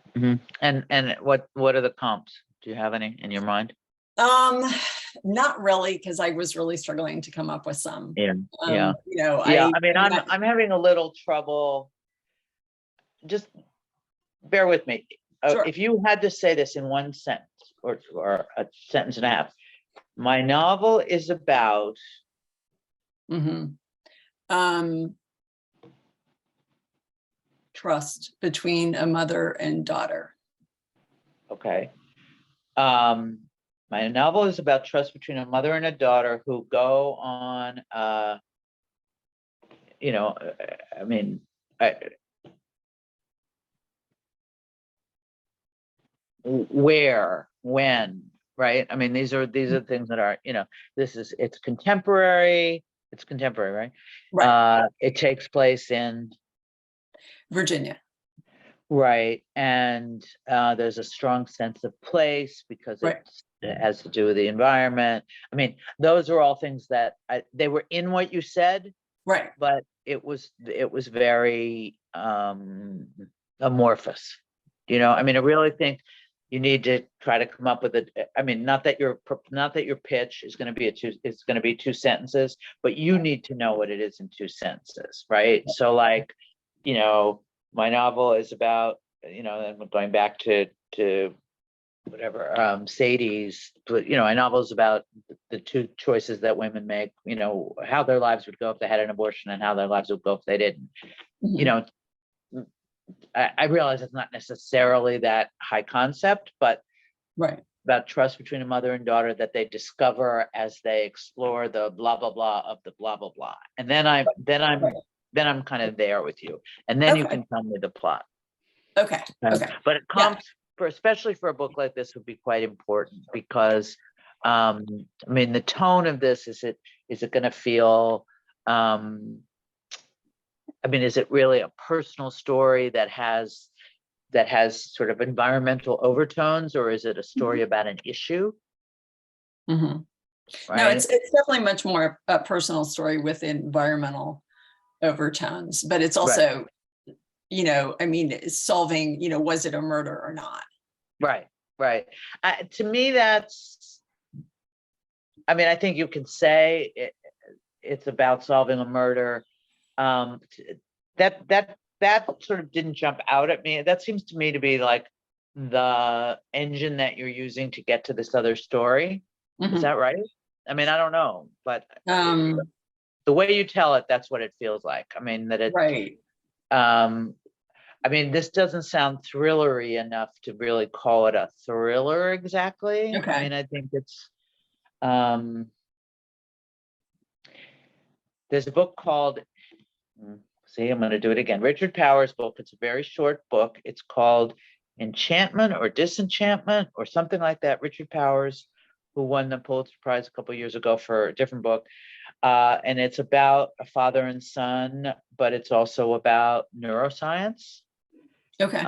what are the comps? Do you have any in your mind? Not really, because I was really struggling to come up with some. Yeah. I mean, I'm having a little trouble. Just bear with me. Sure. If you had to say this in one sentence or a sentence and a half, my novel is about. Trust between a mother and daughter. Okay. My novel is about trust between a mother and a daughter who go on, you know, I mean, where, when, right? I mean, these are things that are, you know, it's contemporary, right? Right. It takes place in Virginia. right, and there's a strong sense of place because Right. it has to do with the environment. I mean, those are all things that they were in what you said, Right. but it was very amorphous. You know, I mean, I really think you need to try to come up with I mean, not that your pitch is going to be it's going to be 2 sentences, but you need to know what it is in 2 sentences, right? So like, you know, my novel is about, you know, and going back to whatever, Sadie's, but you know, my novel is about the 2 choices that women make, you know, how their lives would go if they had an abortion and how their lives would go if they didn't. You know, I realize it's not necessarily that high concept, but right, about trust between a mother and daughter that they discover as they explore the blah blah blah of the blah blah blah. And then I'm kind of there with you, and then you can tell me the plot. Okay. But it comes especially for a book like this would be quite important because I mean, the tone of this, is it going to feel I mean, is it really a personal story that has sort of environmental overtones, or is it a story about an issue? No, Right? it's definitely much more a personal story with environmental overtones, but it's also, you know, I mean, solving, you know, was it a murder or not? Right. To me, that's, I mean, I think you can say it's about solving a murder. That sort of didn't jump out at me. That seems to me to be like the engine that you're using to get to this other story. Is that right? I mean, I don't know, but the way you tell it, that's what it feels like. I mean, that it, right. I mean, this doesn't sound thrillery enough to really call it a thriller exactly. Okay. I mean, I think it's, there's a book called, see, I'm going to do it again. Richard Powers' book. It's a very short book. It's called Enchantment or Disenchantment or something like that. Richard Powers, who won the Pulitzer Prize a couple of years ago for a different book. And it's about a father and son, but it's also about neuroscience. Okay.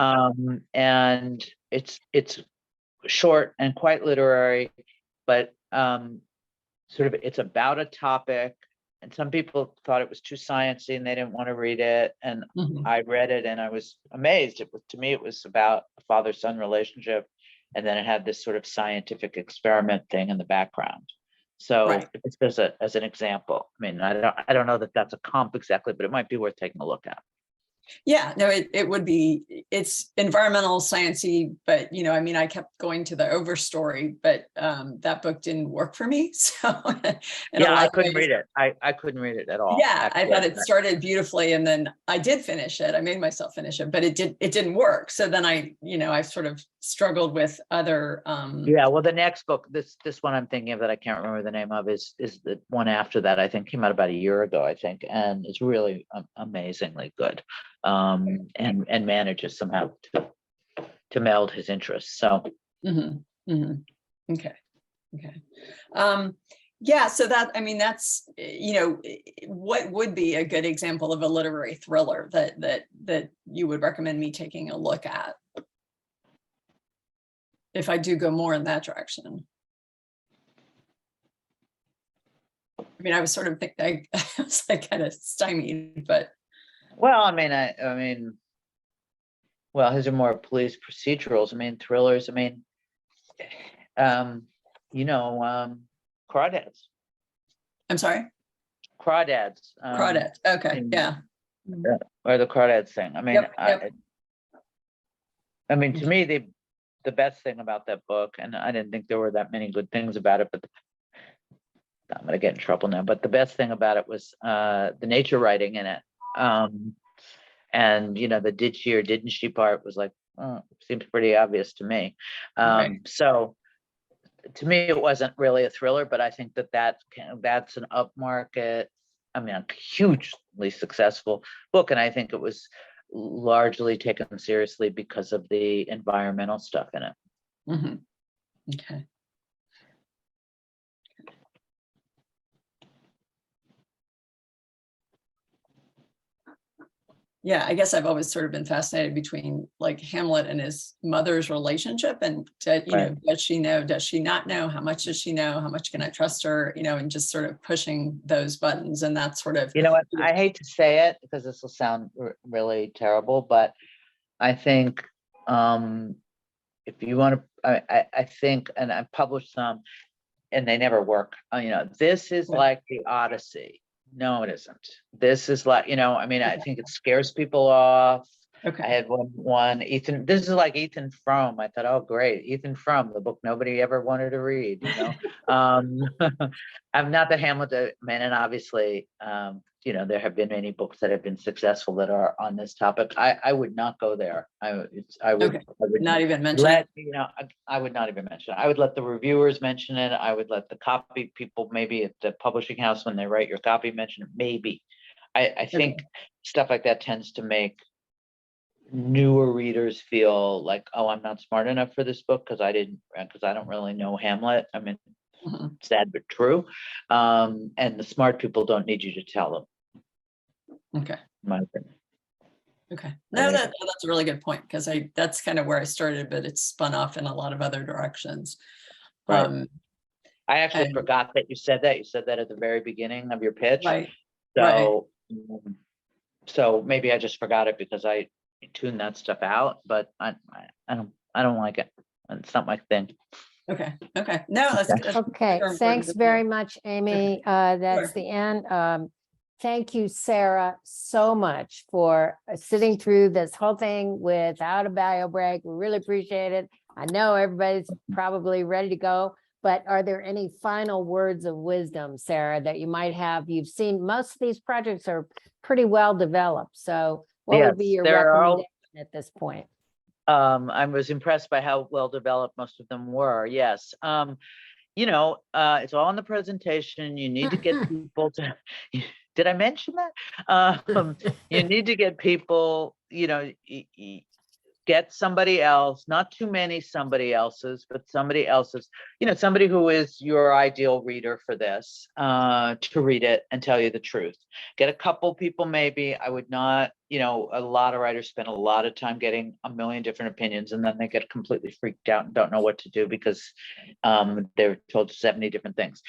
And it's short and quite literary, but sort of it's about a topic. And some people thought it was too sciencey and they didn't want to read it. And I read it and I was amazed. To me, it was about a father-son relationship. And then it had this sort of scientific experiment thing in the background. So it's just as an example. I mean, I don't know that that's a comp exactly, but it might be worth taking a look at. Yeah, no, it would be, it's environmental sciencey, but you know, I mean, I kept going to the overstory, but that book didn't work for me. So yeah, I couldn't read it. I couldn't read it at all. Yeah, I thought it started beautifully, and then I did finish it. I made myself finish it, but it didn't work. So then I sort of struggled with other yeah, well, the next book, this one I'm thinking of that I can't remember the name of is the one after that. I think came out about a year ago, I think, and it's really amazingly good. And manages somehow to meld his interests. So okay. Yeah, so that, I mean, that's, you know, what would be a good example of a literary thriller that you would recommend me taking a look at if I do go more in that direction? I mean, I was sort of thinking, I was like kind of stymied, but. Well, I mean, well, his are more police procedurals. I mean, thrillers. I mean, you know, crawdads. I'm sorry? Crawdads. Crawdads. Okay. Yeah. Or the crawdads thing. I mean, Yep. I mean, to me, the best thing about that book, and I didn't think there were that many good things about it, but I'm going to get in trouble now. But the best thing about it was the nature writing in it. And you know, the did she or didn't she part was like, seems pretty obvious to me. So to me, it wasn't really a thriller, but I think that's an upmarket, I mean, a hugely successful book. And I think it was largely taken seriously because of the environmental stuff in it. Mhm. Okay. Yeah, I guess I've always sort of been fascinated between like Hamlet and his mother's relationship, and does she know, does she not know, how much does she know, how much can I trust her, and just sort of pushing those buttons, and that sort of, You know what? I hate to say it because this will sound really terrible, but I think if you want to, I think, and I published some, and they never work. This is like the Odyssey. No, it isn't. This is like, I mean, I think it scares people off. Okay. I had one Ethan, this is like Ethan Frome. I thought, oh, great. Ethan Frome, the book nobody ever wanted to read, I'm not that Hamlet, and obviously, there have been many books that have been successful that are on this topic. I would not go there. I would not even mention let, I would not even mention it. I would let the reviewers mention it. I would let the copy people, maybe at the publishing house, when they write your copy, mention it, maybe. I think stuff like that tends to make newer readers feel like, oh, I'm not smart enough for this book because I don't really know Hamlet. I mean, sad but true. And the smart people don't need you to tell them. Okay. In my opinion. Okay. No, that's a really good point, because that's kind of where I started, but it's spun off in a lot of other directions. Right. I actually forgot that you said that. You said that at the very beginning of your pitch. Right. So maybe I just forgot it because I tune that stuff out, but I don't like it. It's not my thing. Okay. No, that's good. Okay, thanks very much, Amy. That's Sure. the end. Thank you, Sarah, so much for sitting through this whole thing without a bio break. We really appreciate it. I know everybody's probably ready to go, but are there any final words of wisdom, Sarah, that you might have? You've seen most of these projects are pretty well developed. So what would be your recommendation at this point? I was impressed by how well developed most of them were. Yes. It's all in the presentation. You need to get people to, did I mention that? You need to get people, get somebody else, not too many somebody else's, but somebody else's, somebody who is your ideal reader for this, to read it and tell you the truth. Get a couple people, maybe. I would not, a lot of writers spend a lot of time getting a million different opinions, and then they get completely freaked out and don't know what to do because they're told 70 different things.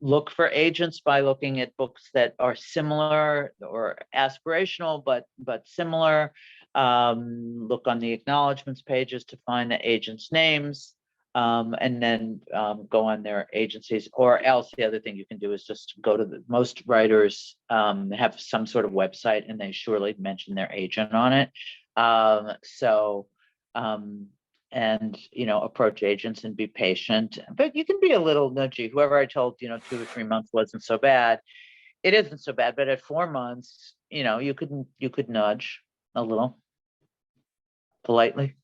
Look for agents by looking at books that are similar or aspirational, but similar. Look on the acknowledgements pages to find the agents' names, and then go on their agencies. Or else the other thing you can do is just go to most writers have some sort of website, and they surely mention their agent on it. Approach agents and be patient. But you can be a little nudgy. Whoever I told, 2 or 3 months wasn't so bad. It isn't so bad, but at 4 months, you could nudge a little politely.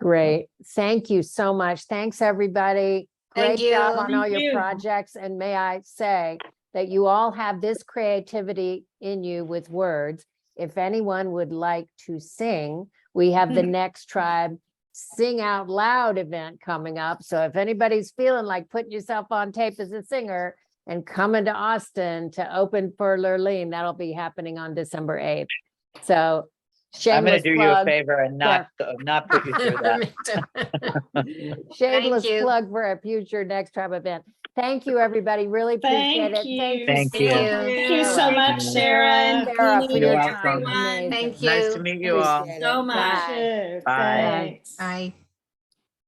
Great. Thank you so much. Thanks, everybody. Thank Great job you. on all Thank your you. projects. And may I say that you all have this creativity in you with words. If anyone would like to sing, we have the Next Tribe Sing Out Loud event coming up. So if anybody's feeling like putting yourself on tape as a singer and coming to Austin to open for Lurleen, that'll be happening on December 8th. So I'm going shameless to do you a favor and not put you through that. Shameless you. plug for a future Next Tribe event. Thank you, everybody. Really appreciate Thank it. you. Thank you. Thank you so Sarah. much, Sarah. Sarah, for You're your welcome. time. Amazing. Thank you. Nice to meet you all. Appreciate so it. much. Bye. Bye. Thanks. Bye.